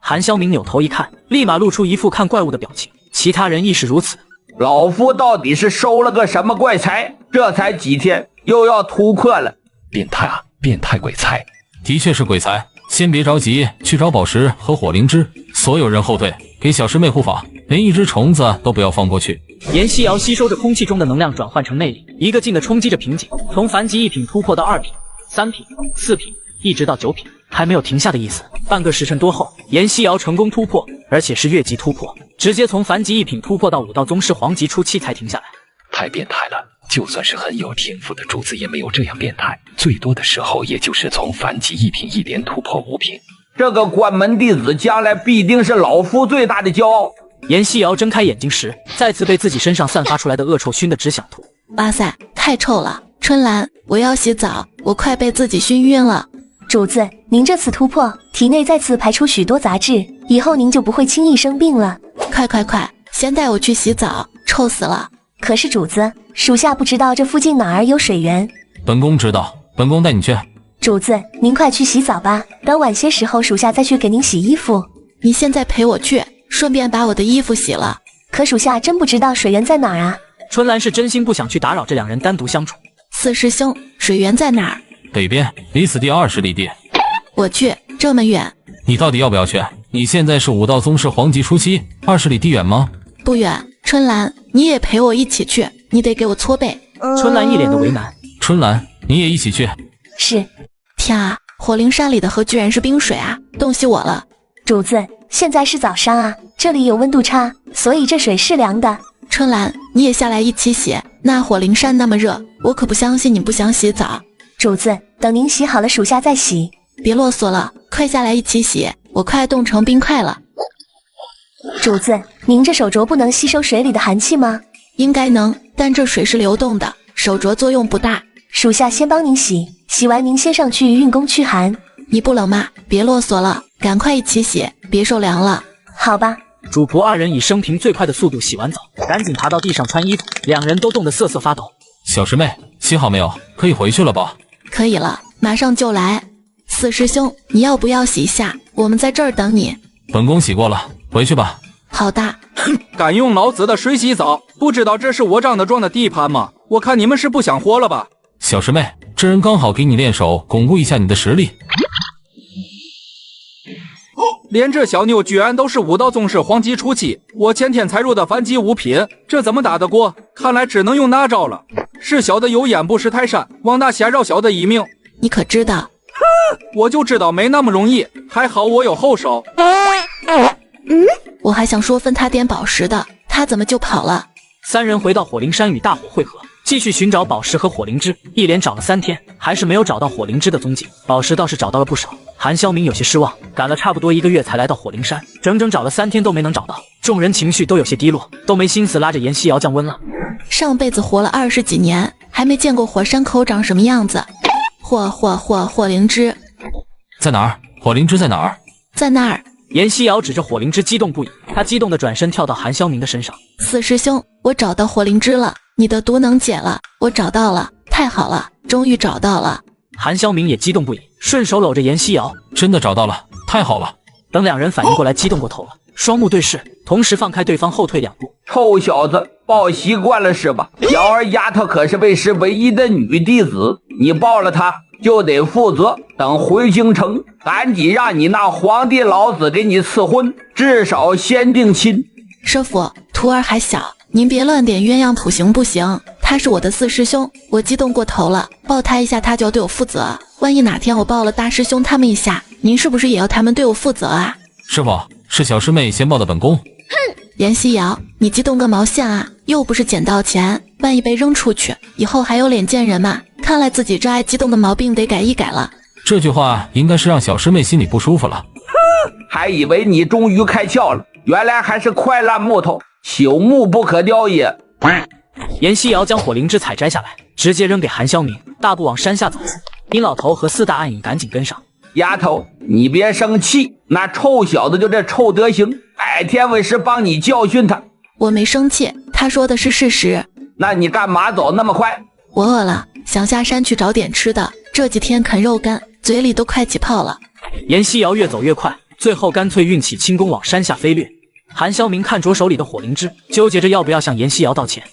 [SPEAKER 1] 韩潇明扭头一看，立马露出一副看怪物的表情，其他人亦是如此。
[SPEAKER 14] 老夫到底是收了个什么怪财？这才几天又要突破了。
[SPEAKER 19] 变态啊，变态鬼才。
[SPEAKER 3] 的确是鬼才。先别着急，去找宝石和火灵芝。所有人后退，给小师妹护法，连一只虫子都不要放过去。
[SPEAKER 1] 严西瑶吸收着空气中的能量，转换成内力，一个劲地冲击着瓶颈，从凡级1品突破到2品、3品、4品，一直到9品，还没有停下的意思。半个时辰多后，严西瑶成功突破，而且是越级突破，直接从凡级1品突破到武道宗师黄级初期才停下来。
[SPEAKER 19] 太变态了，就算是很有天赋的主子也没有这样变态，最多的时候也就是从凡级1品一连突破5品。
[SPEAKER 14] 这个关门弟子将来必定是老夫最大的骄傲。
[SPEAKER 1] 严西瑶睁开眼睛时，再次被自己身上散发出来的恶臭熏得只想吐。
[SPEAKER 2] 哇塞，太臭了！春兰，我要洗澡，我快被自己熏晕了。
[SPEAKER 6] 主子，您这次突破，体内再次排出许多杂质，以后您就不会轻易生病了。
[SPEAKER 2] 快，先带我去洗澡，臭死了。
[SPEAKER 6] 可是主子，属下不知道这附近哪儿有水源。
[SPEAKER 3] 本宫知道，本宫带你去。
[SPEAKER 6] 主子，您快去洗澡吧，等晚些时候属下再去给您洗衣服。
[SPEAKER 2] 你现在陪我去，顺便把我的衣服洗了。
[SPEAKER 6] 可属下真不知道水源在哪儿啊。
[SPEAKER 1] 春兰是真心不想去打扰这两人单独相处。
[SPEAKER 2] 四师兄，水源在哪儿？
[SPEAKER 3] 北边，离此地20里地。
[SPEAKER 2] 我去，这么远？
[SPEAKER 3] 你到底要不要去？你现在是武道宗师皇级初期，20里地远吗？
[SPEAKER 2] 不远。春兰，你也陪我一起去，你得给我搓背。
[SPEAKER 1] 春兰一脸的为难。
[SPEAKER 3] 春兰，你也一起去。
[SPEAKER 6] 是。
[SPEAKER 2] 天啊，火灵山里的河居然是冰水啊，冻死我了。
[SPEAKER 6] 主子，现在是早上啊，这里有温度差，所以这水是凉的。
[SPEAKER 2] 春兰，你也下来一起洗。那火灵山那么热，我可不相信你不想洗澡。
[SPEAKER 6] 主子，等您洗好了，属下再洗。
[SPEAKER 2] 别啰嗦了，快下来一起洗，我快冻成冰块了。
[SPEAKER 6] 主子，您这手镯不能吸收水里的寒气吗？
[SPEAKER 2] 应该能，但这水是流动的，手镯作用不大。
[SPEAKER 6] 属下先帮您洗，洗完您先上去运功驱寒。
[SPEAKER 2] 你不冷吗？别啰嗦了，赶快一起洗，别受凉了。
[SPEAKER 6] 好吧。
[SPEAKER 1] 主仆二人以生平最快的速度洗完澡，赶紧爬到地上穿衣服，两人都冻得瑟瑟发抖。
[SPEAKER 3] 小师妹，洗好没有？可以回去了吧？
[SPEAKER 2] 可以了，马上就来。四师兄，你要不要洗一下？我们在这儿等你。
[SPEAKER 3] 本宫洗过了，回去吧。
[SPEAKER 2] 好的。
[SPEAKER 16] 敢用老子的水洗澡，不知道这是我张德庄的地盘吗？我看你们是不想活了吧？
[SPEAKER 3] 小师妹，这人刚好给你练手，巩固一下你的实力。
[SPEAKER 16] 连这小妞居然都是武道宗师皇级初期，我前天才入的凡级五品，这怎么打得过？看来只能用那招了。是小的有眼不识泰山，王大仙饶小的一命。
[SPEAKER 2] 你可知道？
[SPEAKER 16] 我就知道没那么容易，还好我有后手。
[SPEAKER 2] 我还想说分他点宝石的，他怎么就跑了？
[SPEAKER 1] 三人回到火灵山与大火会合，继续寻找宝石和火灵芝，一连找了3天，还是没有找到火灵芝的踪迹。宝石倒是找到了不少，韩潇明有些失望，赶了差不多1个月才来到火灵山，整整找了3天都没能找到，众人情绪都有些低落，都没心思拉着妍希瑶降温了。
[SPEAKER 2] 上辈子活了20几年，还没见过火山口长什么样子。火灵芝
[SPEAKER 3] 在哪儿？火灵芝在哪儿？
[SPEAKER 2] 在那儿。
[SPEAKER 1] 妍希瑶指着火灵芝激动不已，她激动的转身跳到韩潇明的身上。
[SPEAKER 2] 四师兄，我找到火灵芝了，你的毒能解了，我找到了，太好了，终于找到了。
[SPEAKER 1] 韩潇明也激动不已，顺手搂着妍希瑶。
[SPEAKER 3] 真的找到了，太好了。
[SPEAKER 1] 等两人反应过来，激动过头了，双目对视，同时放开对方后退2步。
[SPEAKER 14] 臭小子，抱习惯了是吧？瑶儿丫头可是魏氏唯一的女弟子，你抱了她就得负责。等回京城，赶紧让你那皇帝老子给你赐婚，至少先定亲。
[SPEAKER 2] 师傅，徒儿还小，您别乱点鸳鸯谱行不行？他是我的四师兄，我激动过头了，抱他一下他就要对我负责。万一哪天我抱了大师兄他们一下，您是不是也要他们对我负责啊？
[SPEAKER 3] 师傅，是小师妹先抱的本宫。
[SPEAKER 2] 哼，妍希瑶，你激动个毛线啊？又不是捡到钱，万一被扔出去，以后还有脸见人吗？看来自己这爱激动的毛病得改一改了。
[SPEAKER 3] 这句话应该是让小师妹心里不舒服了。
[SPEAKER 14] 还以为你终于开窍了，原来还是块烂木头，朽木不可雕也。
[SPEAKER 1] 妍希瑶将火灵芝采摘下来，直接扔给韩潇明，大步往山下走。殷老头和4大暗影赶紧跟上。
[SPEAKER 14] 丫头，你别生气，那臭小子就这臭德行，改天为师帮你教训他。
[SPEAKER 2] 我没生气，他说的是事实。
[SPEAKER 14] 那你干嘛走那么快？
[SPEAKER 2] 我饿了，想下山去找点吃的，这几天啃肉干，嘴里都快起泡了。
[SPEAKER 1] 妍希瑶越走越快，最后干脆运起轻功往山下飞掠。韩潇明看着手里的火灵芝，纠结着要不要向妍希瑶道歉。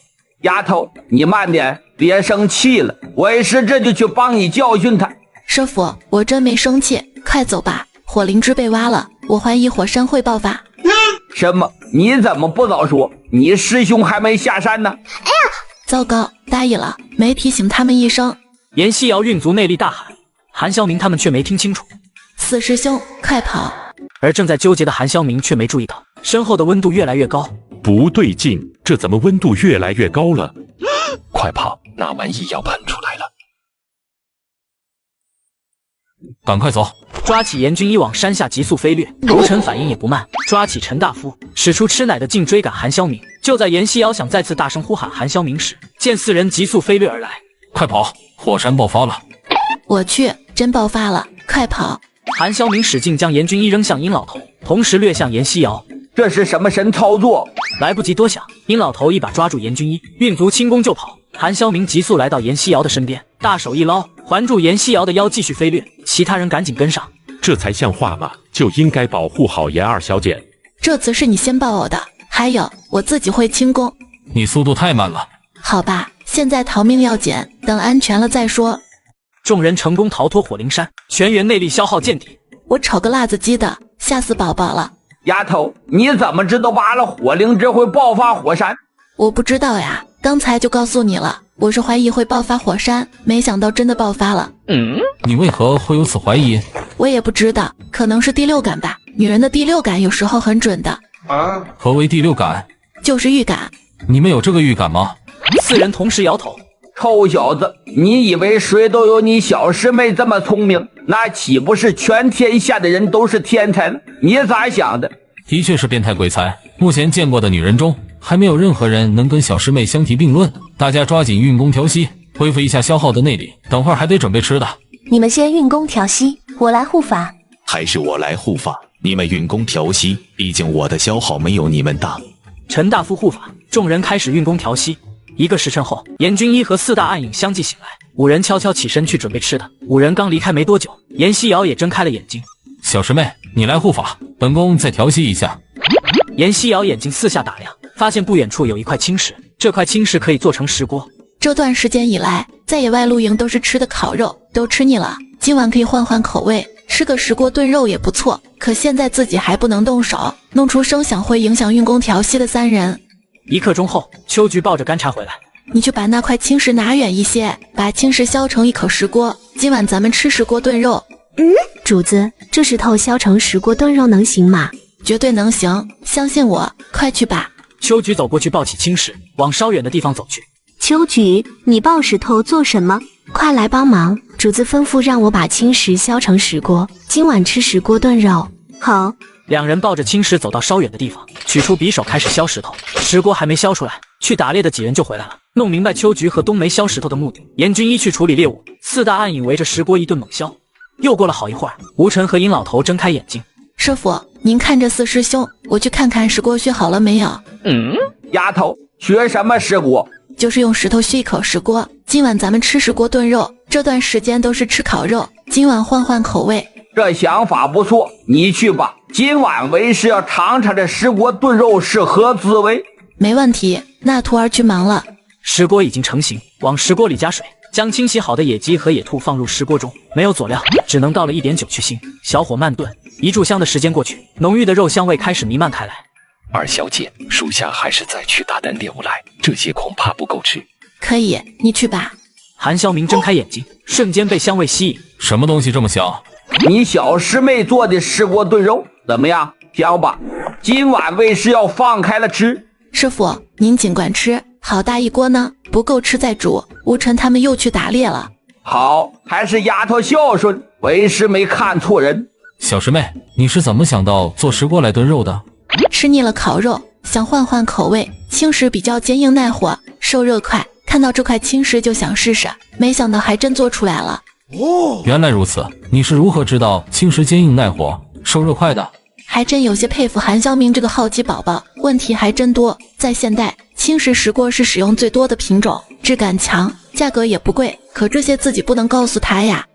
[SPEAKER 14] 丫头，你慢点，别生气了，为师这就去帮你教训他。
[SPEAKER 2] 师傅，我真没生气，快走吧，火灵芝被挖了，我怀疑火山会爆发。
[SPEAKER 14] 什么？你怎么不早说？你师兄还没下山呢。哎呀，
[SPEAKER 2] 糟糕，大意了，没提醒他们一声。
[SPEAKER 1] 妍希瑶运足内力大喊，韩潇明他们却没听清楚。
[SPEAKER 2] 四师兄，快跑！
[SPEAKER 1] 而正在纠结的韩潇明却没注意到，身后的温度越来越高。
[SPEAKER 5] 不对劲，这怎么温度越来越高了？
[SPEAKER 19] 快跑，那玩意要喷出来了！
[SPEAKER 3] 赶快走！
[SPEAKER 1] 抓起严军一往山下急速飞掠，卢晨反应也不慢，抓起陈大夫，使出吃奶的劲追赶韩潇明。就在妍希瑶想再次大声呼喊韩潇明时，见4人急速飞掠而来。
[SPEAKER 3] 快跑！火山爆发了！
[SPEAKER 2] 我去，真爆发了！快跑！
[SPEAKER 1] 韩潇明使劲将严军一扔向殷老头，同时掠向严西瑶。
[SPEAKER 14] 这是什么神操作？
[SPEAKER 1] 来不及多想，殷老头一把抓住严军一，运足轻功就跑。韩潇明急速来到严西瑶的身边，大手一捞，环住严西瑶的腰，继续飞掠。其他人赶紧跟上。
[SPEAKER 5] 这才像话嘛，就应该保护好严二小姐。
[SPEAKER 2] 这次是你先抱我的，还有我自己会轻功。
[SPEAKER 3] 你速度太慢了。
[SPEAKER 2] 好吧，现在逃命要紧，等安全了再说。
[SPEAKER 1] 众人成功逃脱火灵山，全员内力消耗见底。
[SPEAKER 2] 我炒个辣子鸡的，吓死宝宝了。
[SPEAKER 14] 丫头，你怎么知道挖了火灵芝会爆发火山？
[SPEAKER 2] 我不知道呀，刚才就告诉你了，我是怀疑会爆发火山，没想到真的爆发了。
[SPEAKER 3] 你为何会有此怀疑？
[SPEAKER 2] 我也不知道，可能是第六感吧，女人的第六感有时候很准的。
[SPEAKER 3] 何为第六感？
[SPEAKER 2] 就是预感。
[SPEAKER 3] 你们有这个预感吗
[SPEAKER 1] ？4人同时摇头。
[SPEAKER 14] 臭小子，你以为谁都有你小师妹这么聪明？那岂不是全天下的人都是天才？你咋想的？
[SPEAKER 3] 的确是变态鬼才，目前见过的女人中，还没有任何人能跟小师妹相提并论。大家抓紧运功调息，恢复一下消耗的内力，等会儿还得准备吃的。
[SPEAKER 6] 你们先运功调息，我来护法。
[SPEAKER 4] 还是我来护法？你们运功调息，毕竟我的消耗没有你们大。
[SPEAKER 1] 陈大夫护法，众人开始运功调息。1个时辰后，严军一和4大暗影相继醒来，5人悄悄起身去准备吃的。5人刚离开没多久，严西瑶也睁开了眼睛。
[SPEAKER 3] 小师妹，你来护法，本宫再调息一下。
[SPEAKER 1] 严西瑶眼睛四下打量，发现不远处有一块青石，这块青石可以做成石锅。
[SPEAKER 2] 这段时间以来，在野外露营都是吃的烤肉，都吃腻了，今晚可以换换口味，吃个石锅炖肉也不错。可现在自己还不能动手，弄出声响会影响运功调息的3人。
[SPEAKER 1] 1刻钟后，秋菊抱着干茶回来。
[SPEAKER 2] 你去把那块青石拿远一些，把青石削成一口石锅，今晚咱们吃石锅炖肉。
[SPEAKER 9] 主子，这石头削成石锅炖肉能行吗？
[SPEAKER 2] 绝对能行，相信我，快去吧。
[SPEAKER 1] 秋菊走过去抱起青石，往稍远的地方走去。
[SPEAKER 9] 秋菊，你抱石头做什么？快来帮忙，主子吩咐让我把青石削成石锅，今晚吃石锅炖肉。好。
[SPEAKER 1] 2人抱着青石走到稍远的地方，取出匕首开始削石头。石锅还没削出来，去打猎的几人就回来了，弄明白秋菊和冬梅削石头的目的。严军一去处理猎物，4大暗影围着石锅一顿猛削。又过了好一会儿，吴晨和殷老头睁开眼睛。
[SPEAKER 2] 师傅，您看着4师兄，我去看看石锅削好了没有。
[SPEAKER 14] 丫头，削什么石锅？
[SPEAKER 2] 就是用石头削一口石锅，今晚咱们吃石锅炖肉。这段时间都是吃烤肉，今晚换换口味。
[SPEAKER 14] 这想法不错，你去吧。今晚为师要尝尝这石锅炖肉是何滋味。
[SPEAKER 2] 没问题，那徒儿去忙了。
[SPEAKER 1] 石锅已经成型，往石锅里加水，将清洗好的野鸡和野兔放入石锅中，没有佐料，只能倒了1点酒去腥，小火慢炖。1炷香的时间过去，浓郁的肉香味开始弥漫开来。
[SPEAKER 19] 二小姐，属下还是再去打点猎物来，这些恐怕不够吃。
[SPEAKER 2] 可以，你去吧。
[SPEAKER 1] 韩潇明睁开眼睛，瞬间被香味吸引。
[SPEAKER 3] 什么东西这么香？
[SPEAKER 14] 你小师妹做的石锅炖肉怎么样？香吧？今晚为师要放开了吃。
[SPEAKER 2] 师傅，您尽管吃，好大一锅呢，不够吃再煮。吴晨他们又去打猎了。
[SPEAKER 14] 好，还是丫头孝顺，为师没看错人。
[SPEAKER 3] 小师妹，你是怎么想到做石锅来炖肉的？
[SPEAKER 2] 吃腻了烤肉，想换换口味。青石比较坚硬耐火，受热快，看到这块青石就想试试，没想到还真做出来了。
[SPEAKER 3] 原来如此，你是如何知道青石坚硬耐火、受热快的？
[SPEAKER 2] 还真有些佩服韩潇明这个好奇宝宝，问题还真多。在现代，青石石锅是使用最多的品种，质感强，价格也不贵。可这些自己不能告诉他呀。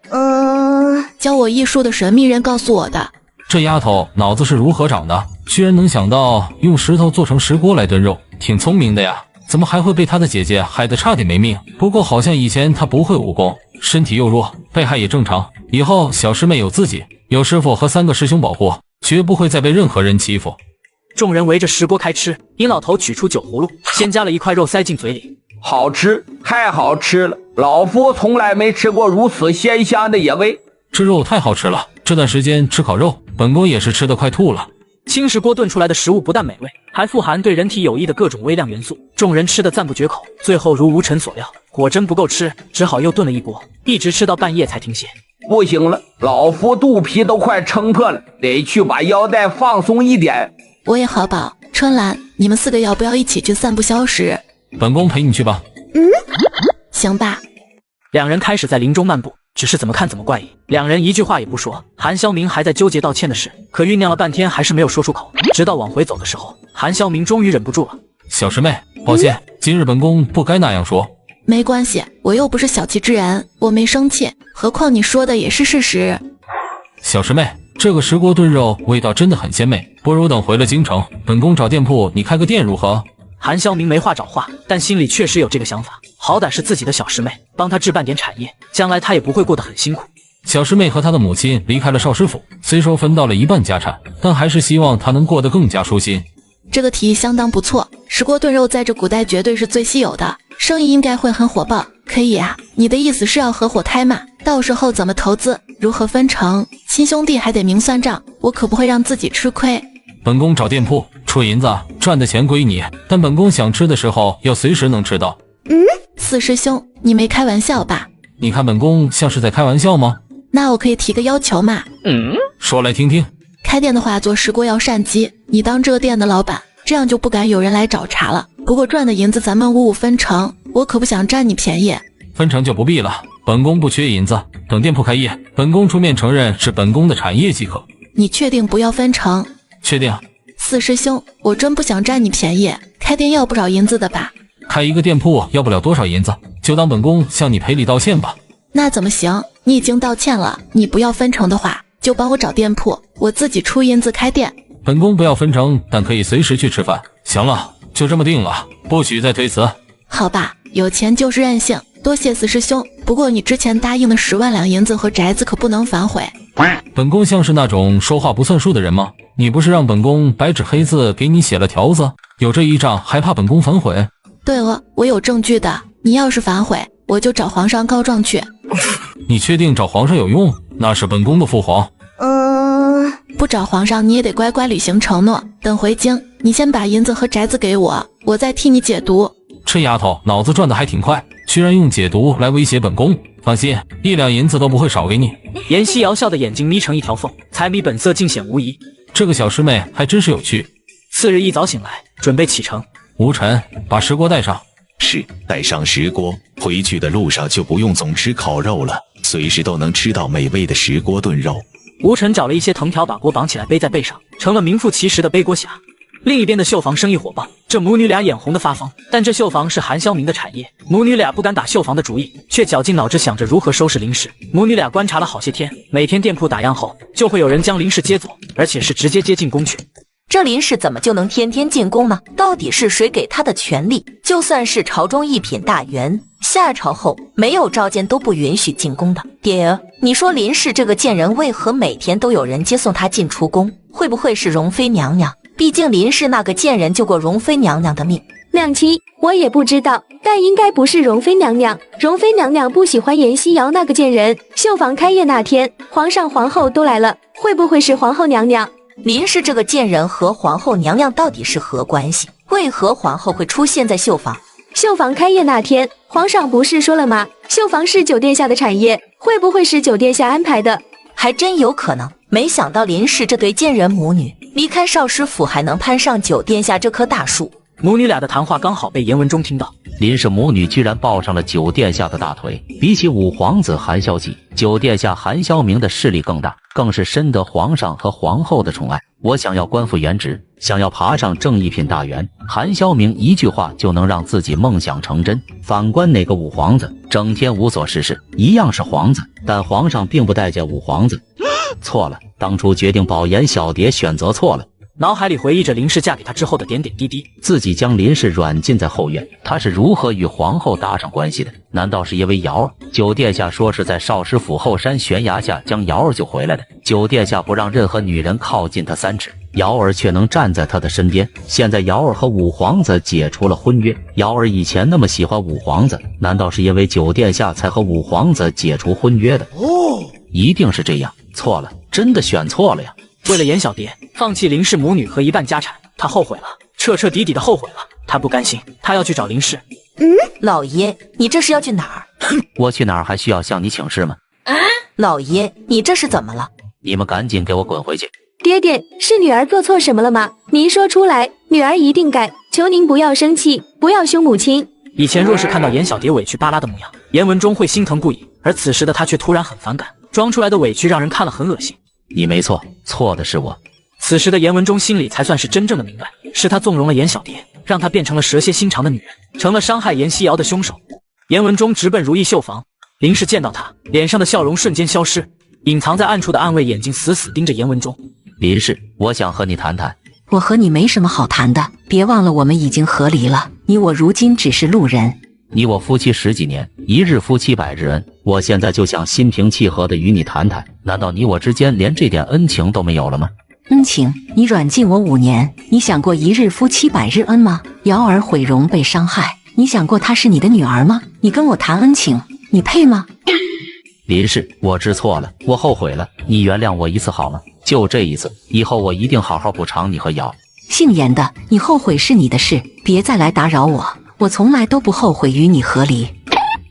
[SPEAKER 2] 教我艺术的神秘人告诉我的。
[SPEAKER 3] 这丫头脑子是如何长的？居然能想到用石头做成石锅来炖肉，挺聪明的呀。怎么还会被他的姐姐害得差点没命？不过好像以前他不会武功，身体又弱，被害也正常。以后小师妹有自己，有师傅和3个师兄保护，绝不会再被任何人欺负。
[SPEAKER 1] 众人围着石锅开吃，殷老头取出酒葫芦，先夹了一块肉塞进嘴里。
[SPEAKER 14] 好吃，太好吃了！老夫从来没吃过如此鲜香的野味。
[SPEAKER 3] 这肉太好吃了，这段时间吃烤肉，本宫也是吃得快吐了。
[SPEAKER 1] 青石锅炖出来的食物不但美味，还富含对人体有益的各种微量元素，众人吃得赞不绝口。最后如吴晨所料，果真不够吃，只好又炖了一锅，一直吃到半夜才停歇。
[SPEAKER 14] 不行了，老夫肚皮都快撑破了，得去把腰带放松一点。
[SPEAKER 2] 我也好饱。春兰，你们4个要不要一起去散步消食？
[SPEAKER 3] 本宫陪你去吧。
[SPEAKER 2] 行吧。
[SPEAKER 1] 2人开始在林中漫步，只是怎么看怎么怪异。两人一句话也不说，韩潇明还在纠结道歉的事，可酝酿了半天还是没有说出口。直到往回走的时候，韩潇明终于忍不住了。
[SPEAKER 3] 小师妹，抱歉，今日本宫不该那样说。
[SPEAKER 2] 没关系，我又不是小气之人，我没生气，何况你说的也是事实。
[SPEAKER 3] 小师妹，这个石锅炖肉味道真的很鲜美，不如等回了京城，本宫找店铺，你开个店如何？
[SPEAKER 1] 韩潇明没话找话，但心里确实有这个想法。好歹是自己的小师妹，帮他置办点产业，将来他也不会过得很辛苦。
[SPEAKER 3] 小师妹和她的母亲离开了少师府，虽说分到了一半家产，但还是希望她能过得更加舒心。
[SPEAKER 2] 这个提议相当不错，石锅炖肉在这古代绝对是最稀有的，生意应该会很火爆。可以啊，你的意思是要合伙开嘛？到时候怎么投资，如何分成，亲兄弟还得明算账，我可不会让自己吃亏。
[SPEAKER 3] 本宫找店铺出银子，赚的钱归你，但本宫想吃的时候要随时能吃到。
[SPEAKER 2] 四师兄，你没开玩笑吧？
[SPEAKER 3] 你看本宫像是在开玩笑吗？
[SPEAKER 2] 那我可以提个要求嘛？
[SPEAKER 3] 说来听听。
[SPEAKER 2] 开店的话做石锅要善机，你当这个店的老板，这样就不敢有人来找茬了。不过赚的银子咱们5-5分成，我可不想占你便宜。
[SPEAKER 3] 分成就不必了，本宫不缺银子，等店铺开业，本宫出面承认是本宫的产业即可。
[SPEAKER 2] 你确定不要分成？
[SPEAKER 3] 确定。
[SPEAKER 2] 四师兄，我真不想占你便宜，开店要不少银子的吧？
[SPEAKER 3] 开一个店铺要不了多少银子，就当本宫向你赔礼道歉吧。
[SPEAKER 2] 那怎么行？你已经道歉了，你不要分成的话，就帮我找店铺，我自己出银子开店。
[SPEAKER 3] 本宫不要分成，但可以随时去吃饭。行了，就这么定了，不许再推辞。
[SPEAKER 2] 好吧，有钱就是任性，多谢四师兄。不过你之前答应的10万两银子和宅子可不能反悔。
[SPEAKER 3] 本宫像是那种说话不算数的人吗？你不是让本宫白纸黑字给你写了条子，有这一仗还怕本宫反悔？
[SPEAKER 2] 对了，我有证据的，你要是反悔，我就找皇上告状去。
[SPEAKER 3] 你确定找皇上有用？那是本宫的父皇。
[SPEAKER 2] 不找皇上你也得乖乖履行承诺。等回京，你先把银子和宅子给我，我再替你解毒。
[SPEAKER 3] 这丫头脑子转得还挺快，居然用解毒来威胁本宫。放心，1两银子都不会少给你。
[SPEAKER 1] 颜夕瑶笑的眼睛眯成一条缝，财迷本色尽显无疑。
[SPEAKER 3] 这个小师妹还真是有趣。
[SPEAKER 1] 次日一早醒来，准备启程。
[SPEAKER 3] 吴尘，把石锅带上。
[SPEAKER 4] 是，带上石锅，回去的路上就不用总吃烤肉了，随时都能吃到美味的石锅炖肉。
[SPEAKER 1] 吴尘找了一些藤条，把锅绑起来背在背上，成了名副其实的背锅侠。另一边的绣房生意火爆，这母女俩眼红的发疯。但这绣房是韩潇明的产业，母女俩不敢打绣房的主意，却绞尽脑汁想着如何收拾林氏。母女俩观察了好些天，每天店铺打烊后，就会有人将林氏接走，而且是直接接进宫去。
[SPEAKER 8] 这林氏怎么就能天天进宫呢？到底是谁给他的权利？就算是朝中一品大员，下朝后没有召见都不允许进宫的。爹，你说林氏这个贱人为何每天都有人接送她进出宫？会不会是容妃娘娘？毕竟林氏那个贱人救过容妃娘娘的命。
[SPEAKER 13] 两妻，我也不知道，但应该不是容妃娘娘。容妃娘娘不喜欢颜夕瑶那个贱人。绣房开业那天，皇上皇后都来了，会不会是皇后娘娘？
[SPEAKER 8] 林氏这个贱人和皇后娘娘到底是何关系？为何皇后会出现在绣房？
[SPEAKER 13] 绣房开业那天，皇上不是说了吗？绣房是九殿下的产业，会不会是九殿下安排的？
[SPEAKER 8] 还真有可能。没想到林氏这对贱人母女离开少师府还能攀上九殿下这棵大树。
[SPEAKER 1] 母女俩的谈话刚好被严文忠听到，
[SPEAKER 7] 林氏母女居然抱上了九殿下的大腿。比起五皇子韩萧吉，九殿下韩萧明的势力更大，更是深得皇上和皇后的宠爱。我想要官复原职，想要爬上正一品大员，韩萧明一句话就能让自己梦想成真。反观那个五皇子，整天无所事事，一样是皇子，但皇上并不待见五皇子。错了，当初决定保颜小蝶选择错了。
[SPEAKER 1] 脑海里回忆着林氏嫁给他之后的点点滴滴，
[SPEAKER 7] 自己将林氏软禁在后院，他是如何与皇后搭上关系的？难道是因为瑶儿？九殿下说是在少师府后山悬崖下将瑶儿救回来的。九殿下不让任何女人靠近他3尺，瑶儿却能站在他的身边。现在瑶儿和五皇子解除了婚约，瑶儿以前那么喜欢五皇子，难道是因为九殿下才和五皇子解除婚约的？一定是这样。错了，真的选错了呀！
[SPEAKER 1] 为了颜小蝶，放弃林氏母女和一半家产，他后悔了，彻彻底底的后悔了。他不甘心，他要去找林氏。
[SPEAKER 8] 老爷，你这是要去哪儿？
[SPEAKER 7] 我去哪儿还需要向你请示吗？
[SPEAKER 8] 老爷，你这是怎么了？
[SPEAKER 7] 你们赶紧给我滚回去！
[SPEAKER 13] 爹爹，是女儿做错什么了吗？您说出来，女儿一定改。求您不要生气，不要凶母亲。
[SPEAKER 1] 以前若是看到颜小蝶委屈巴拉的模样，颜文忠会心疼不已。而此时的他却突然很反感，装出来的委屈让人看了很恶心。
[SPEAKER 7] 你没错，错的是我。
[SPEAKER 1] 此时的严文忠心里才算是真正的明白，是他纵容了严小蝶，让她变成了蛇蝎心肠的女人，成了伤害严希瑶的凶手。严文忠直奔如意绣房，林氏见到他，脸上的笑容瞬间消失，隐藏在暗处的暗卫眼睛死死盯着严文忠。
[SPEAKER 7] 林氏，我想和你谈谈。
[SPEAKER 17] 我和你没什么好谈的，别忘了我们已经和离了，你我如今只是路人。
[SPEAKER 7] 你我夫妻10几年，一日夫妻百日恩，我现在就想心平气和的与你谈谈，难道你我之间连这点恩情都没有了吗？
[SPEAKER 17] 恩情？你软禁我5年，你想过一日夫妻百日恩吗？瑶儿毁容被伤害，你想过她是你的女儿吗？你跟我谈恩情，你配吗？
[SPEAKER 7] 林氏，我知错了，我后悔了，你原谅我一次好吗？就这一次，以后我一定好好补偿你和瑶。
[SPEAKER 17] 姓严的，你后悔是你的事，别再来打扰我，我从来都不后悔与你和离。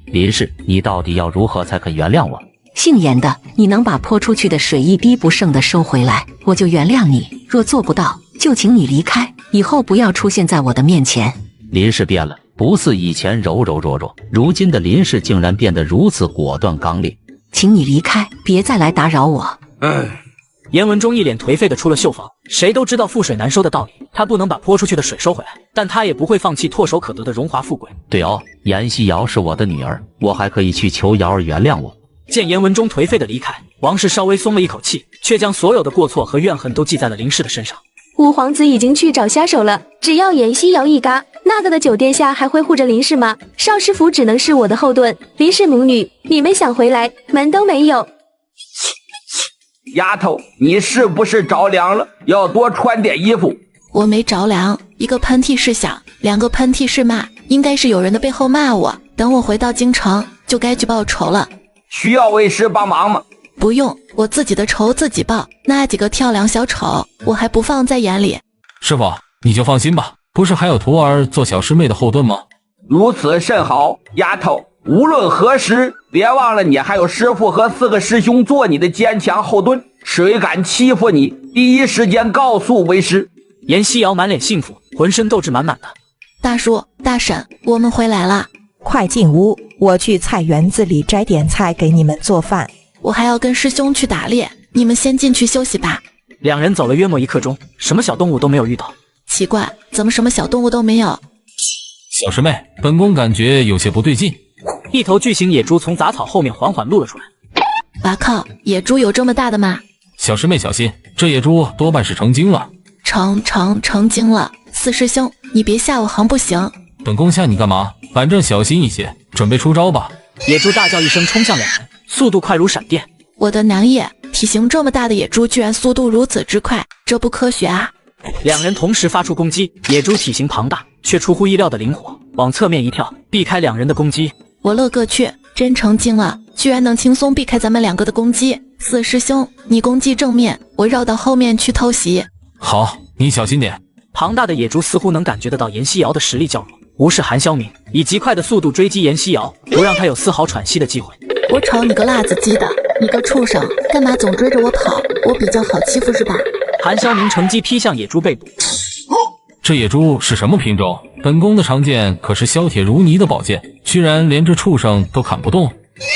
[SPEAKER 7] 林氏，你到底要如何才肯原谅我？
[SPEAKER 17] 姓严的，你能把泼出去的水一滴不剩的收回来，我就原谅你；若做不到，就请你离开，以后不要出现在我的面前。
[SPEAKER 7] 林氏变了，不似以前柔柔弱弱，如今的林氏竟然变得如此果断刚烈。
[SPEAKER 17] 请你离开，别再来打扰我。
[SPEAKER 1] 严文忠一脸颓废的出了绣房，谁都知道覆水难收的道理，他不能把泼出去的水收回来，但他也不会放弃唾手可得的荣华富贵。
[SPEAKER 7] 对哦，严希瑶是我的女儿，我还可以去求瑶儿原谅我。
[SPEAKER 1] 见严文忠颓废的离开，王氏稍微松了一口气，却将所有的过错和怨恨都记在了林氏的身上。
[SPEAKER 13] 五皇子已经去找下手了，只要严希瑶一嘎，那个的酒店下还会护着林氏吗？少师府只能是我的后盾，林氏母女，你们想回来，门都没有。
[SPEAKER 14] 丫头，你是不是着凉了？要多穿点衣服。
[SPEAKER 2] 我没着凉，一个喷嚏是响，2个喷嚏是骂，应该是有人的背后骂我。等我回到京城，就该去报仇了。
[SPEAKER 14] 需要为师帮忙吗？
[SPEAKER 2] 不用，我自己的仇自己报。那几个跳梁小丑，我还不放在眼里。
[SPEAKER 3] 师傅，你就放心吧，不是还有徒儿做小师妹的后盾吗？
[SPEAKER 14] 如此甚好，丫头。无论何时，别忘了你还有师父和4个师兄做你的坚强后盾。谁敢欺负你，第一时间告诉为师。
[SPEAKER 1] 严希瑶满脸幸福，浑身斗志满满的。
[SPEAKER 2] 大叔、大婶，我们回来了，
[SPEAKER 10] 快进屋，我去菜园子里摘点菜给你们做饭。
[SPEAKER 2] 我还要跟师兄去打猎，你们先进去休息吧。
[SPEAKER 1] 两人走了约莫1刻钟，什么小动物都没有遇到。
[SPEAKER 2] 奇怪，怎么什么小动物都没有？
[SPEAKER 3] 小师妹，本宫感觉有些不对劲。
[SPEAKER 1] 一头巨型野猪从杂草后面缓缓露了出来。
[SPEAKER 2] 哇靠，野猪有这么大的吗？
[SPEAKER 3] 小师妹小心，这野猪多半是成精了。
[SPEAKER 2] 成精了。4师兄，你别吓我行不行？
[SPEAKER 3] 本宫吓你干嘛？反正小心一些，准备出招吧。
[SPEAKER 1] 野猪大叫一声冲向两人，速度快如闪电。
[SPEAKER 2] 我的娘耶，体型这么大的野猪居然速度如此之快，这不科学啊！
[SPEAKER 1] 两人同时发出攻击，野猪体型庞大，却出乎意料的灵活，往侧面一跳，避开两人的攻击。
[SPEAKER 2] 我乐个去，真成精了，居然能轻松避开咱们2个的攻击。4师兄，你攻击正面，我绕到后面去偷袭。
[SPEAKER 3] 好，你小心点。
[SPEAKER 1] 庞大的野猪似乎能感觉得到严希瑶的实力较弱，无视韩潇明，以极快的速度追击严希瑶，不让他有丝毫喘息的机会。
[SPEAKER 2] 我瞅你个辣子鸡的，你个畜生，干嘛总追着我跑？我比较好欺负是吧？
[SPEAKER 1] 韩潇明乘机劈向野猪背部。
[SPEAKER 3] 这野猪是什么品种？本宫的长剑可是削铁如泥的宝剑，居然连这畜生都砍不动。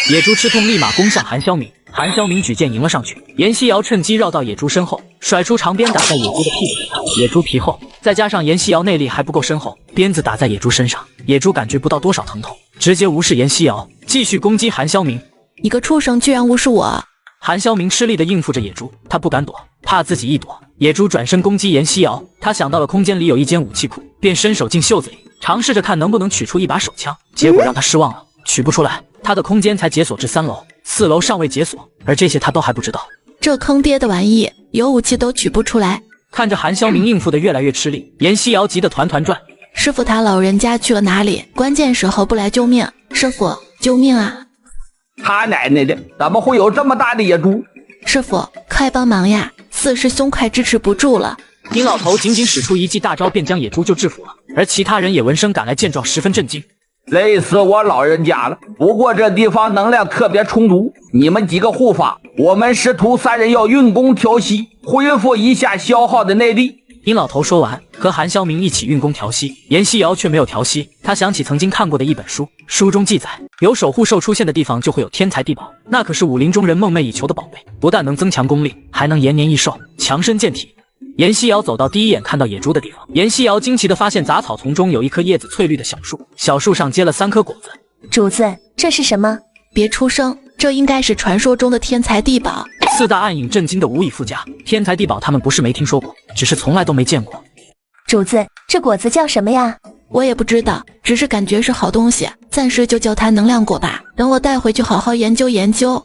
[SPEAKER 1] 野猪吃痛，立马攻向韩潇明。韩潇明举剑迎了上去，严希瑶趁机绕到野猪身后，甩出长鞭打在野猪的屁股上。野猪皮厚，再加上严希瑶内力还不够深厚，鞭子打在野猪身上，野猪感觉不到多少疼痛，直接无视严希瑶，继续攻击韩潇明。
[SPEAKER 2] 你个畜生，居然无视我！
[SPEAKER 1] 韩潇明吃力地应付着野猪，他不敢躲，怕自己一躲，野猪转身攻击严希瑶。他想到了空间里有一间武器库，便伸手进袖子里，尝试着看能不能取出一把手枪。结果让他失望了，取不出来。他的空间才解锁至3楼，4楼尚未解锁，而这些他都还不知道。
[SPEAKER 2] 这坑爹的玩意，有武器都取不出来。
[SPEAKER 1] 看着韩潇明应付得越来越吃力，严希瑶急得团团转。
[SPEAKER 2] 师傅他老人家去了哪里？关键时候不来救命，师傅救命啊！
[SPEAKER 14] 他奶奶的，怎么会有这么大的野猪？
[SPEAKER 2] 师傅快帮忙呀！4师兄快支持不住了。
[SPEAKER 1] 丁老头仅仅使出一记大招，便将野猪就制服了，而其他人也闻声赶来，见状十分震惊。
[SPEAKER 14] 累死我老人家了！不过这地方能量特别充足，你们几个护法，我们师徒3人要运功调息，恢复一下消耗的内力。
[SPEAKER 1] 殷老头说完，和韩潇明一起运功调息，严西瑶却没有调息。他想起曾经看过的一本书，书中记载，有守护兽出现的地方就会有天才地宝，那可是武林中人梦寐以求的宝贝，不但能增强功力，还能延年益寿，强身健体。严西瑶走到第一眼看到野猪的地方，严西瑶惊奇地发现杂草丛中有一棵叶子翠绿的小树，小树上结了3颗果子。
[SPEAKER 6] 主子，这是什么？
[SPEAKER 2] 别出声，这应该是传说中的天才地宝。
[SPEAKER 1] 4大暗影震惊的无以复加，天才地宝他们不是没听说过，只是从来都没见过。
[SPEAKER 6] 主子，这果子叫什么呀？
[SPEAKER 2] 我也不知道，只是感觉是好东西，暂时就叫它能量果吧，等我带回去好好研究研究。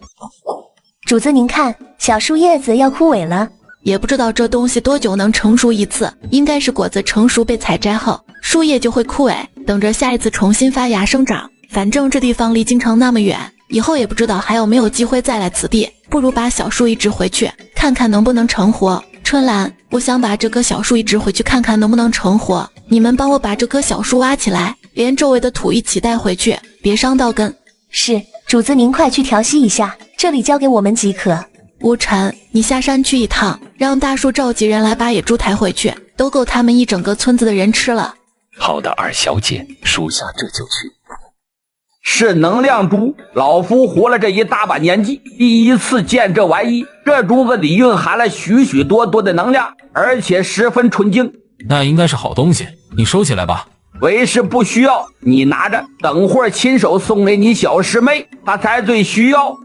[SPEAKER 6] 主子您看，小树叶子要枯萎了。
[SPEAKER 2] 也不知道这东西多久能成熟一次，应该是果子成熟被采摘后，树叶就会枯萎，等着下一次重新发芽生长。反正这地方离京城那么远，以后也不知道还有没有机会再来此地，不如把小树移植回去，看看能不能成活。春兰，我想把这棵小树移植回去看看能不能成活，你们帮我把这棵小树挖起来，连周围的土一起带回去，别伤到根。
[SPEAKER 6] 是，主子您快去调息一下，这里交给我们即可。
[SPEAKER 2] 无尘，你下山去一趟，让大叔召集人来把野猪抬回去，都够他们一整个村子的人吃了。
[SPEAKER 19] 好的，二小姐，属下这就去。
[SPEAKER 14] 是能量珠，老夫活了这一大把年纪，第一次见这玩意。这珠子里蕴含了许许多多的能量，而且十分纯净。
[SPEAKER 3] 那应该是好东西，你收起来吧。
[SPEAKER 14] 为师不需要，你拿着，等会儿亲手送给你小师妹，她才最需要。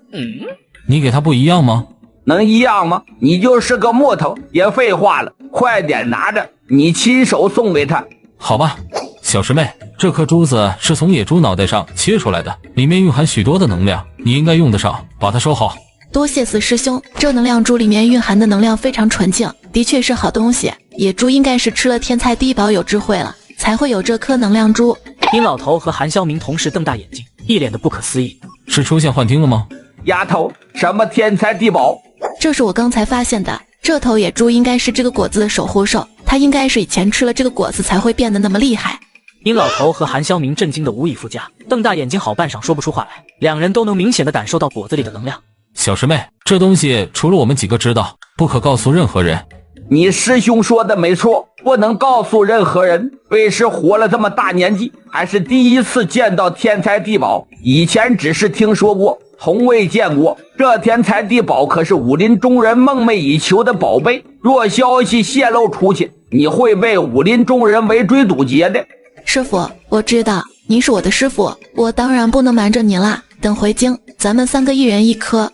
[SPEAKER 3] 你给她不一样吗？
[SPEAKER 14] 能一样吗？你就是个木头，别废话了，快点拿着，你亲手送给她。
[SPEAKER 3] 好吧，小师妹，这颗珠子是从野猪脑袋上切出来的，里面蕴含许多的能量，你应该用得上，把它收好。
[SPEAKER 2] 多谢四师兄，这能量珠里面蕴含的能量非常纯净，的确是好东西。野猪应该是吃了天才地宝有智慧了，才会有这颗能量珠。
[SPEAKER 1] 殷老头和韩潇明同时瞪大眼睛，一脸的不可思议。
[SPEAKER 3] 是出现幻听了吗？
[SPEAKER 14] 丫头，什么天才地宝？
[SPEAKER 2] 这是我刚才发现的，这头野猪应该是这个果子的守护兽，它应该是以前吃了这个果子才会变得那么厉害。
[SPEAKER 1] 殷老头和韩潇明震惊的无以复加，瞪大眼睛好半晌说不出话来，两人都能明显的感受到果子里的能量。
[SPEAKER 3] 小师妹，这东西除了我们几个知道，不可告诉任何人。
[SPEAKER 14] 你师兄说的没错，不能告诉任何人。为师活了这么大年纪，还是第一次见到天才地宝，以前只是听说过，从未见过。这天才地宝可是武林中人梦寐以求的宝贝，若消息泄露出去，你会被武林中人围追堵截的。
[SPEAKER 2] 师傅，我知道您是我的师傅，我当然不能瞒着您啦。等回京，咱们3个一人1颗。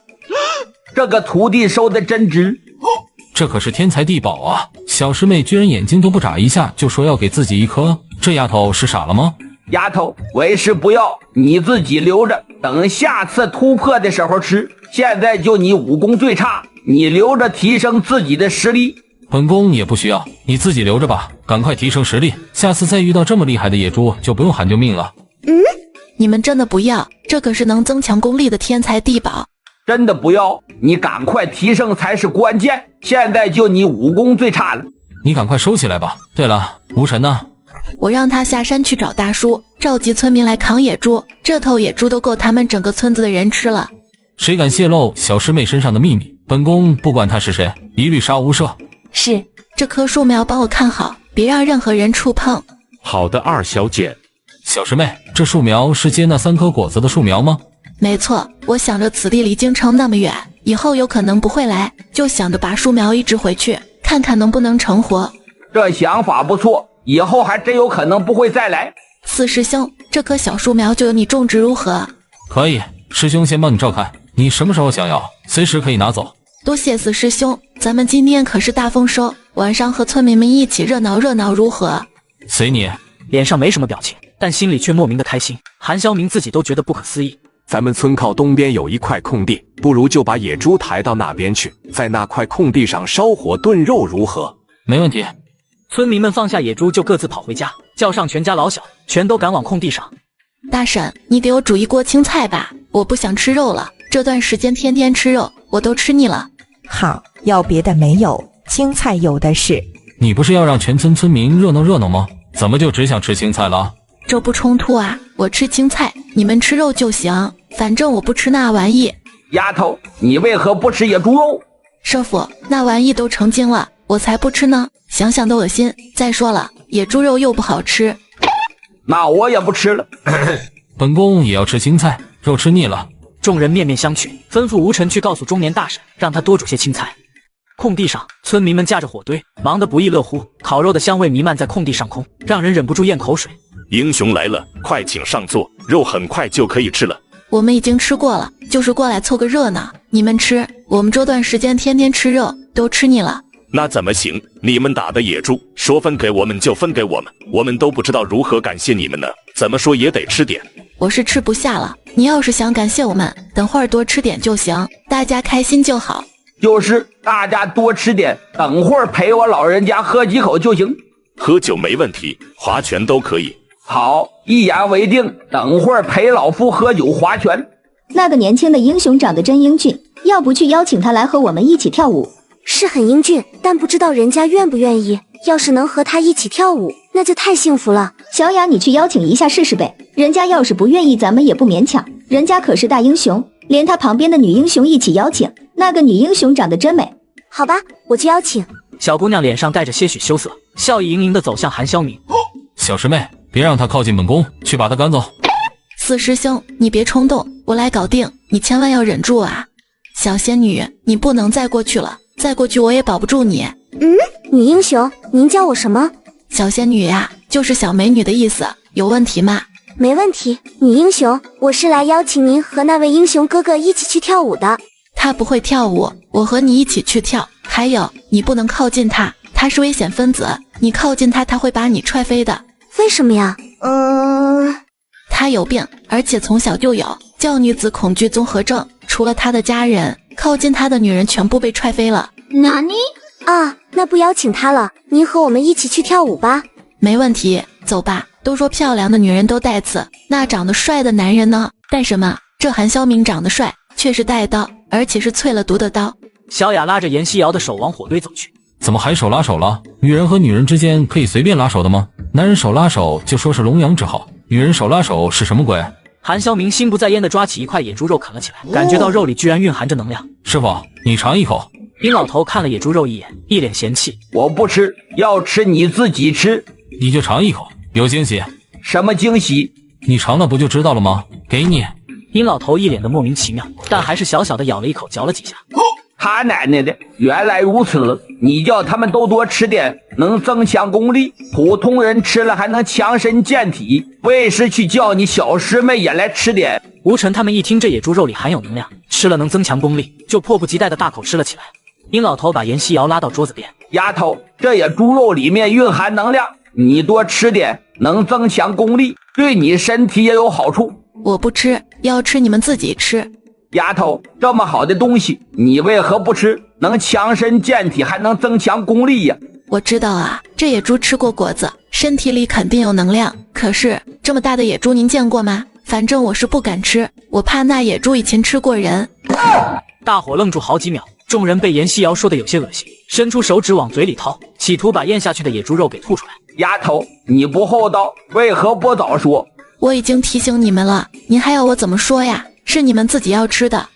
[SPEAKER 14] 这个徒弟收的真值。
[SPEAKER 3] 这可是天才地宝啊！小师妹居然眼睛都不眨一下就说要给自己1颗，这丫头是傻了吗？
[SPEAKER 14] 丫头，为师不要，你自己留着，等下次突破的时候吃。现在就你武功最差，你留着提升自己的实力。
[SPEAKER 3] 本宫也不需要，你自己留着吧，赶快提升实力，下次再遇到这么厉害的野猪就不用喊救命了。
[SPEAKER 2] 你们真的不要，这可是能增强功力的天才地宝。
[SPEAKER 14] 真的不要，你赶快提升才是关键，现在就你武功最差了。
[SPEAKER 3] 你赶快收起来吧。对了，无尘呢？
[SPEAKER 2] 我让他下山去找大叔，召集村民来扛野猪，这头野猪都够他们整个村子的人吃了。
[SPEAKER 3] 谁敢泄露小师妹身上的秘密，本宫不管他是谁，一律杀无赦。
[SPEAKER 2] 是，这棵树苗帮我看好，别让任何人触碰。
[SPEAKER 5] 好的，二小姐。
[SPEAKER 3] 小师妹，这树苗是结那3颗果子的树苗吗？
[SPEAKER 2] 没错，我想着此地离京城那么远，以后有可能不会来，就想着把树苗移植回去，看看能不能成活。
[SPEAKER 14] 这想法不错，以后还真有可能不会再来。
[SPEAKER 2] 四师兄，这棵小树苗就由你种植如何？
[SPEAKER 3] 可以，师兄先帮你照看，你什么时候想要，随时可以拿走。
[SPEAKER 2] 多谢四师兄，咱们今天可是大丰收，晚上和村民们一起热闹热闹如何？
[SPEAKER 3] 随你。
[SPEAKER 1] 脸上没什么表情，但心里却莫名的开心。韩潇明自己都觉得不可思议。
[SPEAKER 11] 咱们村靠东边有一块空地，不如就把野猪抬到那边去，在那块空地上烧火炖肉如何？
[SPEAKER 3] 没问题。
[SPEAKER 1] 村民们放下野猪就各自跑回家，叫上全家老小，全都赶往空地上。
[SPEAKER 2] 大婶，你给我煮1锅青菜吧，我不想吃肉了，这段时间天天吃肉，我都吃腻了。
[SPEAKER 10] 好，要别的没有，青菜有的是。
[SPEAKER 3] 你不是要让全村村民热闹热闹吗？怎么就只想吃青菜了？
[SPEAKER 2] 这不冲突啊，我吃青菜，你们吃肉就行，反正我不吃那玩意。
[SPEAKER 14] 丫头，你为何不吃野猪肉？
[SPEAKER 2] 师傅，那玩意都成精了，我才不吃呢。想想都恶心。再说了，野猪肉又不好吃。
[SPEAKER 14] 那我也不吃了。
[SPEAKER 3] 本宫也要吃青菜，肉吃腻了。
[SPEAKER 1] 众人面面相觑，吩咐吴晨去告诉中年大婶，让他多煮些青菜。空地上，村民们架着火堆，忙得不亦乐乎。烤肉的香味弥漫在空地上空，让人忍不住咽口水。
[SPEAKER 18] 英雄来了，快请上座，肉很快就可以吃了。
[SPEAKER 2] 我们已经吃过了，就是过来凑个热闹。你们吃，我们这段时间天天吃肉，都吃腻了。
[SPEAKER 18] 那怎么行？你们打的野猪，说分给我们就分给我们，我们都不知道如何感谢你们呢。怎么说也得吃点。
[SPEAKER 2] 我是吃不下了，你要是想感谢我们，等会儿多吃点就行，大家开心就好。
[SPEAKER 14] 就是大家多吃点，等会儿陪我老人家喝几口就行。
[SPEAKER 18] 喝酒没问题，划拳都可以。
[SPEAKER 14] 好，一言为定，等会儿陪老夫喝酒划拳。
[SPEAKER 20] 那个年轻的英雄长得真英俊，要不去邀请他来和我们一起跳舞？
[SPEAKER 23] 是很英俊，但不知道人家愿不愿意。要是能和他一起跳舞，那就太幸福了。
[SPEAKER 20] 小雅，你去邀请一下试试呗。人家要是不愿意，咱们也不勉强。人家可是大英雄，连他旁边的女英雄一起邀请。那个女英雄长得真美。
[SPEAKER 23] 好吧，我去邀请。
[SPEAKER 1] 小姑娘脸上带着些许羞涩，笑意盈盈地走向韩潇明。
[SPEAKER 3] 小师妹，别让他靠近本宫，去把他赶走。
[SPEAKER 2] 四师兄，你别冲动，我来搞定，你千万要忍住啊！小仙女，你不能再过去了，再过去我也保不住你。
[SPEAKER 23] 女英雄，您叫我什么？
[SPEAKER 2] 小仙女呀，就是小美女的意思，有问题吗？
[SPEAKER 23] 没问题。女英雄，我是来邀请您和那位英雄哥哥一起去跳舞的。
[SPEAKER 2] 他不会跳舞，我和你一起去跳。还有，你不能靠近他，他是危险分子，你靠近他，他会把你踹飞的。
[SPEAKER 23] 为什么呀？
[SPEAKER 2] 他有病，而且从小就有叫女子恐惧综合症，除了他的家人，靠近他的女人全部被踹飞了。
[SPEAKER 23] 哪里？啊，那不邀请他了，您和我们一起去跳舞吧。
[SPEAKER 2] 没问题，走吧。都说漂亮的女人都带刺，那长得帅的男人呢？带什么？这韩潇明长得帅，却是带刀，而且是淬了毒的刀。
[SPEAKER 1] 小雅拉着严希瑶的手往火堆走去。
[SPEAKER 3] 怎么还手拉手了？女人和女人之间可以随便拉手的吗？男人手拉手就说是龙阳之好，女人手拉手是什么鬼？
[SPEAKER 1] 韩潇明心不在焉地抓起一块野猪肉啃了起来，感觉到肉里居然蕴含着能量。
[SPEAKER 3] 师傅，你尝一口。
[SPEAKER 1] 殷老头看了野猪肉一眼，一脸嫌弃。
[SPEAKER 14] 我不吃，要吃你自己吃。
[SPEAKER 3] 你就尝一口，有惊喜。
[SPEAKER 14] 什么惊喜？
[SPEAKER 3] 你尝了不就知道了吗？给你。
[SPEAKER 1] 殷老头一脸的莫名其妙，但还是小小的咬了一口，嚼了几下。
[SPEAKER 14] 他奶奶的，原来如此！你叫他们都多吃点，能增强功力。普通人吃了还能强身健体，为师去叫你小师妹也来吃点。
[SPEAKER 1] 吴晨他们一听这野猪肉里含有能量，吃了能增强功力，就迫不及待的大口吃了起来。殷老头把严希瑶拉到桌子边，
[SPEAKER 14] 丫头，这野猪肉里面蕴含能量，你多吃点，能增强功力，对你身体也有好处。
[SPEAKER 2] 我不吃，要吃你们自己吃。
[SPEAKER 14] 丫头，这么好的东西，你为何不吃？能强身健体，还能增强功力呀！
[SPEAKER 2] 我知道啊，这野猪吃过果子，身体里肯定有能量。可是这么大的野猪您见过吗？反正我是不敢吃，我怕那野猪以前吃过人。
[SPEAKER 1] 大伙愣住好几秒，众人被严希瑶说的有些恶心，伸出手指往嘴里掏，企图把咽下去的野猪肉给吐出来。
[SPEAKER 14] 丫头，你不厚道，为何不早说？
[SPEAKER 2] 我已经提醒你们了，您还要我怎么说呀？是你们自己要吃的。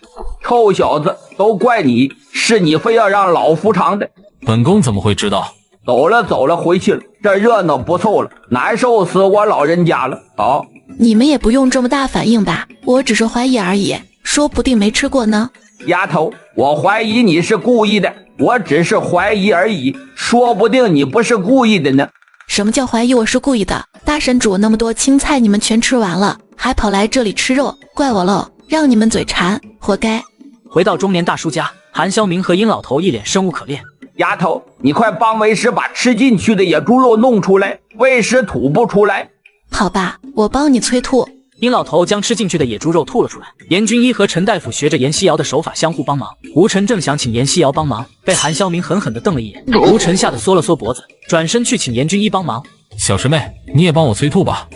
[SPEAKER 14] 臭小子，都怪你，是你非要让老夫尝的。
[SPEAKER 3] 本宫怎么会知道？
[SPEAKER 14] 走了，回去了，这热闹不凑了，难受死我老人家了。好，
[SPEAKER 2] 你们也不用这么大反应吧，我只是怀疑而已，说不定没吃过呢。
[SPEAKER 14] 丫头，我怀疑你是故意的，我只是怀疑而已，说不定你不是故意的呢。
[SPEAKER 2] 什么叫怀疑我是故意的？大神煮那么多青菜，你们全吃完了，还跑来这里吃肉，怪我喽，让你们嘴馋，活该。
[SPEAKER 1] 回到中年大叔家，韩潇明和殷老头一脸生无可恋。
[SPEAKER 14] 丫头，你快帮为师把吃进去的野猪肉弄出来，为师吐不出来。
[SPEAKER 2] 好吧，我帮你催吐。
[SPEAKER 1] 殷老头将吃进去的野猪肉吐了出来。严军医和陈大夫学着严希瑶的手法相互帮忙。吴晨正想请严希瑶帮忙，被韩潇明狠狠地瞪了一眼。吴晨吓得缩了缩脖子，转身去请严军医帮忙。
[SPEAKER 3] 小师妹，你也帮我催吐吧。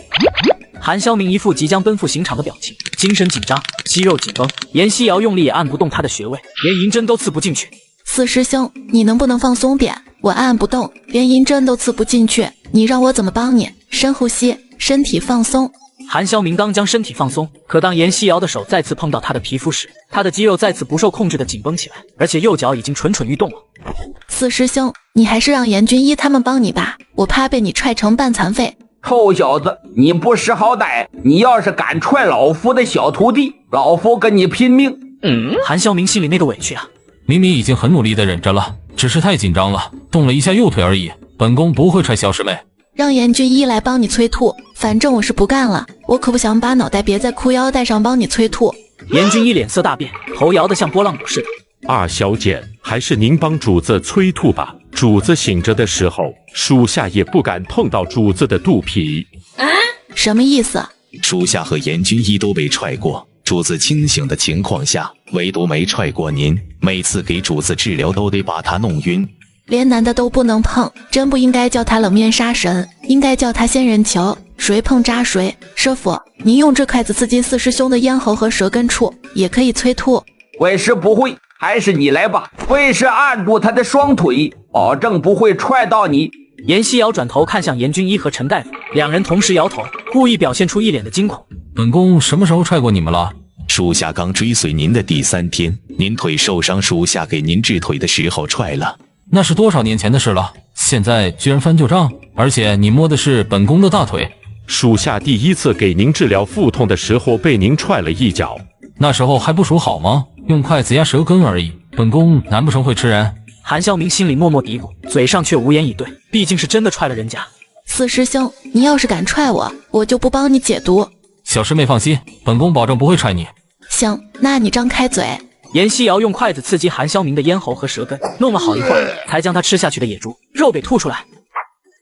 [SPEAKER 1] 韩潇明一副即将奔赴刑场的表情，精神紧张，肌肉紧绷。严希瑶用力也按不动他的穴位，连银针都刺不进去。
[SPEAKER 2] 四师兄，你能不能放松点？我按不动，连银针都刺不进去，你让我怎么帮你？深呼吸，身体放松。
[SPEAKER 1] 韩潇明刚将身体放松，可当严希瑶的手再次碰到他的皮肤时，他的肌肉再次不受控制的紧绷起来，而且右脚已经蠢蠢欲动了。
[SPEAKER 2] 四师兄，你还是让严军一他们帮你吧，我怕被你踹成半残废。
[SPEAKER 14] 臭小子，你不识好歹，你要是敢踹老夫的小徒弟，老夫跟你拼命。
[SPEAKER 1] 韩潇明心里那个委屈啊，
[SPEAKER 3] 明明已经很努力的忍着了，只是太紧张了，动了一下右腿而已。本宫不会踹小师妹。
[SPEAKER 2] 让严军一来帮你催吐，反正我是不干了，我可不想把脑袋别在裤腰带上帮你催吐。
[SPEAKER 1] 严军一脸色大变，头摇得像拨浪鼓似的。
[SPEAKER 5] 二小姐，还是您帮主子催吐吧。主子醒着的时候，属下也不敢碰到主子的肚皮。
[SPEAKER 2] 什么意思？
[SPEAKER 4] 属下和严军一都被踹过，主子清醒的情况下，唯独没踹过您。每次给主子治疗都得把他弄晕。
[SPEAKER 2] 连男的都不能碰，真不应该叫他冷面杀神，应该叫他仙人球，谁碰扎谁。师傅，您用这筷子刺激四师兄的咽喉和舌根处，也可以催吐。
[SPEAKER 14] 为师不会，还是你来吧。为师按住他的双腿，保证不会踹到你。
[SPEAKER 1] 严西瑶转头看向严军一和陈大夫，两人同时摇头，故意表现出一脸的惊恐。
[SPEAKER 3] 本宫什么时候踹过你们了？
[SPEAKER 4] 属下刚追随您的第3天，您腿受伤，属下给您治腿的时候踹了。
[SPEAKER 3] 那是多少年前的事了，现在居然翻旧账，而且你摸的是本宫的大腿。
[SPEAKER 5] 属下第一次给您治疗腹痛的时候被您踹了一脚，
[SPEAKER 3] 那时候还不属好吗？用筷子压舌根而已，本宫难不成会吃人？
[SPEAKER 1] 韩潇明心里默默嘀咕，嘴上却无言以对，毕竟是真的踹了人家。
[SPEAKER 2] 四师兄，你要是敢踹我，我就不帮你解毒。
[SPEAKER 3] 小师妹放心，本宫保证不会踹你。
[SPEAKER 2] 行，那你张开嘴。
[SPEAKER 1] 严西瑶用筷子刺激韩潇明的咽喉和舌根，弄了好一会儿，才将他吃下去的野猪肉给吐出来。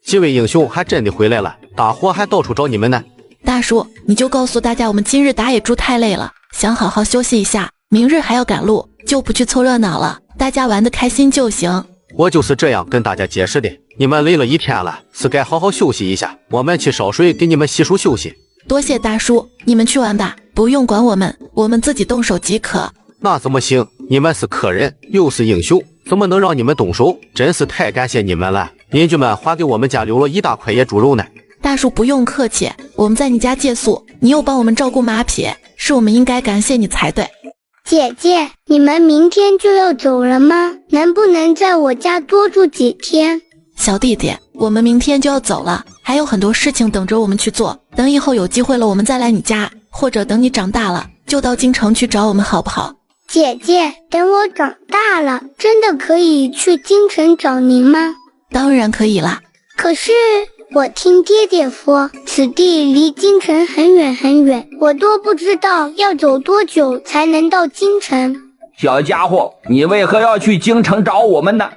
[SPEAKER 12] 几位英雄还真的回来了，大伙还到处找你们呢。
[SPEAKER 2] 大叔，你就告诉大家，我们今日打野猪太累了，想好好休息一下，明日还要赶路，就不去凑热闹了，大家玩得开心就行。
[SPEAKER 12] 我就是这样跟大家解释的，你们累了一天了，是该好好休息一下，我们去烧水给你们洗漱休息。
[SPEAKER 2] 多谢大叔，你们去玩吧，不用管我们，我们自己动手即可。
[SPEAKER 12] 那怎么行？你们是客人，又是英雄，怎么能让你们动手？真是太感谢你们了！邻居们还给我们家留了1大块野猪肉呢。
[SPEAKER 2] 大叔不用客气，我们在你家借宿，你又帮我们照顾马匹，是我们应该感谢你才对。
[SPEAKER 21] 姐姐，你们明天就要走了吗？能不能在我家多住几天？
[SPEAKER 2] 小弟弟，我们明天就要走了，还有很多事情等着我们去做，等以后有机会了我们再来你家，或者等你长大了就到京城去找我们好不好？
[SPEAKER 21] 姐姐，等我长大了，真的可以去京城找您吗？
[SPEAKER 2] 当然可以啦。
[SPEAKER 21] 可是我听爹爹说，此地离京城很远很远，我都不知道要走多久才能到京城。
[SPEAKER 14] 小家伙，你为何要去京城找我们呢？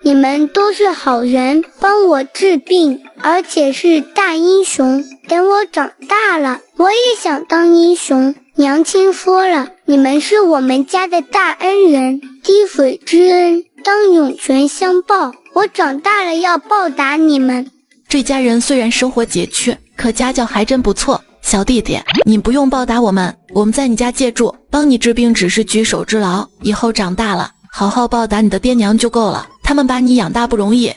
[SPEAKER 21] 你们都是好人，帮我治病，而且是大英雄。等我长大了，我也想当英雄。娘亲说了，你们是我们家的大恩人，滴水之恩当涌泉相报。我长大了要报答你们。
[SPEAKER 2] 这家人虽然生活拮据，可家教还真不错。小弟弟，你不用报答我们，我们在你家借住，帮你治病只是举手之劳，以后长大了好好报答你的爹娘就够了，他们把你养大不容易。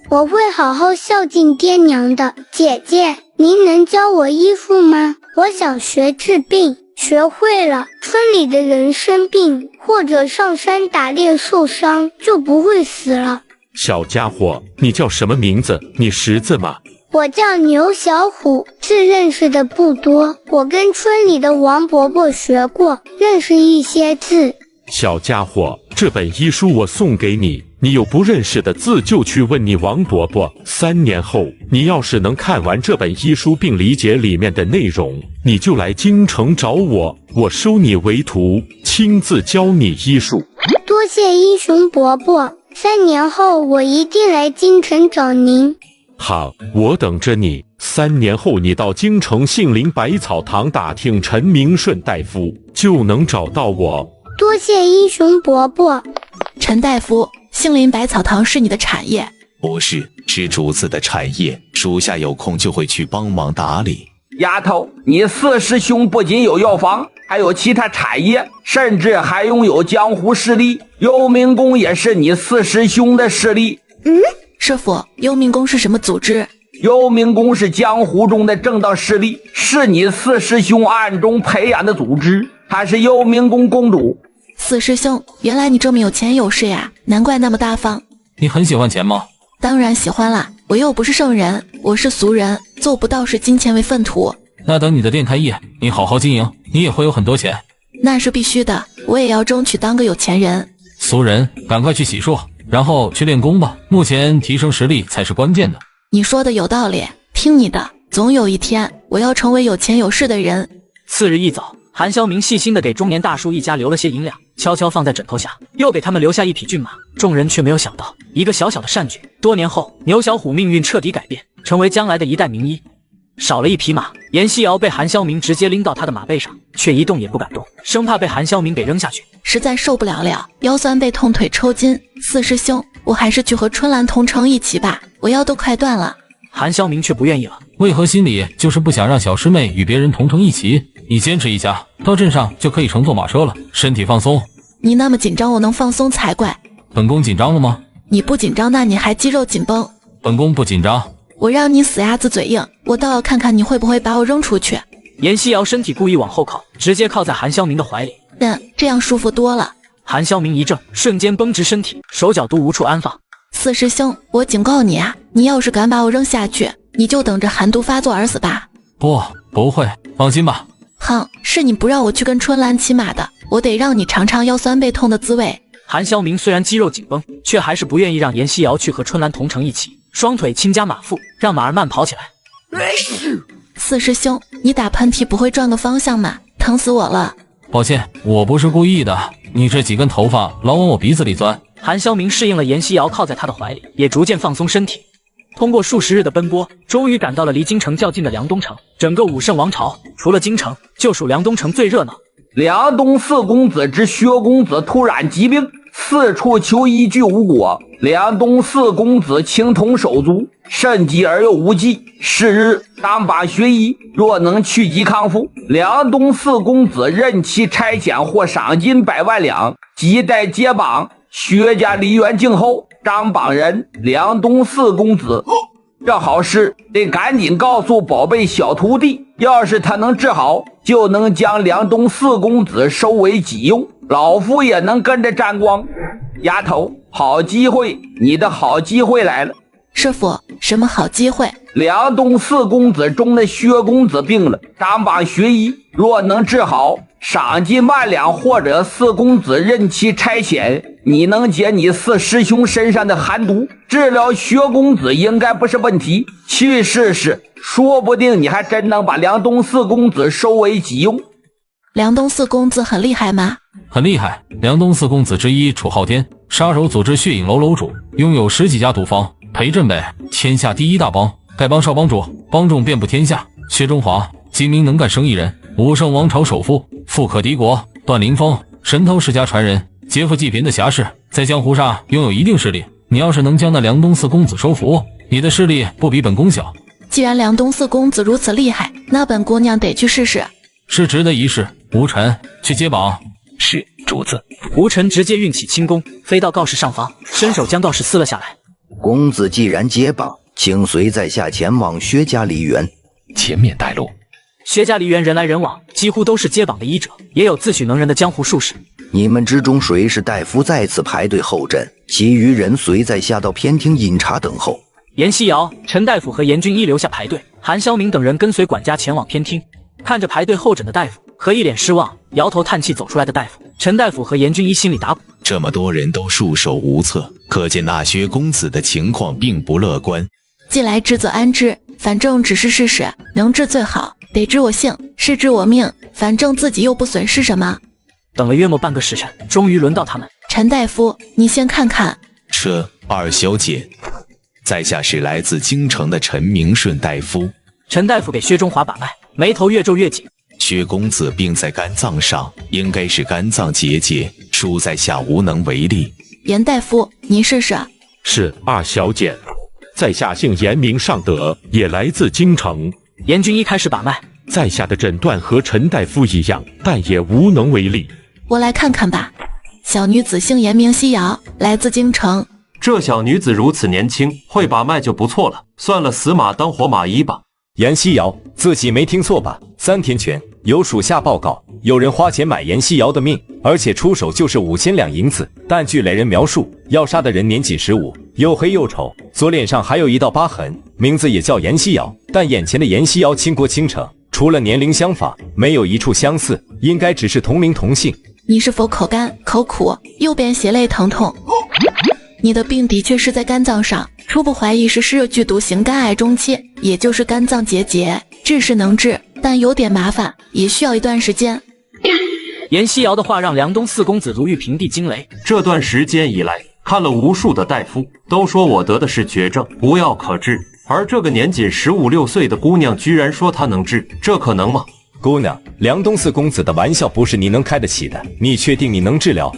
[SPEAKER 21] 我会好好孝敬爹娘的。姐姐，您能教我医术吗？我想学治病，学会了，村里的人生病或者上山打猎受伤就不会死了。
[SPEAKER 5] 小家伙，你叫什么名字？你识字吗？
[SPEAKER 21] 我叫牛小虎，字认识的不多，我跟村里的王伯伯学过，认识一些字。
[SPEAKER 5] 小家伙，这本医书我送给你，你有不认识的字就去问你王伯伯。3年后，你要是能看完这本医书并理解里面的内容，你就来京城找我，我收你为徒，亲自教你医术。
[SPEAKER 21] 多谢英雄伯伯，3年后我一定来京城找您。
[SPEAKER 5] 好，我等着你。3年后，你到京城杏林百草堂打听陈明顺大夫，就能找到我。
[SPEAKER 21] 多谢英雄伯伯。
[SPEAKER 2] 陈大夫，杏林百草堂是你的产业？
[SPEAKER 4] 不是，是主子的产业，属下有空就会去帮忙打理。
[SPEAKER 14] 丫头，你四师兄不仅有药房，还有其他产业，甚至还拥有江湖势力。幽冥宫也是你四师兄的势力。
[SPEAKER 2] 师傅，幽冥宫是什么组织？
[SPEAKER 14] 幽冥宫是江湖中的正道势力，是你四师兄暗中培养的组织。她是幽冥宫公主。
[SPEAKER 2] 四师兄，原来你这么有钱有势呀，难怪那么大方。
[SPEAKER 3] 你很喜欢钱吗？
[SPEAKER 2] 当然喜欢啦，我又不是圣人，我是俗人，做不到视金钱为粪土。
[SPEAKER 3] 那等你的店开业，你好好经营，你也会有很多钱。
[SPEAKER 2] 那是必须的，我也要争取当个有钱人。
[SPEAKER 3] 俗人，赶快去洗漱，然后去练功吧。目前提升实力才是关键的。
[SPEAKER 2] 你说的有道理，听你的，总有一天我要成为有钱有势的人。
[SPEAKER 1] 次日一早，韩肖明细心地给中年大叔一家留了些银两，悄悄放在枕头下，又给他们留下一匹骏马。众人却没有想到，一个小小的善举，多年后牛小虎命运彻底改变，成为将来的一代名医。少了一匹马，严西瑶被韩肖明直接拎到他的马背上，却一动也不敢动，生怕被韩肖明给扔下去。
[SPEAKER 2] 实在受不了了，腰酸背痛，腿抽筋。四师兄，我还是去和春兰同城一起吧，我腰都快断了。
[SPEAKER 1] 韩肖明却不愿意了，
[SPEAKER 3] 为何心里就是不想让小师妹与别人同城一起？你坚持一下，到镇上就可以乘坐马车了，身体放松。
[SPEAKER 2] 你那么紧张，我能放松才怪。
[SPEAKER 3] 本宫紧张了吗？
[SPEAKER 2] 你不紧张，那你还肌肉紧绷。
[SPEAKER 3] 本宫不紧张。
[SPEAKER 2] 我让你死鸭子嘴硬，我倒要看看你会不会把我扔出去。
[SPEAKER 1] 严西瑶身体故意往后靠，直接靠在韩肖明的怀里。
[SPEAKER 2] 这样舒服多了。
[SPEAKER 1] 韩肖明一怔，瞬间绷直身体，手脚都无处安放。
[SPEAKER 2] 四师兄，我警告你啊，你要是敢把我扔下去，你就等着寒毒发作而死吧。
[SPEAKER 3] 不会，放心吧。
[SPEAKER 2] 哼，是你不让我去跟春兰骑马的，我得让你尝尝腰酸背痛的滋味。
[SPEAKER 1] 韩肖明虽然肌肉紧绷，却还是不愿意让严西瑶去和春兰同城一起，双腿轻加马腹，让马儿慢跑起来。
[SPEAKER 2] 四师兄，你打喷嚏不会转个方向吗？疼死我了。
[SPEAKER 3] 抱歉，我不是故意的，你这几根头发老往我鼻子里钻。
[SPEAKER 1] 韩肖明适应了严西瑶靠在他的怀里，也逐渐放松身体。通过数十日的奔波，终于赶到了离京城较近的梁东城。整个武圣王朝，除了京城，就属梁东城最热闹。
[SPEAKER 14] 梁东四公子之薛公子突然疾病，四处求医俱无果。梁东四公子情同手足，甚急而又无计。是日，当把学医，若能去疾康复，梁东四公子任其差遣或赏金100万两，即待接榜。薛家梨园静候，张榜人梁东四公子。这好事得赶紧告诉宝贝小徒弟，要是他能治好，就能将梁东四公子收为己用，老夫也能跟着沾光。丫头，好机会，你的好机会来了。
[SPEAKER 2] 师傅，什么好机会？
[SPEAKER 14] 梁东四公子中的薛公子病了，当榜学医，若能治好，赏金1万两，或者四公子任其差遣，你能解你四师兄身上的寒毒，治疗薛公子应该不是问题。去试试，说不定你还真能把梁东四公子收为己用。
[SPEAKER 2] 梁东四公子很厉害吗？
[SPEAKER 3] 很厉害，梁东四公子之一楚昊天，杀手组织血影楼楼主，拥有10几家赌坊，裴振北天下第1大帮，丐帮少帮主，帮众遍布天下。薛中华精明能干生意人，武圣王朝首富，富可敌国。段凌风神偷世家传人，劫富济贫的侠士，在江湖上拥有一定势力。你要是能将那梁东四公子收服，你的势力不比本宫小。
[SPEAKER 2] 既然梁东四公子如此厉害，那本姑娘得去试试。
[SPEAKER 3] 是值得一试。吴尘，去接榜。
[SPEAKER 19] 是，主子。
[SPEAKER 1] 吴尘直接运起轻功，飞到告示上方，伸手将告示撕了下来。
[SPEAKER 15] 公子既然接榜，请随在下前往薛家梨园。
[SPEAKER 19] 前面带路。
[SPEAKER 1] 薛家梨园人来人往，几乎都是接榜的医者，也有自诩能人的江湖术士。
[SPEAKER 15] 你们之中谁是大夫在此排队候诊，其余人随在下到偏厅饮茶等候。
[SPEAKER 1] 严西瑶、陈大夫和严军医留下排队，韩肖明等人跟随管家前往偏厅。看着排队候诊的大夫和一脸失望、摇头叹气走出来的大夫，陈大夫和严军医心里打鼓。
[SPEAKER 4] 这么多人都束手无策，可见那薛公子的情况并不乐观。
[SPEAKER 2] 既来之则安之，反正只是试试，能治最好，得治我性，是治我命，反正自己又不损失什么。
[SPEAKER 1] 等了约莫半个时辰，终于轮到他们。
[SPEAKER 2] 陈大夫，你先看看。
[SPEAKER 4] 二小姐，在下是来自京城的陈明顺大夫。
[SPEAKER 1] 陈大夫给薛中华把脉，眉头越皱越紧。
[SPEAKER 4] 薛公子病在肝脏上，应该是肝脏结节，恕在下无能为力。
[SPEAKER 2] 严大夫，您试试。
[SPEAKER 5] 是，二小姐。在下姓严，名尚德，也来自京城。
[SPEAKER 1] 严军医开始把脉，
[SPEAKER 5] 在下的诊断和陈大夫一样，但也无能为力。
[SPEAKER 2] 我来看看吧。小女子姓严，名西瑶，来自京城。
[SPEAKER 16] 这小女子如此年轻，会把脉就不错了，算了死马当活马医吧。
[SPEAKER 22] 严西瑶，自己没听错吧？3天前，
[SPEAKER 8] 有属下报告，有人花钱买阎锡瑶的命，而且出手就是5000两银子。但据来人描述，要杀的人年仅15，又黑又丑，左脸上还有一道疤痕，名字也叫阎锡瑶。但眼前的阎锡瑶倾国倾城，除了年龄相仿，没有一处相似，应该只是同名同姓。
[SPEAKER 2] 你是否口干、口苦，右边胁肋疼痛？你的病的确是在肝脏上，初步怀疑是湿热剧毒型肝癌中期，也就是肝脏结节。治是能治，但有点麻烦，也需要一段时间。
[SPEAKER 1] 阎锡瑶的话让梁东四公子如遇平地惊雷。
[SPEAKER 16] 这段时间以来，看了无数的大夫，都说我得的是绝症，无药可治。而这个年仅15、16岁的姑娘居然说她能治，这可能吗？
[SPEAKER 8] 姑娘，梁东四公子的玩笑不是你能开得起的。你确定你能治疗？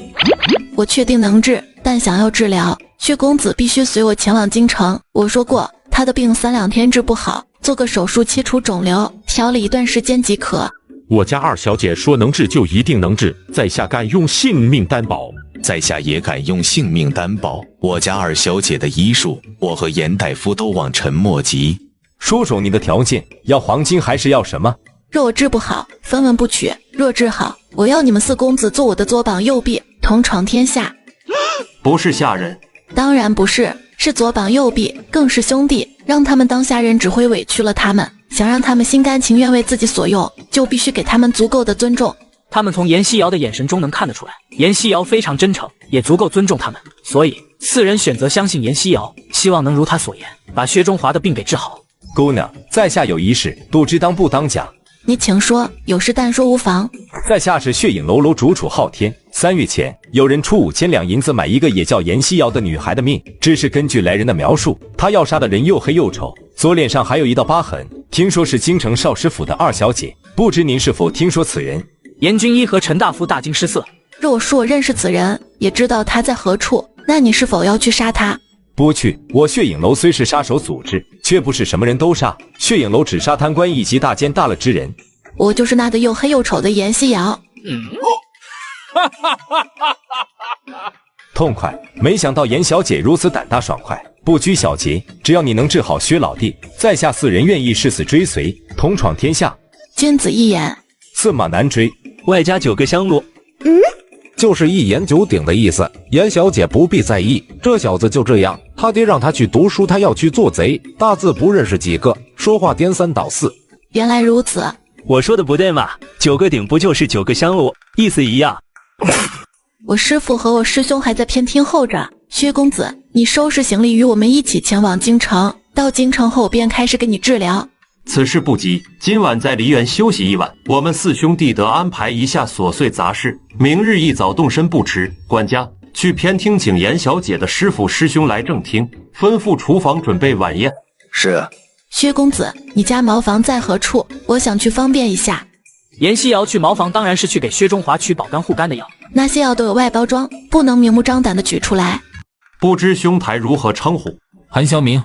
[SPEAKER 2] 我确定能治，但想要治疗，薛公子必须随我前往京城。我说过，他的病3、2天治不好，做个手术切除肿瘤，调理一段时间即可。
[SPEAKER 5] 我家二小姐说能治就一定能治，在下敢用性命担保。
[SPEAKER 4] 在下也敢用性命担保，我家二小姐的医术，我和严大夫都望尘莫及。
[SPEAKER 8] 说说你的条件，要黄金还是要什么？
[SPEAKER 2] 若我治不好，分文不取；若治好，我要你们四公子做我的左膀右臂，同闯天下。
[SPEAKER 16] 不是下人？
[SPEAKER 2] 当然不是，是左膀右臂，更是兄弟。让他们当下人只会委屈了他们，想让他们心甘情愿为自己所用，就必须给他们足够的尊重。
[SPEAKER 1] 他们从阎锡瑶的眼神中能看得出来，阎锡瑶非常真诚，也足够尊重他们，所以四人选择相信阎锡瑶，希望能如他所言，把薛中华的病给治好。
[SPEAKER 8] 姑娘，在下有一事，不知当不当讲。
[SPEAKER 2] 你请说，有事但说无妨。
[SPEAKER 8] 在下是血影楼楼主楚昊天。3月前，有人出5000两银子买一个也叫阎锡瑶的女孩的命，只是根据来人的描述，她要杀的人又黑又丑，左脸上还有一道疤痕，听说是京城少师府的二小姐，不知您是否听说此人？
[SPEAKER 1] 严军医和陈大夫大惊失色。
[SPEAKER 2] 若我说我认识此人，也知道他在何处，那你是否要去杀他？
[SPEAKER 8] 不去，我血影楼虽是杀手组织，却不是什么人都杀。血影楼只杀贪官以及大奸大恶之人。
[SPEAKER 2] 我就是那个又黑又丑的阎锡瑶。
[SPEAKER 8] 痛快！没想到严小姐如此胆大爽快，不拘小节。只要你能治好薛老弟，在下4人愿意誓死追随，同闯天下。
[SPEAKER 2] 君子一言，
[SPEAKER 8] 驷马难追，
[SPEAKER 9] 外加9个香炉。
[SPEAKER 22] 就是一言九鼎的意思。严小姐不必在意，这小子就这样，他爹让他去读书，他要去做贼，大字不认识几个，说话颠3倒4。
[SPEAKER 2] 原来如此，
[SPEAKER 9] 我说的不对嘛？9个鼎不就是9个香炉，意思一样。
[SPEAKER 2] 我师父和我师兄还在偏厅候着。薛公子，你收拾行李与我们一起前往京城，到京城后便开始给你治疗。
[SPEAKER 16] 此事不急，今晚在梨园休息一晚，我们4兄弟得安排一下琐碎杂事，明日一早动身不迟。管家，去偏厅请严小姐的师父师兄来正厅，吩咐厨房准备晚宴。
[SPEAKER 15] 是。
[SPEAKER 2] 薛公子，你家茅房在何处？我想去方便一下。
[SPEAKER 1] 阎锡瑶去茅房当然是去给薛中华取保肝护肝的药，
[SPEAKER 2] 那些药都有外包装，不能明目张胆的取出来。
[SPEAKER 16] 不知兄台如何称呼？
[SPEAKER 3] 韩肖明。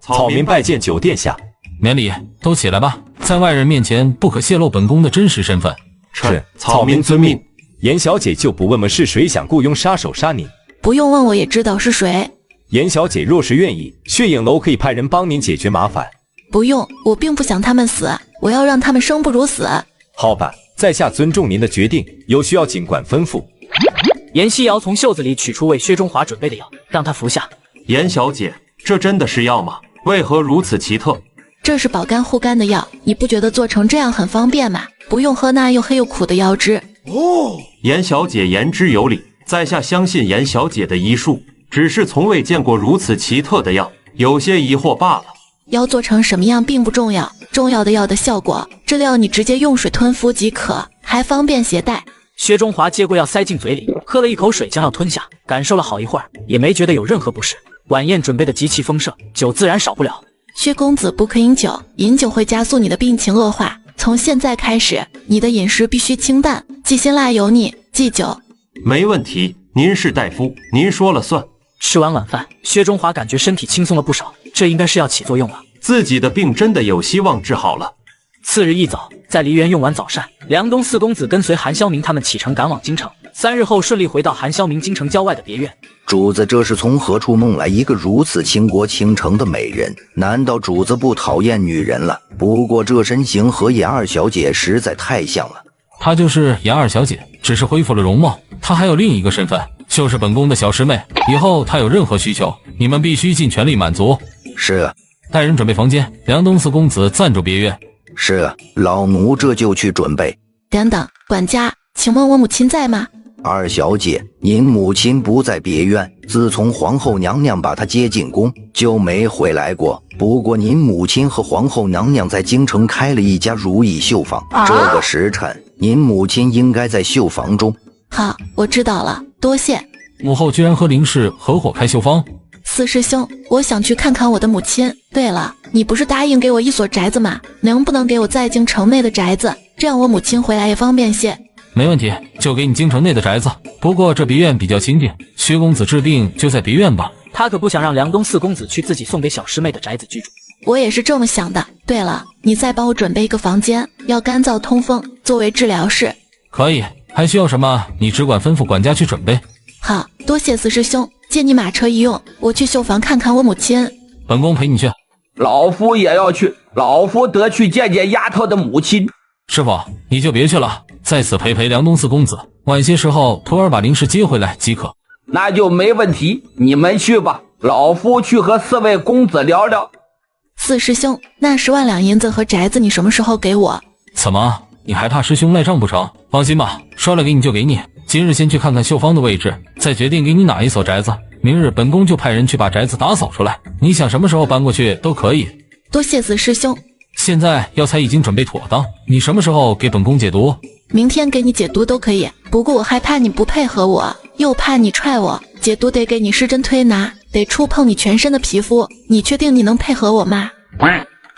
[SPEAKER 8] 草民拜见九殿下。
[SPEAKER 3] 免礼，都起来吧，在外人面前不可泄露本宫的真实身份。
[SPEAKER 8] 是，草民遵命。严小姐就不问问是谁想雇佣杀手杀您？
[SPEAKER 2] 不用问我也知道是谁。
[SPEAKER 8] 严小姐若是愿意，血影楼可以派人帮您解决麻烦。
[SPEAKER 2] 不用，我并不想他们死，我要让他们生不如死。
[SPEAKER 8] 好吧，在下尊重您的决定，有需要尽管吩咐。
[SPEAKER 1] 严锡瑶从袖子里取出为薛中华准备的药，让他服下。
[SPEAKER 16] 严小姐，这真的是药吗？为何如此奇特？
[SPEAKER 2] 这是保肝护肝的药，你不觉得做成这样很方便吗？不用喝那又黑又苦的药汁。
[SPEAKER 16] 严小姐言之有理，在下相信严小姐的医术，只是从未见过如此奇特的药，有些疑惑罢了。
[SPEAKER 2] 药做成什么样并不重要，重要的药的效果，这料你直接用水吞服即可，还方便携带。
[SPEAKER 1] 薛中华接过药塞进嘴里，喝了一口水将药吞下，感受了好一会儿，也没觉得有任何不适。晚宴准备的极其丰盛，酒自然少不了。
[SPEAKER 2] 薛公子不可饮酒，饮酒会加速你的病情恶化。从现在开始，你的饮食必须清淡，忌辛辣油腻，忌酒。
[SPEAKER 16] 没问题，您是大夫，您说了算。
[SPEAKER 1] 吃完晚饭，薛中华感觉身体轻松了不少，这应该是要起作用了。
[SPEAKER 16] 自己的病真的有希望治好了。
[SPEAKER 1] 次日一早，在梨园用完早膳，梁东四公子跟随韩肖明他们启程赶往京城。3日后顺利回到韩萧明京城郊外的别院。
[SPEAKER 15] 主子这是从何处弄来一个如此倾国倾城的美人？难道主子不讨厌女人了？不过这身形和严二小姐实在太像了。
[SPEAKER 3] 她就是严二小姐，只是恢复了容貌。她还有另一个身份，就是本宫的小师妹。以后她有任何需求，你们必须尽全力满足。
[SPEAKER 15] 是。
[SPEAKER 3] 带人准备房间，梁东四公子暂住别院。
[SPEAKER 15] 是，老奴这就去准备。
[SPEAKER 2] 等等，管家，请问我母亲在吗？
[SPEAKER 15] 二小姐，您母亲不在别院，自从皇后娘娘把她接进宫，就没回来过。不过您母亲和皇后娘娘在京城开了一家如意绣坊，这个时辰，您母亲应该在绣坊中。
[SPEAKER 2] 好，我知道了，多谢。
[SPEAKER 3] 母后居然和林氏合伙开绣坊。
[SPEAKER 2] 四师兄，我想去看看我的母亲。对了，你不是答应给我一所宅子吗？能不能给我在京城内的宅子，这样我母亲回来也方便些。
[SPEAKER 3] 没问题，就给你京城内的宅子。不过这别院比较清静，薛公子治病就在别院吧。
[SPEAKER 1] 他可不想让梁东四公子去自己送给小师妹的宅子居住。
[SPEAKER 2] 我也是这么想的。对了，你再帮我准备一个房间，要干燥通风，作为治疗室。
[SPEAKER 3] 可以，还需要什么？你只管吩咐管家去准备。
[SPEAKER 2] 好，多谢四师兄，借你马车一用，我去绣坊看看我母亲。
[SPEAKER 3] 本宫陪你去。
[SPEAKER 14] 老夫也要去，老夫得去见见丫头的母亲。
[SPEAKER 3] 师傅，你就别去了，在此陪梁东四公子，晚些时候徒儿把林氏接回来即可。
[SPEAKER 14] 那就没问题，你们去吧，老夫去和4位公子聊聊。
[SPEAKER 2] 四师兄，那10万两银子和宅子你什么时候给我？
[SPEAKER 3] 怎么，你还怕师兄赖账不成？放心吧，说了给你就给你。今日先去看看绣坊的位置，再决定给你哪一所宅子。明日本宫就派人去把宅子打扫出来，你想什么时候搬过去都可以。
[SPEAKER 2] 多谢四师兄。
[SPEAKER 3] 现在药材已经准备妥当，你什么时候给本宫解毒？
[SPEAKER 2] 明天给你解毒都可以，不过我害怕你不配合我，又怕你踹我，解毒得给你施针推拿，得触碰你全身的皮肤，你确定你能配合我吗？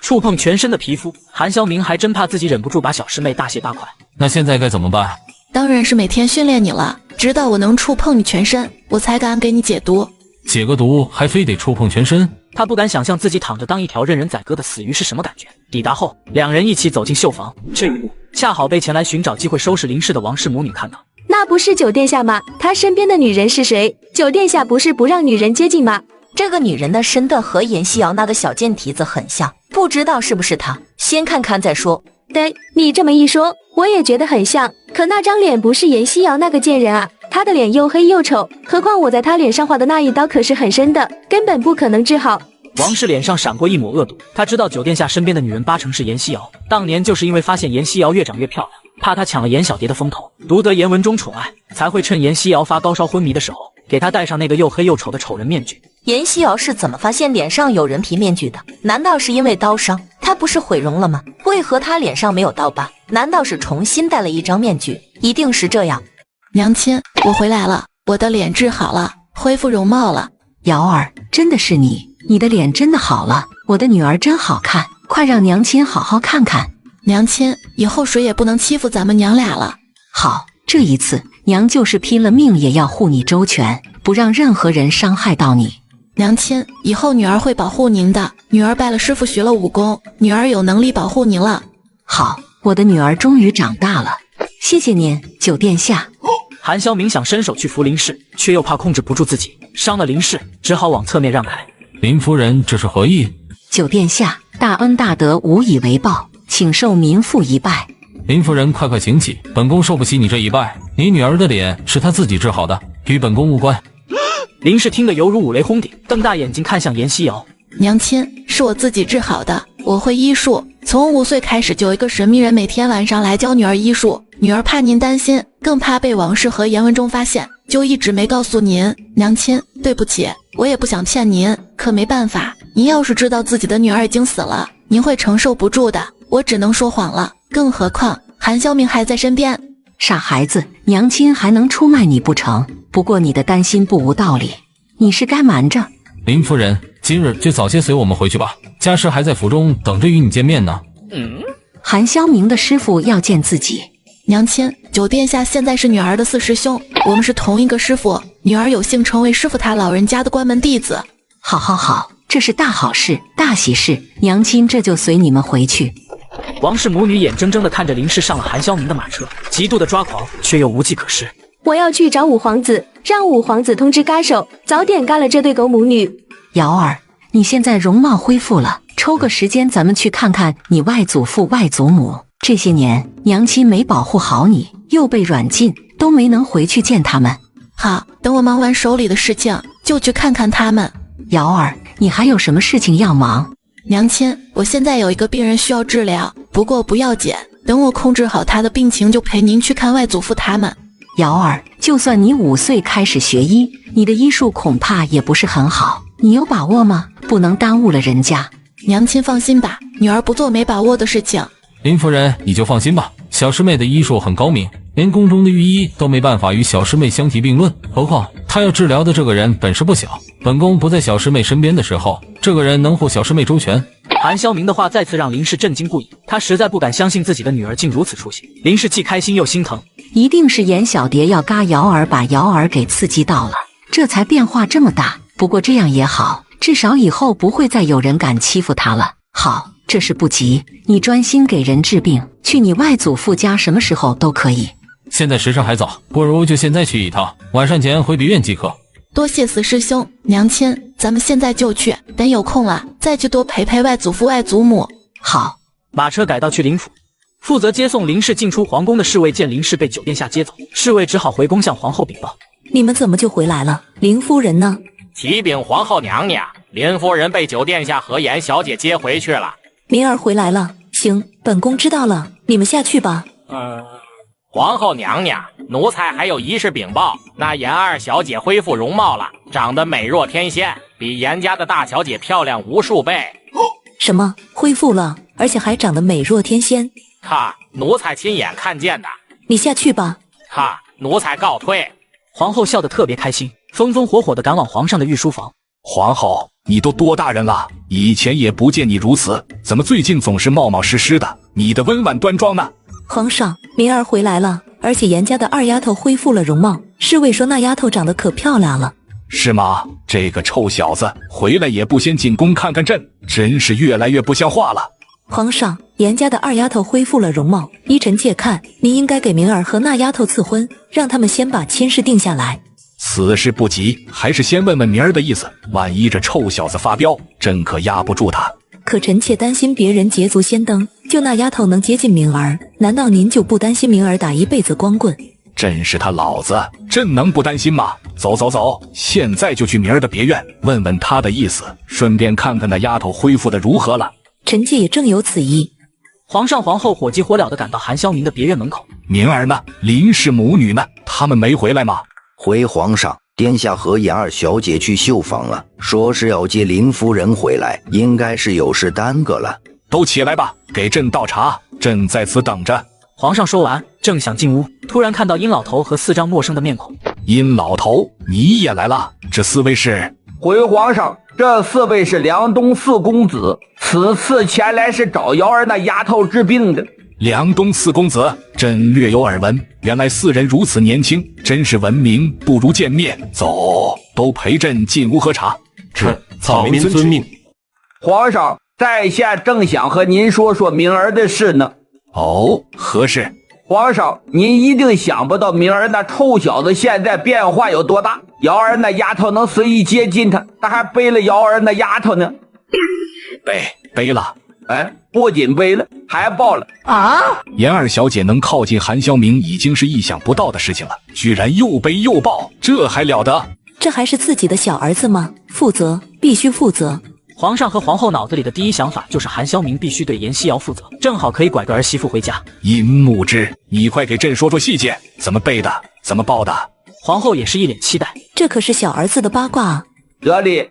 [SPEAKER 1] 触碰全身的皮肤，韩萧明还真怕自己忍不住把小师妹大卸大块。
[SPEAKER 3] 那现在该怎么办？
[SPEAKER 2] 当然是每天训练你了，直到我能触碰你全身，我才敢给你解毒。
[SPEAKER 3] 解个毒还非得触碰全身？
[SPEAKER 1] 他不敢想象自己躺着当一条任人宰割的死鱼是什么感觉。抵达后，两人一起走进绣坊，这一幕恰好被前来寻找机会收拾林氏的王氏母女看到。
[SPEAKER 23] 那不是九殿下吗？他身边的女人是谁？九殿下不是不让女人接近吗？
[SPEAKER 7] 这个女人的身段和阎锡瑶那个小贱蹄子很像，不知道是不是她，先看看再说。
[SPEAKER 23] 对，你这么一说，我也觉得很像，可那张脸不是阎锡瑶那个贱人啊，他的脸又黑又丑，何况我在他脸上划的那一刀可是很深的，根本不可能治好。
[SPEAKER 1] 王氏脸上闪过一抹恶毒，他知道九殿下身边的女人八成是阎锡瑶，当年就是因为发现阎锡瑶越长越漂亮，怕她抢了阎小蝶的风头，独得阎文忠宠爱，才会趁阎锡瑶发高烧昏迷的时候，给她戴上那个又黑又丑的丑人面具。
[SPEAKER 7] 阎锡瑶是怎么发现脸上有人皮面具的？难道是因为刀伤？她不是毁容了吗？为何她脸上没有刀疤？难道是重新戴了一张面具？一定是这样。
[SPEAKER 2] 娘亲，我回来了，我的脸治好了，恢复容貌了。
[SPEAKER 13] 瑶儿，真的是你，你的脸真的好了，我的女儿真好看，快让娘亲好好看看。
[SPEAKER 2] 娘亲，以后谁也不能欺负咱们娘俩了。
[SPEAKER 13] 好，这一次娘就是拼了命也要护你周全，不让任何人伤害到你。
[SPEAKER 2] 娘亲，以后女儿会保护您的，女儿拜了师傅学了武功，女儿有能力保护您了。
[SPEAKER 13] 好，我的女儿终于长大了，谢谢您，九殿下。
[SPEAKER 1] 韩萧明想伸手去扶林氏，却又怕控制不住自己，伤了林氏，只好往侧面让开。
[SPEAKER 3] 林夫人这是何意？
[SPEAKER 13] 九殿下，大恩大德无以为报，请受民妇一拜。
[SPEAKER 3] 林夫人快快请起，本宫受不起你这一拜。你女儿的脸是她自己治好的，与本宫无关。
[SPEAKER 1] 林氏听得犹如五雷轰顶，瞪大眼睛看向阎锡瑶。
[SPEAKER 2] 娘亲，是我自己治好的，我会医术，从5岁开始就有一个神秘人每天晚上来教女儿医术，女儿怕您担心，更怕被王氏和阎文忠发现，就一直没告诉您。娘亲，对不起，我也不想骗您，可没办法，您要是知道自己的女儿已经死了，您会承受不住的，我只能说谎了，更何况韩萧明还在身边。
[SPEAKER 13] 傻孩子，娘亲还能出卖你不成？不过你的担心不无道理，你是该瞒着。
[SPEAKER 3] 林夫人，今日就早些随我们回去吧，家师还在府中等着与你见面呢。
[SPEAKER 13] 韩萧明的师傅要见自己。
[SPEAKER 2] 娘亲，九殿下现在是女儿的4师兄，我们是同一个师傅，女儿有幸成为师傅他老人家的关门弟子。
[SPEAKER 13] 好好好，这是大好事，大喜事，娘亲这就随你们回去。
[SPEAKER 1] 王氏母女眼睁睁地看着林氏上了韩萧明的马车，极度的抓狂，却又无计可施。
[SPEAKER 23] 我要去找五皇子，让五皇子通知该首，早点干了这对狗母女。
[SPEAKER 13] 瑶儿，你现在容貌恢复了，抽个时间咱们去看看你外祖父外祖母。这些年娘亲没保护好你，又被软禁，都没能回去见他们。
[SPEAKER 2] 好，等我忙完手里的事情，就去看看他们。
[SPEAKER 13] 瑶儿，你还有什么事情要忙？
[SPEAKER 2] 娘亲，我现在有一个病人需要治疗，不过不要紧，等我控制好他的病情，就陪您去看外祖父他们。
[SPEAKER 13] 瑶儿，就算你5岁开始学医，你的医术恐怕也不是很好，你有把握吗？不能耽误了人家。
[SPEAKER 2] 娘亲放心吧，女儿不做没把握的事情。
[SPEAKER 3] 林夫人，你就放心吧，小师妹的医术很高明，连宫中的御医都没办法与小师妹相提并论。何况她要治疗的这个人本事不小，本宫不在小师妹身边的时候，这个人能护小师妹周全。
[SPEAKER 1] 韩萧明的话再次让林氏震惊不已，他实在不敢相信自己的女儿竟如此出息。林氏既开心又心疼，
[SPEAKER 13] 一定是严小蝶要嘎瑶儿，把瑶儿给刺激到了，这才变化这么大。不过这样也好，至少以后不会再有人敢欺负她了。好，这事不急，你专心给人治病，去你外祖父家什么时候都可以。
[SPEAKER 3] 现在时辰还早，不如就现在去一趟，晚膳前回别院即可。
[SPEAKER 2] 多谢四师兄，娘亲，咱们现在就去，等有空了再去多陪陪外祖父外祖母。
[SPEAKER 13] 好。
[SPEAKER 1] 马车改道去林府，负责接送林氏进出皇宫的侍卫见林氏被酒店下接走，侍卫只好回宫向皇后禀报。
[SPEAKER 6] 你们怎么就回来了？林夫人呢？
[SPEAKER 11] 启禀皇后娘娘，林夫人被酒店下和严小姐接回去了。
[SPEAKER 6] 明儿回来了，行，本宫知道了，你们下去吧。
[SPEAKER 11] 皇后娘娘，奴才还有一事禀报，那严二小姐恢复容貌了，长得美若天仙，比严家的大小姐漂亮无数倍。
[SPEAKER 6] 什么？恢复了，而且还长得美若天仙？
[SPEAKER 11] 哈，奴才亲眼看见的。
[SPEAKER 6] 你下去吧。
[SPEAKER 11] 哈，奴才告退。
[SPEAKER 1] 皇后笑得特别开心，风风火火地赶往皇上的御书房。
[SPEAKER 17] 皇后，你都多大人了？以前也不见你如此，怎么最近总是冒冒失失的？你的温婉端庄呢？
[SPEAKER 6] 皇上，明儿回来了，而且严家的二丫头恢复了容貌，侍卫说那丫头长得可漂亮了。
[SPEAKER 17] 是吗？这个臭小子回来也不先进宫看看朕，真是越来越不像话了。
[SPEAKER 6] 皇上，严家的二丫头恢复了容貌，依臣妾看，您应该给明儿和那丫头赐婚，让他们先把亲事定下来。
[SPEAKER 17] 此事不急，还是先问问明儿的意思。万一这臭小子发飙，朕可压不住他。
[SPEAKER 6] 可臣妾担心别人捷足先登，就那丫头能接近明儿，难道您就不担心明儿打一辈子光棍？
[SPEAKER 17] 朕是他老子，朕能不担心吗？走走走，现在就去明儿的别院，问问他的意思，顺便看看那丫头恢复的如何了。
[SPEAKER 6] 臣妾也正有此意。
[SPEAKER 1] 皇上皇后火急火燎地赶到韩萧明的别院门口。
[SPEAKER 17] 明儿呢？林氏母女呢？他们没回来吗？
[SPEAKER 15] 回皇上，殿下和严二小姐去绣坊了，说是要接林夫人回来，应该是有事耽搁了。
[SPEAKER 17] 都起来吧，给朕倒茶，朕在此等着。
[SPEAKER 1] 皇上说完，正想进屋，突然看到殷老头和4张陌生的面孔。
[SPEAKER 17] 殷老头，你也来了？这4位是？
[SPEAKER 14] 回皇上，这4位是梁东4公子，此次前来是找瑶儿那丫头治病的。
[SPEAKER 17] 梁东4公子，朕略有耳闻，原来4人如此年轻，真是闻名不如见面。走，都陪朕进屋喝茶。
[SPEAKER 16] 草民遵命。
[SPEAKER 14] 皇上，在下正想和您说说明儿的事呢。
[SPEAKER 17] 哦，何事？
[SPEAKER 14] 皇上，您一定想不到明儿那臭小子现在变化有多大。瑶儿那丫头能随意接近他，他还背了瑶儿那丫头呢。
[SPEAKER 17] 背了。
[SPEAKER 14] 哎，不仅背了，还抱了啊！
[SPEAKER 17] 严二小姐能靠近韩萧明已经是意想不到的事情了，居然又背又抱，这还了得？
[SPEAKER 6] 这还是自己的小儿子吗？负责，必须负责。
[SPEAKER 1] 皇上和皇后脑子里的第一想法就是韩萧明必须对严西瑶负责，正好可以拐个儿媳妇回家。
[SPEAKER 17] 殷牧之，你快给朕说说细节，怎么背的，怎么抱的？
[SPEAKER 1] 皇后也是一脸期待，
[SPEAKER 6] 这可是小儿子的八卦啊！
[SPEAKER 14] 这里，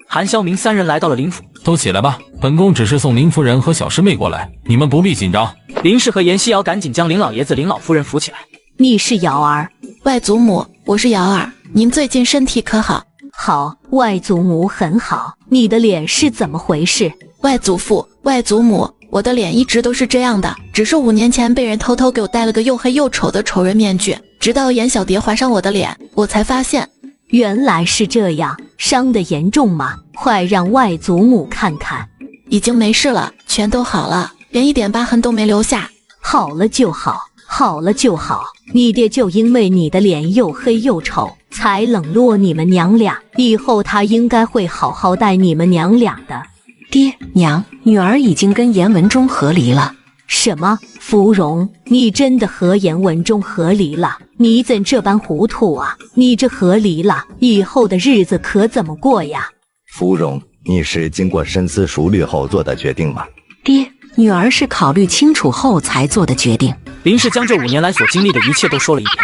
[SPEAKER 1] 韩萧明3人来到了林府。
[SPEAKER 3] 都起来吧，本宫只是送林夫人和小师妹过来，你们不必紧张。
[SPEAKER 1] 林氏和严西瑶赶紧将林老爷子、林老夫人扶起来。
[SPEAKER 2] 你是瑶儿，外祖母，我是瑶儿，您最近身体可好？
[SPEAKER 13] 好，外祖母很好。你的脸是怎么回事？
[SPEAKER 2] 外祖父、外祖母，我的脸一直都是这样的，只是5年前被人偷偷给我戴了个又黑又丑的丑人面具，直到严小蝶怀上我的脸，我才发现。
[SPEAKER 13] 原来是这样，伤得严重吗？快让外祖母看看。
[SPEAKER 2] 已经没事了，全都好了，连一点疤痕都没留下。
[SPEAKER 13] 好了就好，
[SPEAKER 10] 好了就好，你爹就因为你的脸又黑又丑，才冷落你们娘俩。以后他应该会好好待你们娘俩的。
[SPEAKER 13] 爹娘，女儿已经跟严文忠和离了。
[SPEAKER 10] 什么？芙蓉，你真的和严文忠和离了？你怎这般糊涂啊？你这和离了，以后的日子可怎么过呀？
[SPEAKER 18] 芙蓉，你是经过深思熟虑后做的决定吗？
[SPEAKER 13] 爹，女儿是考虑清楚后才做的决定。
[SPEAKER 1] 林氏将这5年来所经历的一切都说了一遍。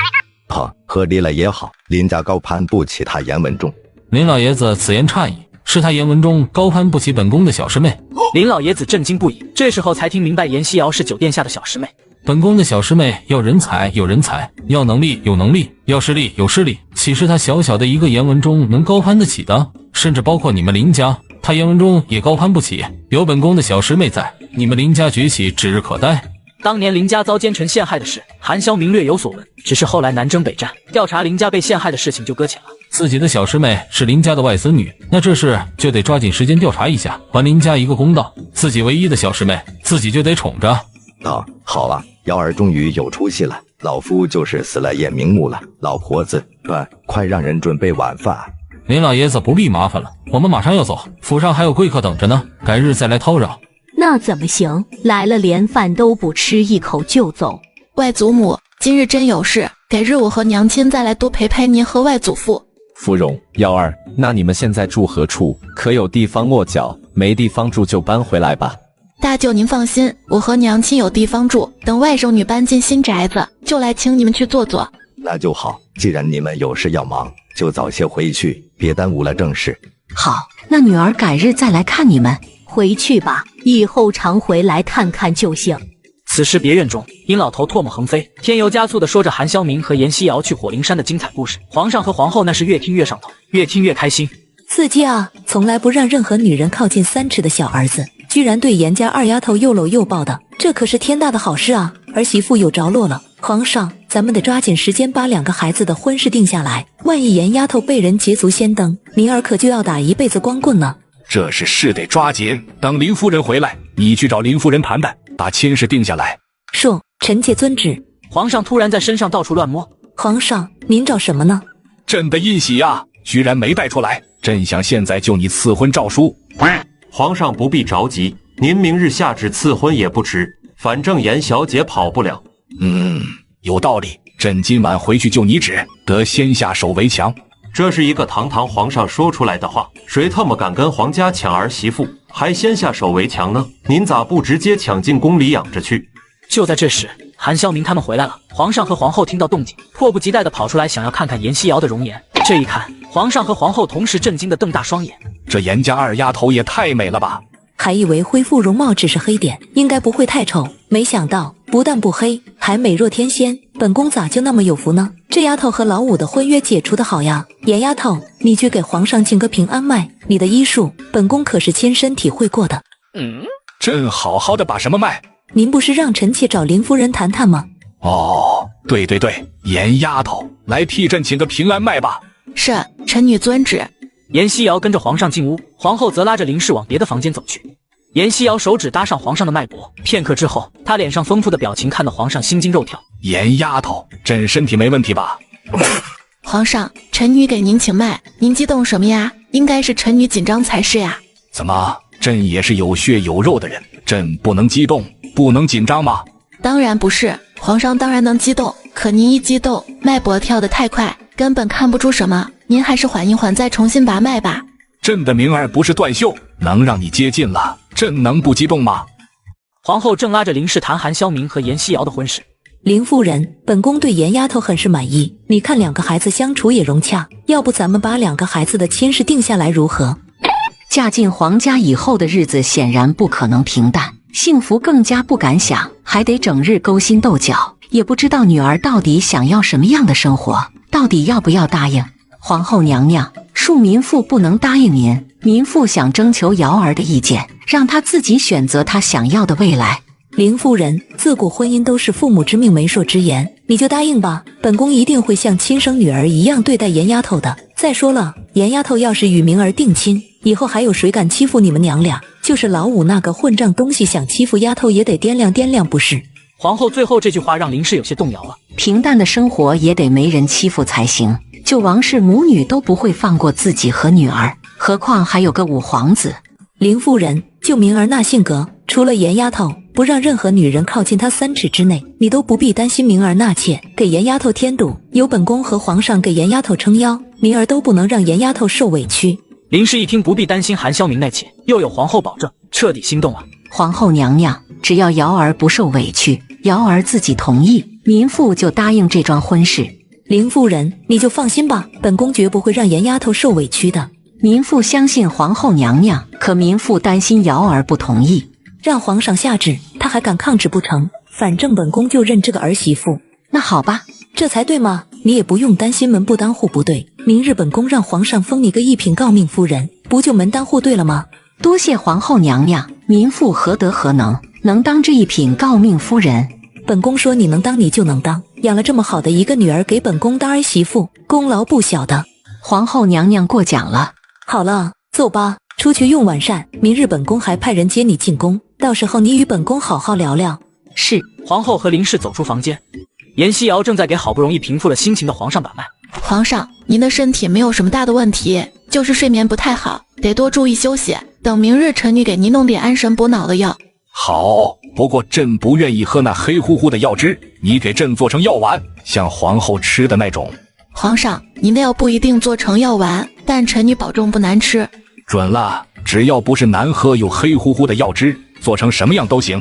[SPEAKER 18] 和离了也好，林家高攀不起他严文忠。
[SPEAKER 3] 林老爷子此言差矣，是他严文忠高攀不起本宫的小师妹。
[SPEAKER 1] 林老爷子震惊不已，这时候才听明白严西瑶是酒店下的小师妹。
[SPEAKER 3] 本宫的小师妹要人才有人才，要能力有能力，要势力有势力，岂是他小小的一个严文忠能高攀得起的？甚至包括你们林家，他严文忠也高攀不起。有本宫的小师妹在，你们林家崛起指日可待。
[SPEAKER 1] 当年林家遭奸臣陷害的事，韩萧明略有所闻，只是后来南征北战，调查林家被陷害的事情就搁浅了。
[SPEAKER 3] 自己的小师妹是林家的外孙女，那这事就得抓紧时间调查一下，还林家一个公道。自己唯一的小师妹，自己就得宠着。
[SPEAKER 18] 好啊，瑶儿终于有出息了，老夫就是死了也瞑目了。老婆子，快让人准备晚饭。
[SPEAKER 3] 林老爷子不必麻烦了，我们马上要走，府上还有贵客等着呢，改日再来叨扰。
[SPEAKER 10] 那怎么行？来了连饭都不吃，一口就走。
[SPEAKER 2] 外祖母，今日真有事，改日我和娘亲再来多陪陪您和外祖父。
[SPEAKER 8] 芙蓉，瑶儿，那你们现在住何处？可有地方落脚？没地方住就搬回来吧。
[SPEAKER 2] 大舅您放心，我和娘亲有地方住，等外甥女搬进新宅子，就来请你们去坐坐。
[SPEAKER 18] 那就好，既然你们有事要忙，就早些回去，别耽误了正事。
[SPEAKER 13] 好，那女儿改日再来看你们。
[SPEAKER 10] 回去吧，以后常回来看看就行。
[SPEAKER 1] 此时别院中，殷老头唾沫横飞，添油加醋地说着韩萧明和严西瑶去火灵山的精彩故事。皇上和皇后那是越听越上头，越听越开心。
[SPEAKER 6] 刺激啊！从来不让任何女人靠近3尺的小儿子，居然对严家2丫头又搂又抱的，这可是天大的好事啊！儿媳妇有着落了，皇上，咱们得抓紧时间把2个孩子的婚事定下来，万一严丫头被人捷足先登，明儿可就要打一辈子光棍了。
[SPEAKER 17] 这是事得抓紧，等林夫人回来，你去找林夫人谈谈，把亲事定下来。
[SPEAKER 6] 说，臣妾遵旨。
[SPEAKER 1] 皇上突然在身上到处乱摸。
[SPEAKER 6] 皇上，您找什么呢？
[SPEAKER 17] 朕的印玺啊，居然没带出来，朕想现在就你赐婚诏书。
[SPEAKER 16] 皇上不必着急，您明日下旨赐婚也不迟，反正严小姐跑不了。
[SPEAKER 17] 有道理，朕今晚回去就你旨，得先下手为强。
[SPEAKER 16] 这是一个堂堂皇上说出来的话，谁他妈敢跟皇家抢儿媳妇，还先下手为强呢？您咋不直接抢进宫里养着去？
[SPEAKER 1] 就在这时，韩萧明他们回来了。皇上和皇后听到动静，迫不及待地跑出来，想要看看严西瑶的容颜。这一看，皇上和皇后同时震惊地瞪大双眼。
[SPEAKER 17] 这严家2丫头也太美了吧！
[SPEAKER 6] 还以为恢复容貌只是黑点，应该不会太丑，没想到不但不黑，还美若天仙。本宫咋就那么有福呢？这丫头和老五的婚约解除的好呀！严丫头，你去给皇上进个平安脉，你的医术，本宫可是亲身体会过的。
[SPEAKER 17] 朕好好的把什么脉？
[SPEAKER 6] 您不是让臣妾找林夫人谈谈吗？
[SPEAKER 17] 哦，对，严丫头，来替朕请个平安脉吧。
[SPEAKER 2] 是，臣女遵旨。
[SPEAKER 1] 严西瑶跟着皇上进屋，皇后则拉着林氏往别的房间走去。严西瑶手指搭上皇上的脉搏，片刻之后，她脸上丰富的表情看得皇上心惊肉跳。
[SPEAKER 17] 严丫头，朕身体没问题吧？
[SPEAKER 2] 皇上，臣女给您请脉，您激动什么呀？应该是臣女紧张才是呀。
[SPEAKER 17] 怎么，朕也是有血有肉的人，朕不能激动，不能紧张吗？
[SPEAKER 2] 当然不是，皇上当然能激动，可您一激动，脉搏跳得太快，根本看不出什么。您还是缓一缓，再重新拔脉吧。
[SPEAKER 17] 朕的明儿不是断袖，能让你接近了，朕能不激动吗？
[SPEAKER 1] 皇后正拉着林氏谈韩萧明和严西瑶的婚事。
[SPEAKER 6] 林夫人，本宫对严丫头很是满意，你看2个孩子相处也融洽，要不咱们把2个孩子的亲事定下来如何？
[SPEAKER 13] 嫁进皇家以后的日子显然不可能平淡，幸福更加不敢想，还得整日勾心斗角，也不知道女儿到底想要什么样的生活，到底要不要答应。皇后娘娘，恕民妇不能答应您，民妇想征求瑶儿的意见，让她自己选择她想要的未来。
[SPEAKER 6] 林夫人，自古婚姻都是父母之命媒妁之言，你就答应吧，本宫一定会像亲生女儿一样对待严丫头的。再说了，严丫头要是与明儿定亲，以后还有谁敢欺负你们娘俩？就是老五那个混账东西想欺负丫头，也得掂量掂量不是？
[SPEAKER 1] 皇后最后这句话让林氏有些动摇了。
[SPEAKER 13] 平淡的生活也得没人欺负才行。就王氏母女都不会放过自己和女儿，何况还有个五皇子。
[SPEAKER 6] 林夫人，就明儿那性格，除了严丫头不让任何女人靠近她3尺之内，你都不必担心明儿纳妾，给严丫头添堵。有本宫和皇上给严丫头撑腰，明儿都不能让严丫头受委屈。
[SPEAKER 1] 林氏一听不必担心韩萧明那妾，又有皇后保证，彻底心动了。
[SPEAKER 13] 皇后娘娘，只要瑶儿不受委屈，瑶儿自己同意，民妇就答应这桩婚事。
[SPEAKER 6] 林夫人，你就放心吧，本宫绝不会让严丫头受委屈的。
[SPEAKER 13] 民妇相信皇后娘娘，可民妇担心瑶儿不同意，
[SPEAKER 6] 让皇上下旨，他还敢抗旨不成？反正本宫就认这个儿媳妇。
[SPEAKER 13] 那好吧，
[SPEAKER 6] 这才对嘛，你也不用担心门不当户不对。明日本宫让皇上封你个一品诰命夫人，不就门当户对了吗？
[SPEAKER 13] 多谢皇后娘娘，民妇何德何能，能当这一品诰命夫人？
[SPEAKER 6] 本宫说你能当你就能当，养了这么好的一个女儿给本宫当儿媳妇，功劳不小的。
[SPEAKER 13] 皇后娘娘过奖了。
[SPEAKER 6] 好了，走吧，出去用晚膳，明日本宫还派人接你进宫，到时候你与本宫好好聊聊。
[SPEAKER 13] 是。
[SPEAKER 1] 皇后和林氏走出房间，严希瑶正在给好不容易平复了心情的皇上把脉。
[SPEAKER 2] 皇上，您的身体没有什么大的问题，就是睡眠不太好，得多注意休息。等明日臣女给您弄点安神补脑的药。
[SPEAKER 17] 好，不过朕不愿意喝那黑乎乎的药汁，你给朕做成药丸，像皇后吃的那种。
[SPEAKER 2] 皇上，您的药不一定做成药丸，但臣女保证不难吃。
[SPEAKER 17] 准了，只要不是难喝又黑乎乎的药汁，做成什么样都行。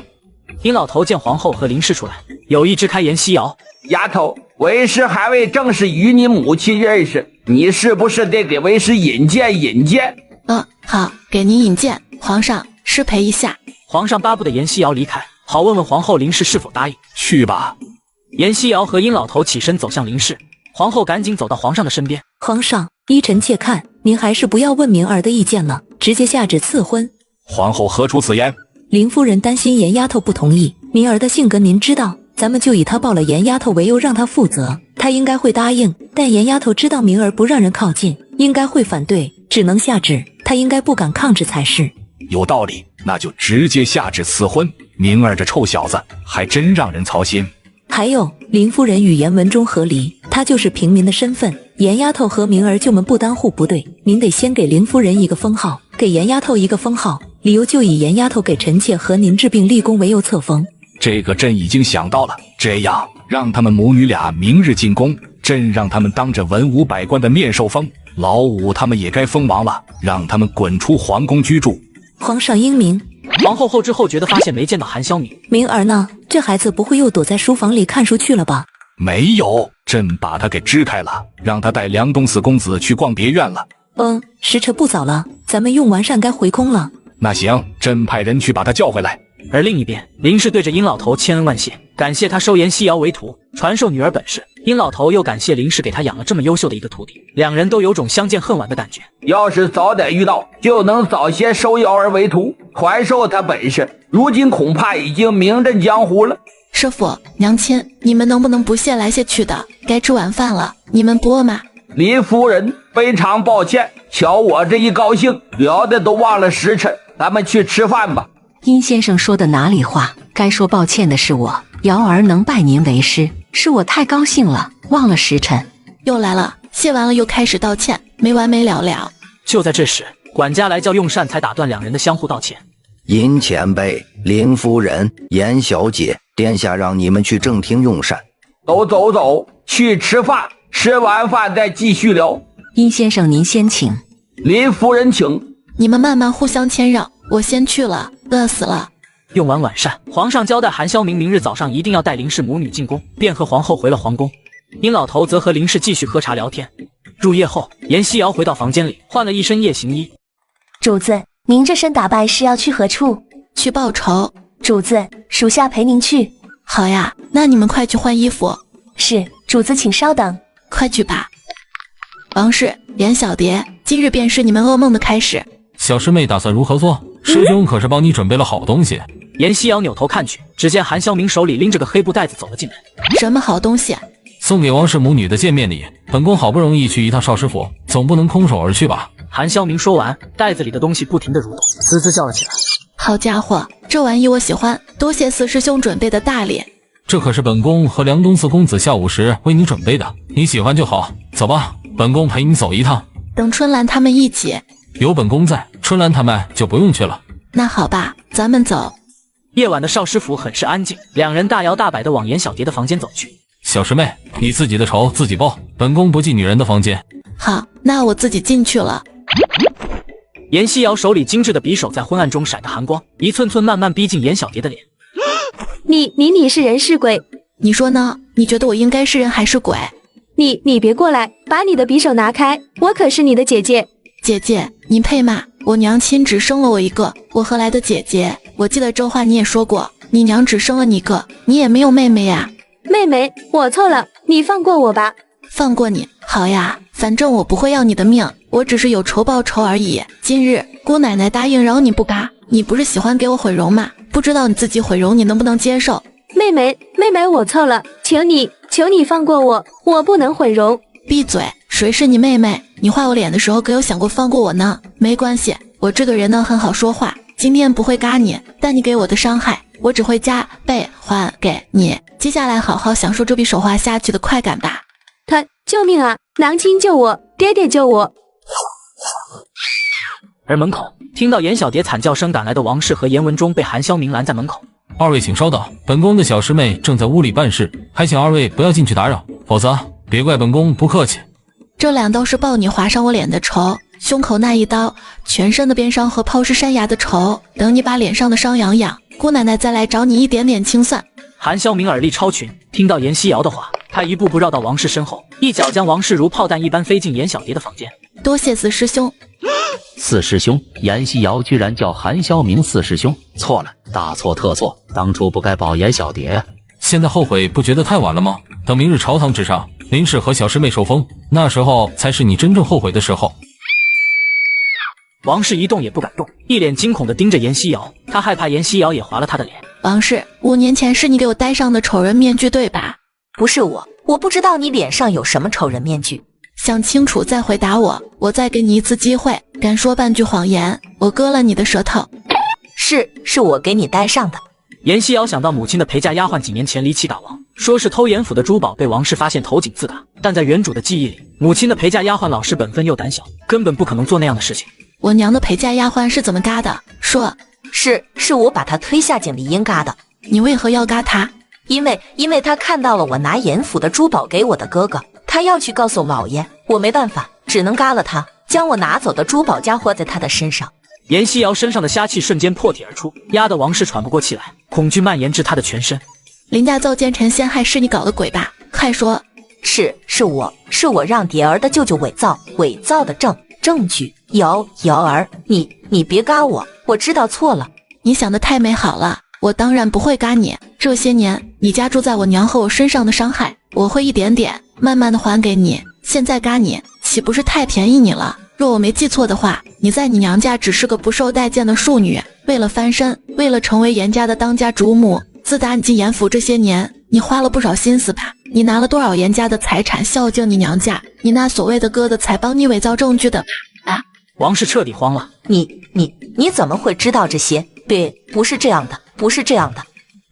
[SPEAKER 1] 殷老头见皇后和林氏出来，有意支开严希瑶。
[SPEAKER 14] 丫头，为师还未正式与你母亲认识，你是不是得给为师引荐引荐？
[SPEAKER 2] 好，给您引荐。皇上，失陪一下。
[SPEAKER 1] 皇上巴不得严希瑶离开，好问问皇后林氏是否答应。
[SPEAKER 17] 去吧。
[SPEAKER 1] 严希瑶和殷老头起身走向林氏，皇后赶紧走到皇上的身边。
[SPEAKER 6] 皇上，依臣妾看，您还是不要问明儿的意见了，直接下旨赐婚。
[SPEAKER 17] 皇后何出此言？
[SPEAKER 6] 林夫人担心严丫头不同意，明儿的性格您知道，咱们就以她抱了严丫头为由让她负责，她应该会答应。但严丫头知道明儿不让人靠近，应该会反对，只能下旨，她应该不敢抗旨才是。
[SPEAKER 17] 有道理，那就直接下旨赐婚。明儿这臭小子还真让人操心。
[SPEAKER 6] 还有，林夫人语言文中合离，她就是平民的身份，严丫头和明儿就门不当户不对，您得先给林夫人一个封号，给严丫头一个封号，理由就以严丫头给臣妾和您治病立功为由册封。
[SPEAKER 17] 这个朕已经想到了，这样让他们母女俩明日进宫，朕让他们当着文武百官的面受封，老五他们也该封王了，让他们滚出皇宫居住。
[SPEAKER 6] 皇上英明。
[SPEAKER 1] 皇后后知后觉地发现没见到韩萧明。
[SPEAKER 6] 明儿呢？这孩子不会又躲在书房里看书去了吧？
[SPEAKER 17] 没有，朕把他给支开了，让他带梁东四公子去逛别院了。
[SPEAKER 6] 时辰不早了，咱们用完膳该回宫了。
[SPEAKER 17] 那行，朕派人去把他叫回来。
[SPEAKER 1] 而另一边，林氏对着殷老头千恩万谢，感谢他收严希瑶为徒，传授女儿本事。殷老头又感谢林氏给他养了这么优秀的一个徒弟，两人都有种相见恨晚的感觉。
[SPEAKER 14] 要是早点遇到，就能早些收瑶儿为徒，传授他本事。如今恐怕已经名震江湖了。
[SPEAKER 2] 师傅，娘亲，你们能不能不谢来谢去的？该吃晚饭了，你们不饿吗？
[SPEAKER 14] 林夫人，非常抱歉，瞧我这一高兴，聊的都忘了时辰，咱们去吃饭吧。
[SPEAKER 13] 殷先生说的哪里话？该说抱歉的是我，瑶儿能拜您为师，是我太高兴了，忘了时辰。
[SPEAKER 2] 又来了，谢完了又开始道歉，没完没了了。
[SPEAKER 1] 就在这时，管家来叫用膳，才打断两人的相互道歉。
[SPEAKER 15] 殷前辈、林夫人、严小姐，殿下让你们去正厅用膳。
[SPEAKER 14] 走，去吃饭，吃完饭再继续聊。
[SPEAKER 13] 殷先生您先请。
[SPEAKER 14] 林夫人请。
[SPEAKER 2] 你们慢慢互相谦让，我先去了，饿死了。
[SPEAKER 1] 用完晚膳，皇上交代韩萧明明日早上一定要带林氏母女进宫，便和皇后回了皇宫。殷老头则和林氏继续喝茶聊天。入夜后，严希瑶回到房间里，换了一身夜行衣。
[SPEAKER 23] 主子，您这身打扮是要去何处？
[SPEAKER 2] 去报仇。
[SPEAKER 23] 主子，属下陪您去。
[SPEAKER 2] 好呀，那你们快去换衣服。
[SPEAKER 23] 是，主子请稍等。
[SPEAKER 2] 快去吧。王氏、严小蝶，今日便是你们噩梦的开始。
[SPEAKER 3] 小师妹打算如何做？师兄可是帮你准备了好东西。
[SPEAKER 1] 严希瑶扭头看去，只见韩萧明手里拎着个黑布袋子走了进来。
[SPEAKER 2] 什么好东西？
[SPEAKER 3] 送给王氏母女的见面礼。本宫好不容易去一趟少师府，总不能空手而去吧？
[SPEAKER 1] 韩萧明说完，袋子里的东西不停地蠕动，滋滋叫了起来。
[SPEAKER 2] 好家伙，这玩意我喜欢，多谢四师兄准备的大礼。
[SPEAKER 3] 这可是本宫和梁东四公子下午时为你准备的，你喜欢就好。走吧，本宫陪你走一趟。
[SPEAKER 2] 等春兰他们一起。
[SPEAKER 3] 有本宫在，春兰他们就不用去了。
[SPEAKER 2] 那好吧，咱们走。
[SPEAKER 1] 夜晚的少师府很是安静，两人大摇大摆地往严小蝶的房间走去。
[SPEAKER 3] 小师妹，你自己的仇自己报，本宫不进女人的房间。
[SPEAKER 2] 好，那我自己进去了。
[SPEAKER 1] 严西瑶手里精致的匕首在昏暗中闪着寒光，一寸寸慢慢逼近严小蝶的脸。
[SPEAKER 23] 你是人是鬼？
[SPEAKER 2] 你说呢？你觉得我应该是人还是鬼？
[SPEAKER 23] 你别过来，把你的匕首拿开，我可是你的姐姐。
[SPEAKER 2] 姐姐，你配吗？我娘亲只生了我一个，我何来的姐姐？我记得这话你也说过，你娘只生了你一个，你也没有妹妹呀。
[SPEAKER 23] 妹妹，我错了，你放过我吧。
[SPEAKER 2] 放过你？好呀，反正我不会要你的命，我只是有仇报仇而已。今日姑奶奶答应饶你不嘎，你不是喜欢给我毁容吗？不知道你自己毁容你能不能接受？
[SPEAKER 23] 妹妹，我错了，求你放过我，我不能毁容。
[SPEAKER 2] 闭嘴！谁是你妹妹？你画我脸的时候可有想过放过我呢？没关系，我这个人呢很好说话，今天不会嘎你，但你给我的伤害，我只会加倍还给你。接下来好好享受这笔手画下去的快感吧。
[SPEAKER 23] 救命啊！娘亲救我，爹爹救我！
[SPEAKER 1] 而门口听到严小蝶惨叫声赶来的王氏和严文忠被韩萧明拦在门口。
[SPEAKER 3] 二位请稍等，本宫的小师妹正在屋里办事，还请二位不要进去打扰，否则别怪本宫不客气。
[SPEAKER 2] 这两刀是报你划伤我脸的仇，胸口那一刀，全身的鞭伤和抛尸山崖的仇，等你把脸上的伤养养，姑奶奶再来找你一点点清算。
[SPEAKER 1] 韩萧明耳力超群，听到严西瑶的话，他一步步绕到王氏身后，一脚将王氏如炮弹一般飞进严小蝶的房间。
[SPEAKER 2] 多谢四师兄。
[SPEAKER 12] 四师兄，严西瑶居然叫韩萧明四师兄，错了，大错特错，当初不该保严小蝶呀。
[SPEAKER 3] 现在后悔不觉得太晚了吗？等明日朝堂之上，林氏和小师妹受封，那时候才是你真正后悔的时候。
[SPEAKER 1] 王氏一动也不敢动，一脸惊恐地盯着严西瑶，他害怕严西瑶也划了他的脸。
[SPEAKER 2] 王氏，5年前是你给我戴上的丑人面具对吧？
[SPEAKER 7] 不是我不知道你脸上有什么丑人面具。
[SPEAKER 2] 想清楚再回答我，我再给你一次机会，敢说半句谎言，我割了你的舌头。
[SPEAKER 7] 是我给你戴上的。
[SPEAKER 1] 严西瑶想到母亲的陪嫁丫鬟几年前离奇打亡，说是偷严府的珠宝被王氏发现投井自打，但在原主的记忆里，母亲的陪嫁丫鬟老实本分又胆小，根本不可能做那样的事情。
[SPEAKER 2] 我娘的陪嫁丫鬟是怎么嘎的？说
[SPEAKER 7] 是我把她推下井里阴嘎的。
[SPEAKER 2] 你为何要嘎她？
[SPEAKER 7] 因为她看到了我拿严府的珠宝给我的哥哥，她要去告诉老爷，我没办法，只能嘎了她，将我拿走的珠宝家伙在她的身上。
[SPEAKER 1] 严西瑶身上的虾气瞬间破体而出，压得王氏喘不过气来，恐惧蔓延至她的全身。
[SPEAKER 2] 林家造奸臣陷害是你搞的鬼吧？快说！
[SPEAKER 7] 是我让蝶儿的舅舅伪造的证据。瑶儿，你别嘎我，我知道错了。
[SPEAKER 2] 你想的太美好了，我当然不会嘎你。这些年你家住在我娘和我身上的伤害，我会一点点慢慢的还给你。现在嘎你，岂不是太便宜你了？若我没记错的话，你在你娘家只是个不受待见的庶女，为了翻身，为了成为严家的当家主母，自打你进严府这些年，你花了不少心思吧？你拿了多少严家的财产孝敬你娘家？你那所谓的哥的才帮你伪造证据的啊！
[SPEAKER 1] 王氏彻底慌了，
[SPEAKER 7] 你怎么会知道这些？对，不是这样的。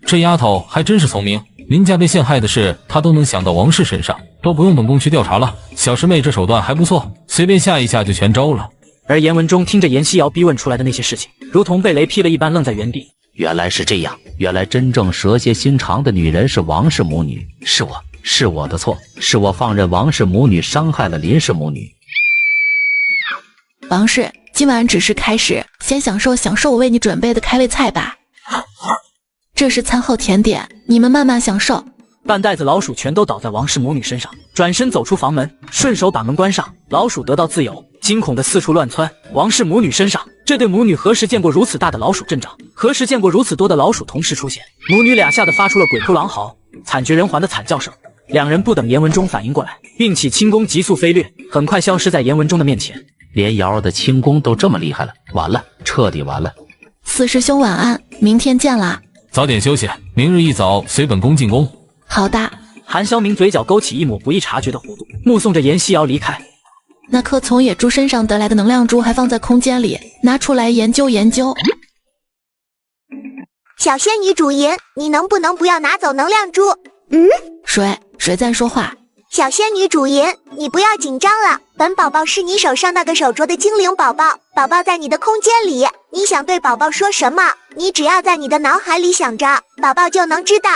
[SPEAKER 3] 这丫头还真是聪明，林家被陷害的事她都能想到王氏身上，都不用本宫去调查了。小师妹这手段还不错，随便下一下就全招了。
[SPEAKER 1] 而严文忠听着严西瑶逼问出来的那些事情，如同被雷劈了一般，愣在原地。
[SPEAKER 12] 原来是这样，原来真正蛇蝎心肠的女人是王氏母女，是我的错，是我放任王氏母女伤害了林氏母女。
[SPEAKER 2] 王氏，今晚只是开始，先享受我为你准备的开胃菜吧。这是餐后甜点，你们慢慢享受。
[SPEAKER 1] 半袋子老鼠全都倒在王氏母女身上，转身走出房门，顺手把门关上。老鼠得到自由，惊恐的四处乱窜。王氏母女身上，这对母女何时见过如此大的老鼠阵仗？何时见过如此多的老鼠同时出现？母女俩吓得发出了鬼哭狼嚎、惨绝人寰的惨叫声。两人不等严文忠反应过来，运起轻功急速飞掠，很快消失在严文忠的面前。
[SPEAKER 12] 连瑶儿的轻功都这么厉害了，完了，彻底完了。
[SPEAKER 2] 四师兄晚安，明天见啦。
[SPEAKER 3] 早点休息，明日一早随本宫进宫。
[SPEAKER 2] 好的。
[SPEAKER 1] 韩萧明嘴角勾起一抹不易察觉的弧度，目送着严西瑶离开。
[SPEAKER 2] 那颗从野猪身上得来的能量珠还放在空间里，拿出来研究研究。
[SPEAKER 19] 小仙女主银，你能不能不要拿走能量珠？
[SPEAKER 2] 谁在说话？
[SPEAKER 19] 小仙女主银，你不要紧张了，本宝宝是你手上那个手镯的精灵宝宝，宝宝在你的空间里，你想对宝宝说什么，你只要在你的脑海里想着，宝宝就能知道。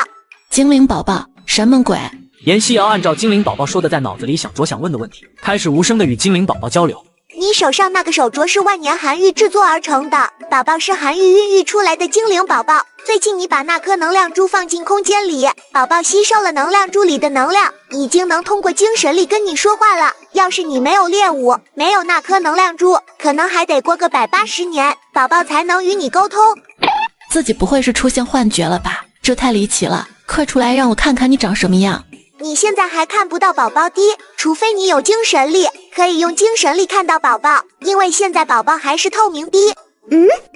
[SPEAKER 2] 精灵宝宝，什么鬼？
[SPEAKER 1] 严希瑶按照精灵宝宝说的，在脑子里想着想问的问题，开始无声的与精灵宝宝交流。
[SPEAKER 19] 你手上那个手镯是万年寒玉制作而成的，宝宝是寒玉孕育出来的精灵宝宝。最近你把那颗能量珠放进空间里，宝宝吸收了能量珠里的能量，已经能通过精神力跟你说话了。要是你没有练武，没有那颗能量珠，可能还得过个180年，宝宝才能与你沟通。
[SPEAKER 2] 自己不会是出现幻觉了吧？这太离奇了，快出来让我看看你长什么样。
[SPEAKER 19] 你现在还看不到宝宝的，除非你有精神力，可以用精神力看到宝宝，因为现在宝宝还是透明的。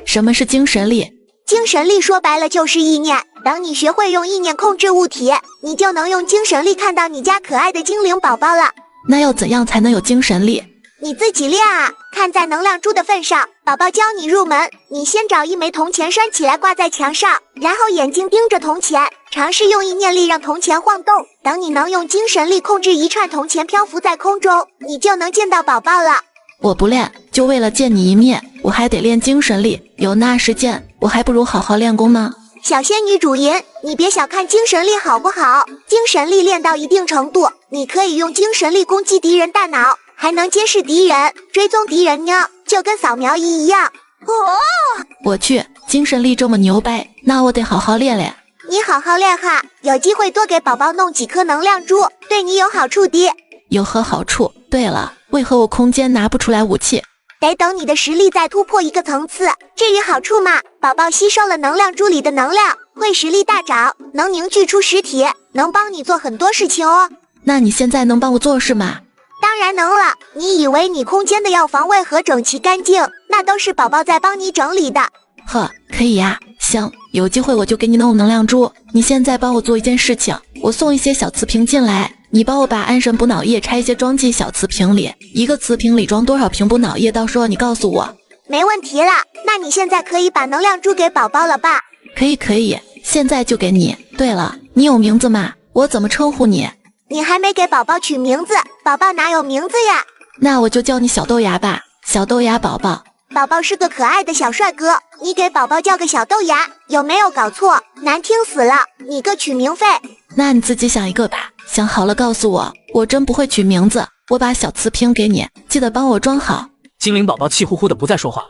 [SPEAKER 2] 什么是精神力？
[SPEAKER 19] 精神力说白了就是意念，等你学会用意念控制物体，你就能用精神力看到你家可爱的精灵宝宝了。
[SPEAKER 2] 那要怎样才能有精神力？
[SPEAKER 19] 你自己练啊，看在能量珠的份上，宝宝教你入门。你先找一枚铜钱拴起来挂在墙上，然后眼睛盯着铜钱，尝试用意念力让铜钱晃动。等你能用精神力控制一串铜钱漂浮在空中，你就能见到宝宝了。
[SPEAKER 2] 我不练，就为了见你一面，我还得练精神力。有那时间，我还不如好好练功呢。
[SPEAKER 19] 小仙女主银，你别小看精神力好不好？精神力练到一定程度，你可以用精神力攻击敌人大脑，还能监视敌人、追踪敌人呢，就跟扫描仪一样。
[SPEAKER 2] 我去，精神力这么牛掰，那我得好好练练。
[SPEAKER 19] 你好好练哈，有机会多给宝宝弄几颗能量珠，对你有好处的。
[SPEAKER 2] 有何好处？对了，为何我空间拿不出来武器？
[SPEAKER 19] 得等你的实力再突破一个层次。至于好处嘛，宝宝吸收了能量珠里的能量，会实力大涨，能凝聚出实体，能帮你做很多事情哦。
[SPEAKER 2] 那你现在能帮我做事吗？
[SPEAKER 19] 当然能了。你以为你空间的药房为何整齐干净？那都是宝宝在帮你整理的。
[SPEAKER 2] 呵，可以呀。行，有机会我就给你弄能量珠。你现在帮我做一件事情，我送一些小瓷瓶进来，你帮我把安神补脑液拆些装进小瓷瓶里，一个瓷瓶里装多少瓶补脑液，到时候你告诉我。
[SPEAKER 19] 没问题了，那你现在可以把能量珠给宝宝了吧？
[SPEAKER 2] 可以，现在就给你。对了，你有名字吗？我怎么称呼你？
[SPEAKER 19] 你还没给宝宝取名字，宝宝哪有名字呀？
[SPEAKER 2] 那我就叫你小豆芽吧，小豆芽宝宝。
[SPEAKER 19] 宝宝是个可爱的小帅哥，你给宝宝叫个小豆芽，有没有搞错？难听死了，你个取名废。
[SPEAKER 2] 那你自己想一个吧，想好了告诉我，我真不会取名字。我把小瓷瓶给你，记得帮我装好。
[SPEAKER 1] 精灵宝宝气呼呼的不再说话了。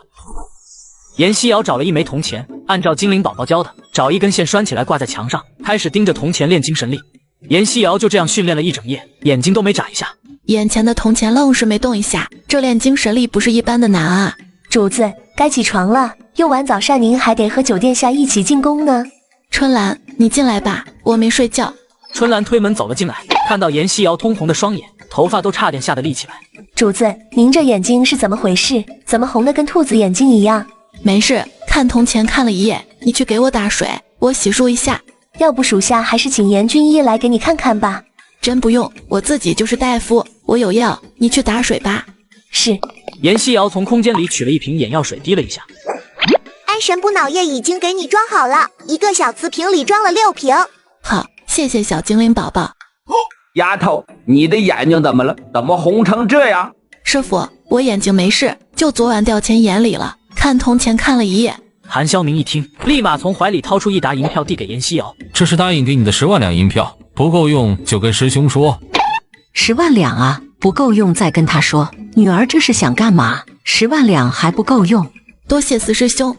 [SPEAKER 1] 严希瑶找了一枚铜钱，按照精灵宝宝教的，找一根线拴起来挂在墙上，开始盯着铜钱练精神力。严希瑶就这样训练了一整夜，眼睛都没眨一下。
[SPEAKER 2] 眼前的铜钱愣是没动一下，这练精神力不是一般的难啊。
[SPEAKER 23] 主子，该起床了，用完早膳您还得和九殿下一起进宫呢。
[SPEAKER 2] 春兰，你进来吧，我没睡觉。
[SPEAKER 1] 春兰推门走了进来，看到严希瑶通红的双眼，头发都差点吓得立起来。
[SPEAKER 23] 主子，您这眼睛是怎么回事？怎么红的跟兔子眼睛一样？
[SPEAKER 2] 没事，看铜钱看了一夜，你去给我打水，我洗漱一下。
[SPEAKER 23] 要不属下还是请严军医来给你看看吧。
[SPEAKER 2] 真不用，我自己就是大夫，我有药，你去打水吧。
[SPEAKER 23] 是。
[SPEAKER 1] 严希瑶从空间里取了一瓶眼药水，滴了一下。
[SPEAKER 19] 安神补脑液已经给你装好了，一个小瓷瓶里装了6瓶。
[SPEAKER 2] 好，谢谢小精灵宝宝。
[SPEAKER 14] 丫头，你的眼睛怎么了？怎么红成这样？
[SPEAKER 2] 师傅，我眼睛没事，就昨晚掉钱眼里了，看铜钱看了一夜。
[SPEAKER 1] 韩潇明一听，立马从怀里掏出一沓银票递给严希瑶。
[SPEAKER 3] 这是答应给你的10万两银票，不够用就跟师兄说。
[SPEAKER 13] 10万两啊，不够用再跟他说。女儿这是想干嘛？10万两还不够用？
[SPEAKER 2] 多谢四师兄。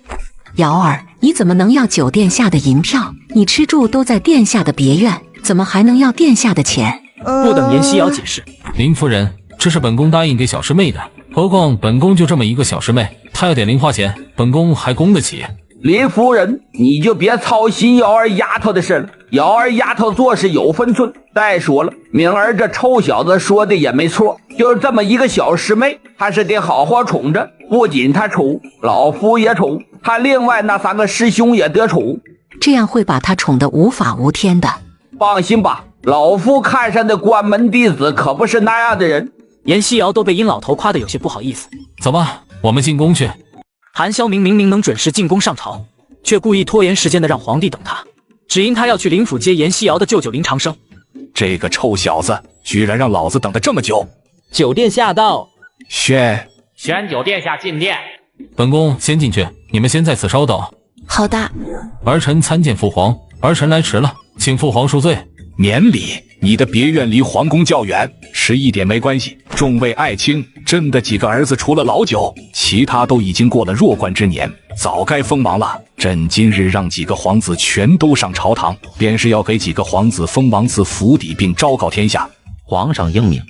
[SPEAKER 13] 瑶儿，你怎么能要9殿下的银票？你吃住都在殿下的别院，怎么还能要殿下的钱？
[SPEAKER 1] 不等严希瑶解释，
[SPEAKER 3] 林夫人，这是本宫答应给小师妹的，何况本宫就这么一个小师妹，她要点零花钱，本宫还供得起。
[SPEAKER 14] 林夫人，你就别操心瑶儿丫头的事了，瑶儿丫头做事有分寸。再说了，明儿这臭小子说的也没错，就是这么一个小师妹，还是得好好宠着。不仅他宠，老夫也宠，他另外那3个师兄也得宠，
[SPEAKER 13] 这样会把他宠得无法无天的。
[SPEAKER 14] 放心吧，老夫看上的关门弟子可不是那样的人。
[SPEAKER 1] 严希瑶都被殷老头夸得有些不好意思。
[SPEAKER 3] 走吧，我们进宫去。
[SPEAKER 1] 韩潇明明能准时进宫上朝，却故意拖延时间的让皇帝等他，只因他要去灵府接严西瑶的舅舅林长生。
[SPEAKER 17] 这个臭小子居然让老子等了这么久！
[SPEAKER 5] 酒店下到，
[SPEAKER 17] 宣
[SPEAKER 11] 酒殿下进殿。
[SPEAKER 3] 本宫先进去，你们先在此稍等。
[SPEAKER 2] 好的。
[SPEAKER 3] 儿臣参见父皇，儿臣来迟了，请父皇恕罪。
[SPEAKER 17] 免礼，你的别院离皇宫较远，迟一点没关系。众位爱卿，朕的几个儿子除了老九，其他都已经过了弱冠之年，早该封王了。朕今日让几个皇子全都上朝堂，便是要给几个皇子封王赐府邸，并昭告天下。
[SPEAKER 12] 皇上英明。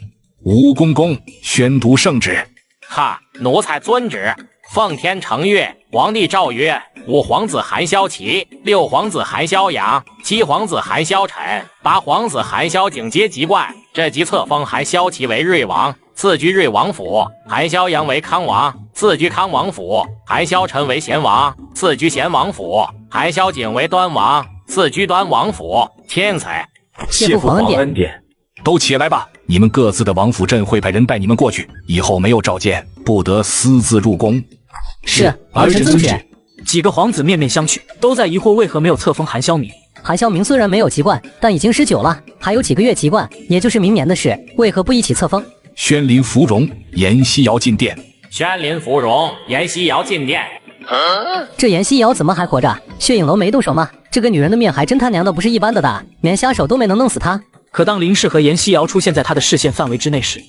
[SPEAKER 17] 吴公公宣读圣旨。
[SPEAKER 11] 哈，奴才遵旨。奉天承运，皇帝诏曰：5皇子韩萧齐，6皇子韩萧阳，7皇子韩萧晨，8皇子韩萧景皆籍贯。这即册封韩萧齐为瑞王，次居瑞王府；韩萧阳为康王，次居康王府；韩萧晨为贤王，次居贤王府；韩萧景为端王，次居端王府。钦此。
[SPEAKER 5] 谢父皇恩典。
[SPEAKER 17] 都起来吧，你们各自的王府，朕会派人带你们过去。以后没有召见，不得私自入宫。
[SPEAKER 5] 是，儿臣遵旨。
[SPEAKER 1] 几个皇子面面相觑，都在疑惑为何没有册封韩萧明。
[SPEAKER 5] 韩萧明虽然没有籍贯，但已经19了，还有几个月籍贯，也就是明年的事，为何不一起册封？
[SPEAKER 17] 宣临芙蓉，严西瑶进殿。
[SPEAKER 11] 宣临芙蓉，严西瑶进殿。
[SPEAKER 5] 这严西瑶怎么还活着？血影楼没动手吗？这个女人的命还真他娘的不是一般的大，连瞎手都没能弄死她。
[SPEAKER 1] 可当林氏和严西瑶出现在他的视线范围之内时，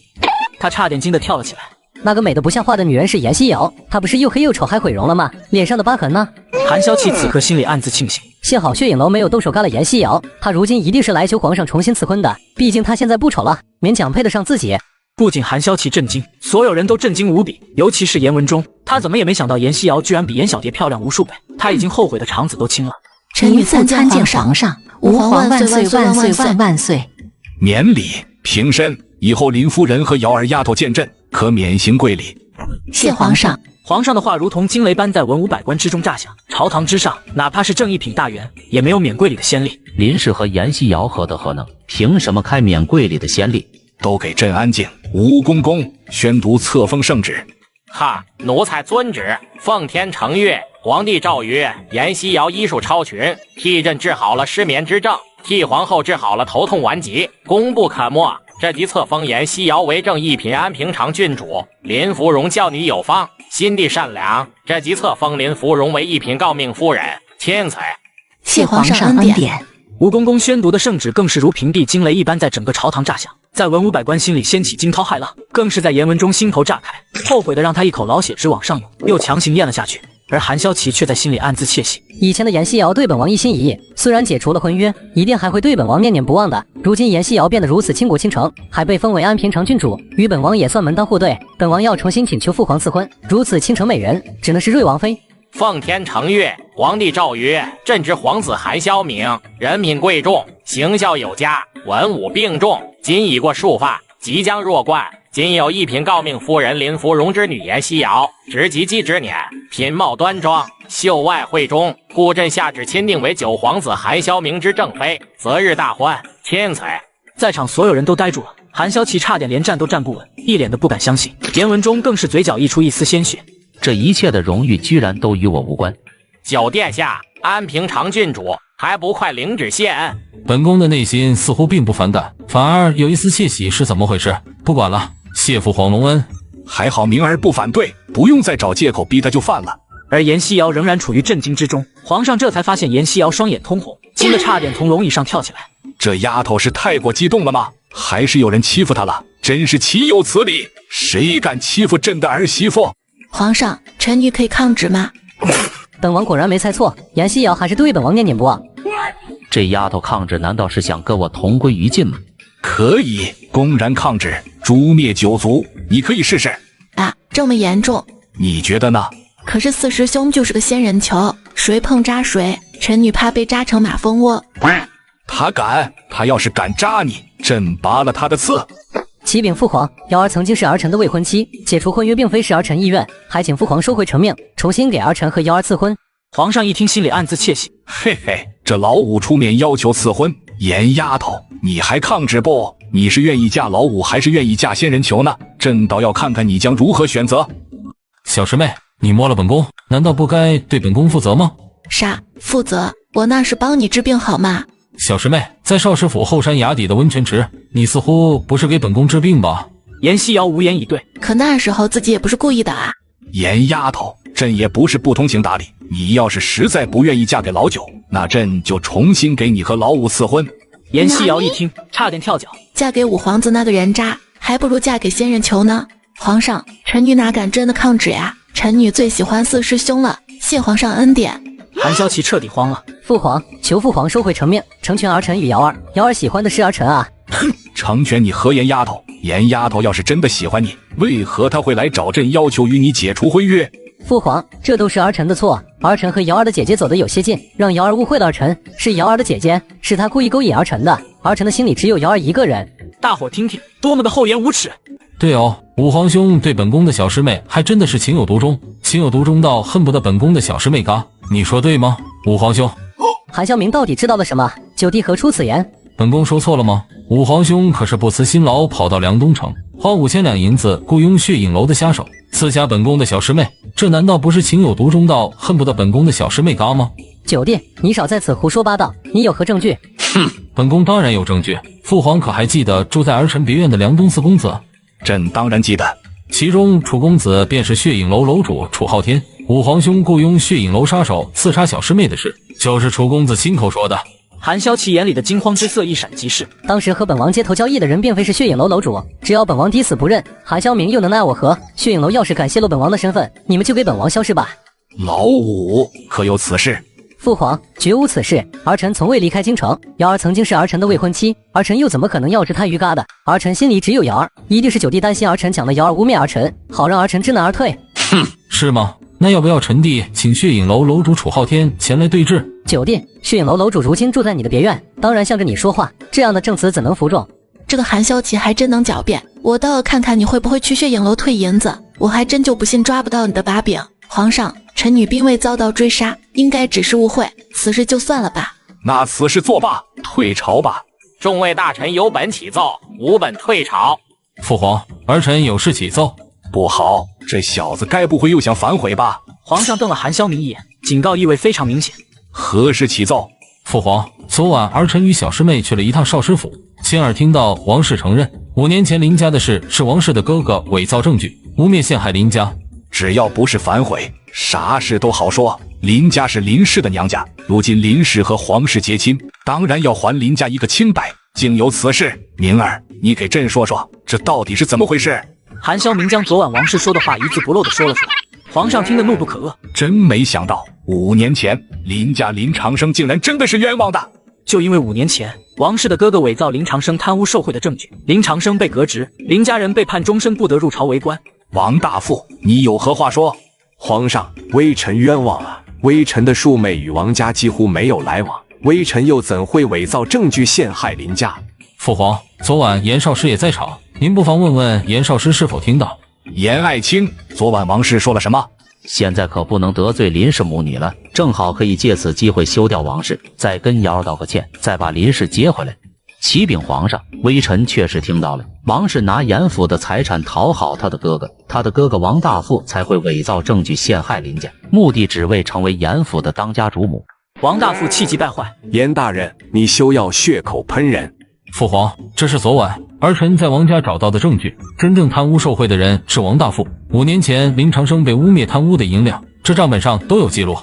[SPEAKER 1] 他差点惊得跳了起来。
[SPEAKER 5] 那个美得不像话的女人是严西瑶，她不是又黑又丑还毁容了吗？脸上的疤痕呢？
[SPEAKER 1] 韩萧齐此刻心里暗自庆幸，
[SPEAKER 5] 幸好血影楼没有动手干了严西瑶，她如今一定是来求皇上重新赐婚的，毕竟她现在不丑了，勉强配得上自己。
[SPEAKER 1] 不仅韩萧齐震惊，所有人都震惊无比，尤其是严文忠，他怎么也没想到严西瑶居然比严小蝶漂亮无数倍，他已经后悔的肠子都青了。
[SPEAKER 2] 臣女参见皇上，吾皇万岁万岁万万岁！
[SPEAKER 17] 免礼，平身。以后林夫人和瑶儿丫头见朕，可免行跪礼。
[SPEAKER 2] 谢皇上。
[SPEAKER 1] 皇上的话如同惊雷般在文武百官之中炸响，朝堂之上，哪怕是正一品大员，也没有免跪礼的先例。
[SPEAKER 12] 林氏和严西瑶何德何能，凭什么开免跪礼的先例？
[SPEAKER 17] 都给朕安静！吴公公宣读册封圣旨。
[SPEAKER 11] 哈，奴才遵旨。奉天承运，皇帝诏曰：严西瑶医术超群，替朕治好了失眠之症，替皇后治好了头痛顽疾，功不可没。这即册封严西瑶为正一品安平长郡主。林芙蓉教女有方，心地善良。这即册封林芙蓉为一品诰命夫人。钦此。
[SPEAKER 2] 谢皇上恩典。
[SPEAKER 1] 吴公公宣读的圣旨更是如平地惊雷一般在整个朝堂炸响，在文武百官心里掀起惊涛骇浪，更是在严文忠心头炸开，后悔的让他一口老血直往上涌，又强行咽了下去。而韩萧齐却在心里暗自窃喜，
[SPEAKER 5] 以前的严西瑶对本王一心一意，虽然解除了婚约，一定还会对本王念念不忘的。如今严西瑶变得如此倾国倾城，还被封为安平长郡主，与本王也算门当户对。本王要重新请求父皇赐婚，如此倾城美人，只能是瑞王妃。
[SPEAKER 11] 奉天承运，皇帝诏曰：朕之皇子韩萧明，人品贵重，行孝有加，文武并重，今已过束发，即将弱冠。仅有一品诰命夫人林芙蓉之女严西瑶，值及笄之年，品貌端庄，秀外慧中，故朕下旨钦定为9皇子韩萧明之正妃，择日大婚。钦此。
[SPEAKER 1] 在场所有人都呆住了，韩萧齐差点连站都站不稳，一脸的不敢相信。严文忠更是嘴角溢出一丝鲜血，
[SPEAKER 12] 这一切的荣誉居然都与我无关。
[SPEAKER 11] 9殿下，安平长郡主，还不快领旨谢恩？
[SPEAKER 3] 本宫的内心似乎并不反感，反而有一丝窃喜，是怎么回事？不管了，谢父皇隆恩。
[SPEAKER 17] 还好明儿不反对，不用再找借口逼他就范了。
[SPEAKER 1] 而严西瑶仍然处于震惊之中，皇上这才发现严西瑶双眼通红，惊得差点从龙椅上跳起来。
[SPEAKER 17] 这丫头是太过激动了吗？还是有人欺负她了？真是岂有此理！谁敢欺负朕的儿媳妇？
[SPEAKER 2] 皇上，臣女可以抗旨吗？
[SPEAKER 5] 本王果然没猜错，严西瑶还是对本王念念不忘。
[SPEAKER 12] 这丫头抗旨难道是想跟我同归于尽吗？
[SPEAKER 17] 可以公然抗旨，诛灭9族，你可以试试。
[SPEAKER 2] 啊，这么严重？
[SPEAKER 17] 你觉得呢？
[SPEAKER 2] 可是4师兄就是个仙人球，谁碰扎谁，臣女怕被扎成马蜂窝。
[SPEAKER 17] 他敢，他要是敢扎你，朕拔了他的刺。
[SPEAKER 5] 启禀父皇，瑶儿曾经是儿臣的未婚妻，解除婚约并非是儿臣意愿，还请父皇收回成命，重新给儿臣和瑶儿赐婚。
[SPEAKER 1] 皇上一听，心里暗自窃喜，
[SPEAKER 17] 嘿嘿，这老五出面要求赐婚，严丫头，你还抗旨不？你是愿意嫁老五，还是愿意嫁仙人球呢？朕倒要看看你将如何选择。
[SPEAKER 3] 小师妹，你摸了本宫，难道不该对本宫负责吗？
[SPEAKER 2] 啥？负责？我那是帮你治病好吗？
[SPEAKER 3] 小师妹，在少师府后山崖底的温泉池，你似乎不是给本宫治病吧？
[SPEAKER 1] 严西瑶无言以对。
[SPEAKER 2] 可那时候自己也不是故意的啊。
[SPEAKER 17] 严丫头，朕也不是不通情达理，你要是实在不愿意嫁给老九，那朕就重新给你和老五赐婚。
[SPEAKER 1] 严西瑶一听，差点跳脚。
[SPEAKER 2] 嫁给五皇子那个人渣，还不如嫁给仙人球呢。皇上，臣女哪敢真的抗旨呀？臣女最喜欢四师兄了，谢皇上恩典。
[SPEAKER 1] 韩萧琪彻底慌了。
[SPEAKER 5] 父皇，求父皇收回成命，成全儿臣与瑶儿。瑶儿喜欢的是儿臣啊。
[SPEAKER 17] 哼，成全你和严丫头。严丫头要是真的喜欢你，为何她会来找朕要求与你解除婚约？
[SPEAKER 5] 父皇，这都是儿臣的错。儿臣和瑶儿的姐姐走得有些近，让瑶儿误会了儿臣。是瑶儿的姐姐，是她故意勾引儿臣的。儿臣的心里只有瑶儿一个人。
[SPEAKER 1] 大伙听听，多么的厚颜无耻！
[SPEAKER 3] 对哦，五皇兄对本宫的小师妹还真的是情有独钟，情有独钟到恨不得本宫的小师妹嘎，你说对吗？五皇兄，
[SPEAKER 5] 韩萧明到底知道了什么？九弟何出此言？
[SPEAKER 3] 本宫说错了吗？五皇兄可是不辞辛劳跑到梁东城，花5000两银子雇佣血影楼的虾手，赐下本宫的小师妹，这难道不是情有独钟到恨不得本宫的小师妹嘎吗？
[SPEAKER 5] 九弟，你少在此胡说八道，你有何证据？
[SPEAKER 3] 哼，本宫当然有证据。父皇可还记得住在儿臣别院的梁东四公子？
[SPEAKER 17] 朕当然记得，
[SPEAKER 3] 其中楚公子便是血影楼楼主楚昊天。五皇兄雇佣血影楼杀手刺杀小师妹的事，就是楚公子亲口说的。
[SPEAKER 1] 韩萧琪眼里的惊慌之色一闪即逝。
[SPEAKER 5] 当时和本王接头交易的人并非是血影楼楼主，只要本王抵死不认，韩萧明又能奈我何？血影楼要是敢泄露本王的身份，你们就给本王消失吧。
[SPEAKER 17] 老五可有此事？
[SPEAKER 5] 父皇，绝无此事。儿臣从未离开京城，瑶儿曾经是儿臣的未婚妻，儿臣又怎么可能要置他于嘎的？儿臣心里只有瑶儿，一定是九弟担心儿臣抢了瑶儿污蔑儿臣，好让儿臣知难而退。
[SPEAKER 3] 哼，是吗？那要不要臣弟请血影楼楼主楚昊天前来对质？
[SPEAKER 5] 九弟，血影楼楼主如今住在你的别院，当然向着你说话，这样的证词怎能服众？
[SPEAKER 2] 这个韩萧琪还真能狡辩，我倒要看看你会不会去血影楼退银子，我还真就不信抓不到你的把柄。皇上，臣女并未遭到追杀，应该只是误会，此事就算了吧。
[SPEAKER 17] 那此事作罢，退朝吧。
[SPEAKER 11] 众位大臣有本起奏，无本退朝。
[SPEAKER 3] 父皇，儿臣有事起奏。
[SPEAKER 17] 不好，这小子该不会又想反悔吧？
[SPEAKER 1] 皇上瞪了韩萧明一眼，警告意味非常明显。
[SPEAKER 17] 何时起奏？
[SPEAKER 3] 父皇，昨晚儿臣与小师妹去了一趟少师府，亲耳听到王氏承认5年前林家的事是王氏的哥哥伪造证据，污蔑陷害林家。
[SPEAKER 17] 只要不是反悔，啥事都好说。林家是林氏的娘家，如今林氏和皇室结亲，当然要还林家一个清白。竟有此事，明儿，你给朕说说，这到底是怎么回事？
[SPEAKER 1] 韩萧明将昨晚王氏说的话一字不漏地说了出来，皇上听得怒不可遏。
[SPEAKER 17] 真没想到，5年前林家林长生竟然真的是冤枉的。
[SPEAKER 1] 就因为5年前王氏的哥哥伪造林长生贪污受贿的证据，林长生被革职，林家人被判终身不得入朝为官。
[SPEAKER 17] 王大父，你有何话说？
[SPEAKER 8] 皇上，微臣冤枉啊！微臣的庶妹与王家几乎没有来往，微臣又怎会伪造证据陷害林家？
[SPEAKER 3] 父皇，昨晚严少师也在场，您不妨问问严少师是否听到。
[SPEAKER 17] 严爱卿，昨晚王氏说了什么？
[SPEAKER 12] 现在可不能得罪林氏母女了，正好可以借此机会休掉王氏，再跟瑶儿道个歉，再把林氏接回来。启禀皇上，微臣确实听到了，王氏拿严府的财产讨好他的哥哥，他的哥哥王大富才会伪造证据陷害林家，目的只为成为严府的当家主母。
[SPEAKER 1] 王大富气急败坏，
[SPEAKER 8] 严大人，你休要血口喷人。
[SPEAKER 3] 父皇，这是昨晚儿臣在王家找到的证据，真正贪污受贿的人是王大富。5年前林长生被污蔑贪污的银两，这账本上都有记录。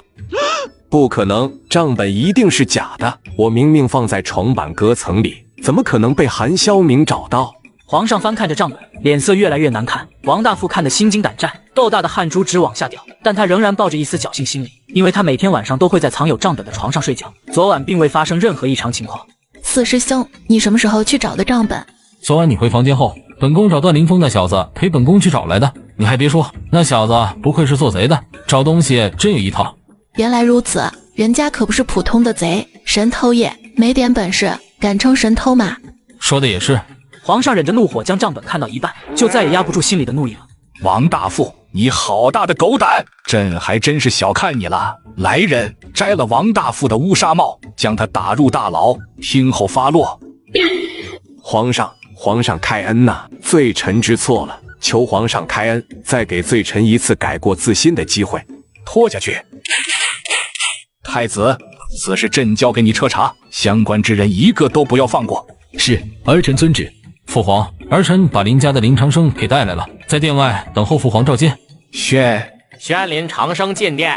[SPEAKER 8] 不可能，账本一定是假的，我明明放在床板隔层里，怎么可能被韩萧明找到？
[SPEAKER 1] 皇上翻看着账本，脸色越来越难看。王大富看得心惊胆战，豆大的汗珠直往下掉，但他仍然抱着一丝侥幸心理，因为他每天晚上都会在藏有账本的床上睡觉，昨晚并未发生任何异常情况。
[SPEAKER 2] 四师兄，你什么时候去找的账本？
[SPEAKER 3] 昨晚你回房间后，本宫找段凌风那小子陪本宫去找来的。你还别说，那小子不愧是做贼的，找东西真有一套。
[SPEAKER 2] 原来如此，人家可不是普通的贼，神偷也，没点本事敢称神偷吗？
[SPEAKER 3] 说的也是。
[SPEAKER 1] 皇上忍着怒火将账本看到一半，就再也压不住心里的怒意了。
[SPEAKER 17] 王大富，你好大的狗胆！朕还真是小看你了。来人，摘了王大富的乌纱帽，将他打入大牢，听候发落。
[SPEAKER 8] 皇上开恩呐！罪臣知错了，求皇上开恩，再给罪臣一次改过自新的机会。
[SPEAKER 17] 拖下去。太子，此事朕交给你彻查，相关之人一个都不要放过。
[SPEAKER 3] 是，儿臣遵旨。父皇，儿臣把林家的林长生给带来了，在殿外等候父皇召见。
[SPEAKER 17] 宣
[SPEAKER 11] 林长生进殿。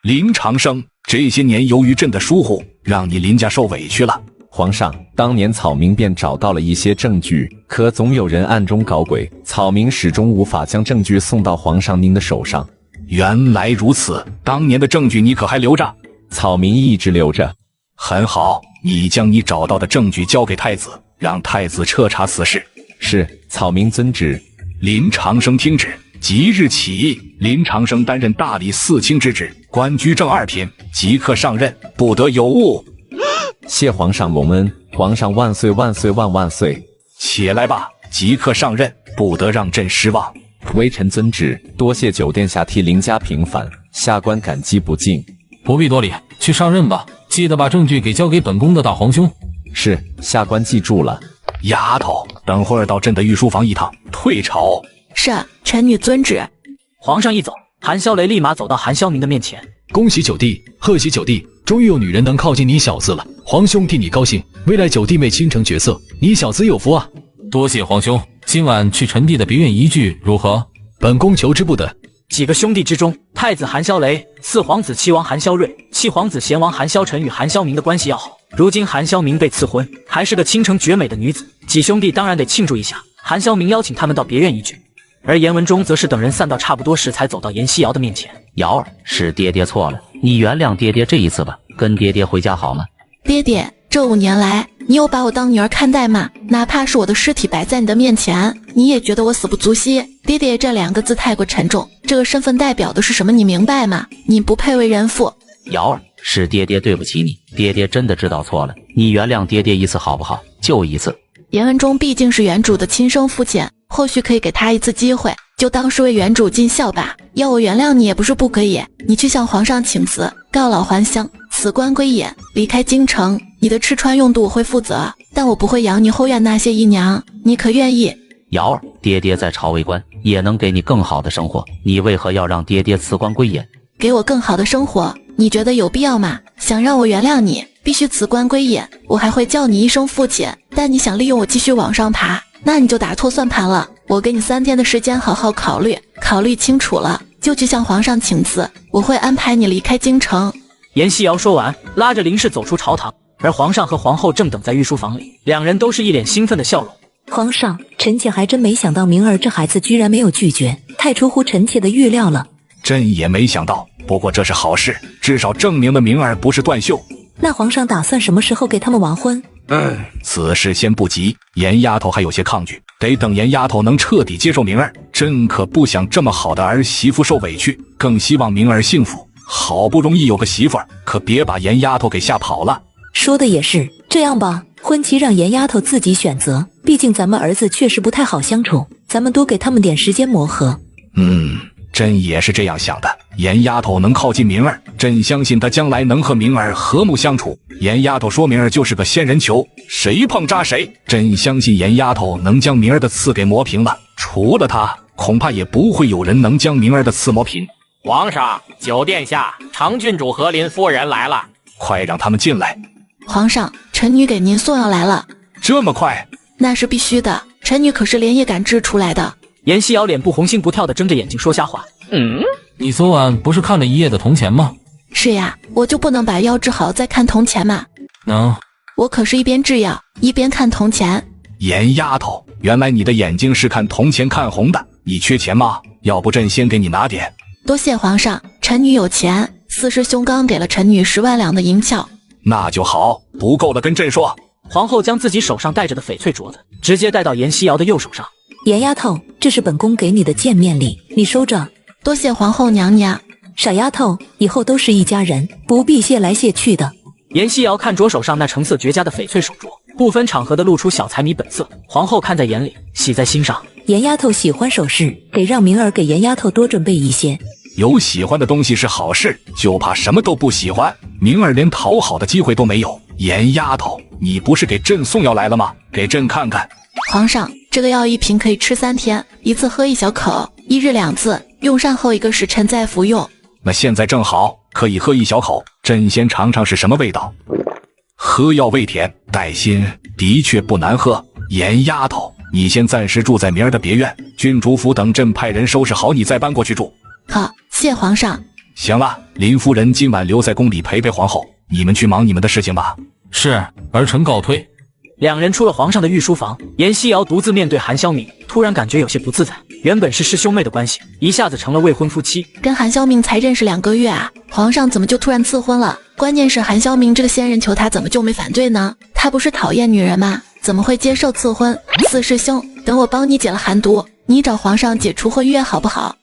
[SPEAKER 17] 林长生，这些年由于朕的疏忽，让你林家受委屈了。
[SPEAKER 8] 皇上，当年草民便找到了一些证据，可总有人暗中搞鬼，草民始终无法将证据送到皇上您的手上。
[SPEAKER 17] 原来如此，当年的证据你可还留着？
[SPEAKER 8] 草民一直留着。
[SPEAKER 17] 很好，你将你找到的证据交给太子，让太子彻查此事。
[SPEAKER 8] 是，草民遵旨。
[SPEAKER 17] 林长生听旨，即日起，林长生担任大理寺卿之职，官居正2品，即刻上任，不得有误。
[SPEAKER 8] 谢皇上隆恩，皇上万岁万岁万万岁！
[SPEAKER 17] 起来吧，即刻上任，不得让朕失望。
[SPEAKER 8] 微臣遵旨，多谢九殿下替林家平反，下官感激不尽。
[SPEAKER 3] 不必多礼，去上任吧，记得把证据给交给本宫的大皇兄。
[SPEAKER 8] 是，下官记住了。
[SPEAKER 17] 丫头，等会儿到朕的御书房一趟，退朝。
[SPEAKER 2] 是，臣女遵旨。
[SPEAKER 1] 皇上一走，韩萧雷立马走到韩萧明的面前。
[SPEAKER 4] 恭喜九弟，贺喜九弟，终于有女人能靠近你小子了。皇兄替你高兴，未来九弟妹倾城绝色，你小子有福啊！
[SPEAKER 3] 多谢皇兄，今晚去臣弟的别院一聚如何？
[SPEAKER 4] 本宫求之不得。
[SPEAKER 1] 几个兄弟之中，太子韩萧雷、四皇子七王韩萧睿、七皇子贤王韩萧晨与韩萧明的关系要好。如今韩萧明被赐婚，还是个倾城绝美的女子，几兄弟当然得庆祝一下。韩萧明邀请他们到别院一聚，而严文忠则是等人散到差不多时才走到严西瑶的面前。
[SPEAKER 12] 瑶儿，是爹爹错了，你原谅爹爹这一次吧，跟爹爹回家好吗？
[SPEAKER 2] 爹爹，这5年来，你有把我当女儿看待吗？哪怕是我的尸体摆在你的面前，你也觉得我死不足惜。爹爹这2个字太过沉重，这个身份代表的是什么？你明白吗？你不配为人父。
[SPEAKER 12] 瑶儿，是爹爹对不起你，爹爹真的知道错了，你原谅爹爹一次好不好？就一次。
[SPEAKER 2] 严文忠毕竟是原主的亲生父亲，或许可以给他一次机会，就当是为原主尽孝吧。要我原谅你也不是不可以，你去向皇上请辞，告老还乡，辞官归隐，离开京城。你的吃穿用度我会负责，但我不会养你后院那些姨娘，你可愿意？
[SPEAKER 12] 瑶儿，爹爹在朝为官，也能给你更好的生活，你为何要让爹爹辞官归隐？
[SPEAKER 2] 给我更好的生活，你觉得有必要吗？想让我原谅你，必须辞官归隐，我还会叫你一声父亲。但你想利用我继续往上爬，那你就打错算盘了。我给你3天的时间好好考虑，考虑清楚了就去向皇上请辞，我会安排你离开京城。
[SPEAKER 1] 严西瑶说完，拉着林氏走出朝堂，而皇上和皇后正等在御书房里，两人都是一脸兴奋的笑容。
[SPEAKER 6] 皇上，臣妾还真没想到明儿这孩子居然没有拒绝，太出乎臣妾的预料了。
[SPEAKER 17] 朕也没想到，不过这是好事，至少证明了明儿不是断袖。
[SPEAKER 6] 那皇上打算什么时候给他们完婚？
[SPEAKER 17] 此事先不急，严丫头还有些抗拒，得等严丫头能彻底接受明儿。朕可不想这么好的儿媳妇受委屈，更希望明儿幸福。好不容易有个媳妇儿，可别把严丫头给吓跑了。
[SPEAKER 6] 说的也是，这样吧，婚期让严丫头自己选择，毕竟咱们儿子确实不太好相处，咱们多给他们点时间磨合。
[SPEAKER 17] 朕也是这样想的。严丫头能靠近明儿，朕相信她将来能和明儿和睦相处。严丫头说明儿就是个仙人球，谁碰扎谁。朕相信严丫头能将明儿的刺给磨平了，除了她，恐怕也不会有人能将明儿的刺磨平。
[SPEAKER 11] 皇上，九殿下，常郡主和林夫人来了，
[SPEAKER 17] 快让他们进来。
[SPEAKER 2] 皇上，臣女给您送药来了。
[SPEAKER 17] 这么快？
[SPEAKER 2] 那是必须的，臣女可是连夜赶制出来的。
[SPEAKER 1] 严西瑶脸不红心不跳的睁着眼睛说瞎话。
[SPEAKER 3] 你昨晚不是看了一夜的铜钱吗？
[SPEAKER 2] 是呀，我就不能把药治好再看铜钱吗？
[SPEAKER 3] 能。
[SPEAKER 2] 我可是一边制药一边看铜钱。
[SPEAKER 17] 严丫头，原来你的眼睛是看铜钱看红的，你缺钱吗？要不朕先给你拿点。
[SPEAKER 2] 多谢皇上，臣女有钱，四师兄刚给了臣女10万两的银票。
[SPEAKER 17] 那就好，不够的跟朕说。
[SPEAKER 1] 皇后将自己手上戴着的翡翠镯子直接戴到严西瑶的右手上。
[SPEAKER 6] 严丫头，这是本宫给你的见面礼，你收着。
[SPEAKER 2] 多谢皇后娘娘。
[SPEAKER 6] 傻丫头，以后都是一家人，不必谢来谢去的。
[SPEAKER 1] 严西瑶看着手上那成色绝佳的翡翠手镯，不分场合的露出小财迷本色。皇后看在眼里，喜在心上。
[SPEAKER 6] 严丫头喜欢首饰，得让明儿给严丫头多准备一些。
[SPEAKER 17] 有喜欢的东西是好事，就怕什么都不喜欢。明儿连讨好的机会都没有。严丫头，你不是给朕送药来了吗？给朕看看。
[SPEAKER 2] 皇上，这个药一瓶可以吃3天，一次喝1小口，1日2次，用膳后1个时辰再服用。
[SPEAKER 17] 那现在正好，可以喝1小口。朕先尝尝是什么味道。喝药味甜，带辛，的确不难喝。严丫头，你先暂时住在明儿的别院，郡主府等朕派人收拾好，你再搬过去住。
[SPEAKER 2] 好，谢皇上。
[SPEAKER 17] 行了，林夫人今晚留在宫里陪陪皇后，你们去忙你们的事情吧。
[SPEAKER 3] 是，儿臣告退。
[SPEAKER 1] 两人出了皇上的御书房，严希瑶独自面对韩潇明，突然感觉有些不自在。原本是师兄妹的关系，一下子成了未婚夫妻。
[SPEAKER 2] 跟韩潇明才认识2个月啊，皇上怎么就突然赐婚了？关键是韩潇明这个仙人球，他怎么就没反对呢？他不是讨厌女人吗？怎么会接受赐婚？四师兄，等我帮你解了寒毒，你找皇上解除婚约好不好？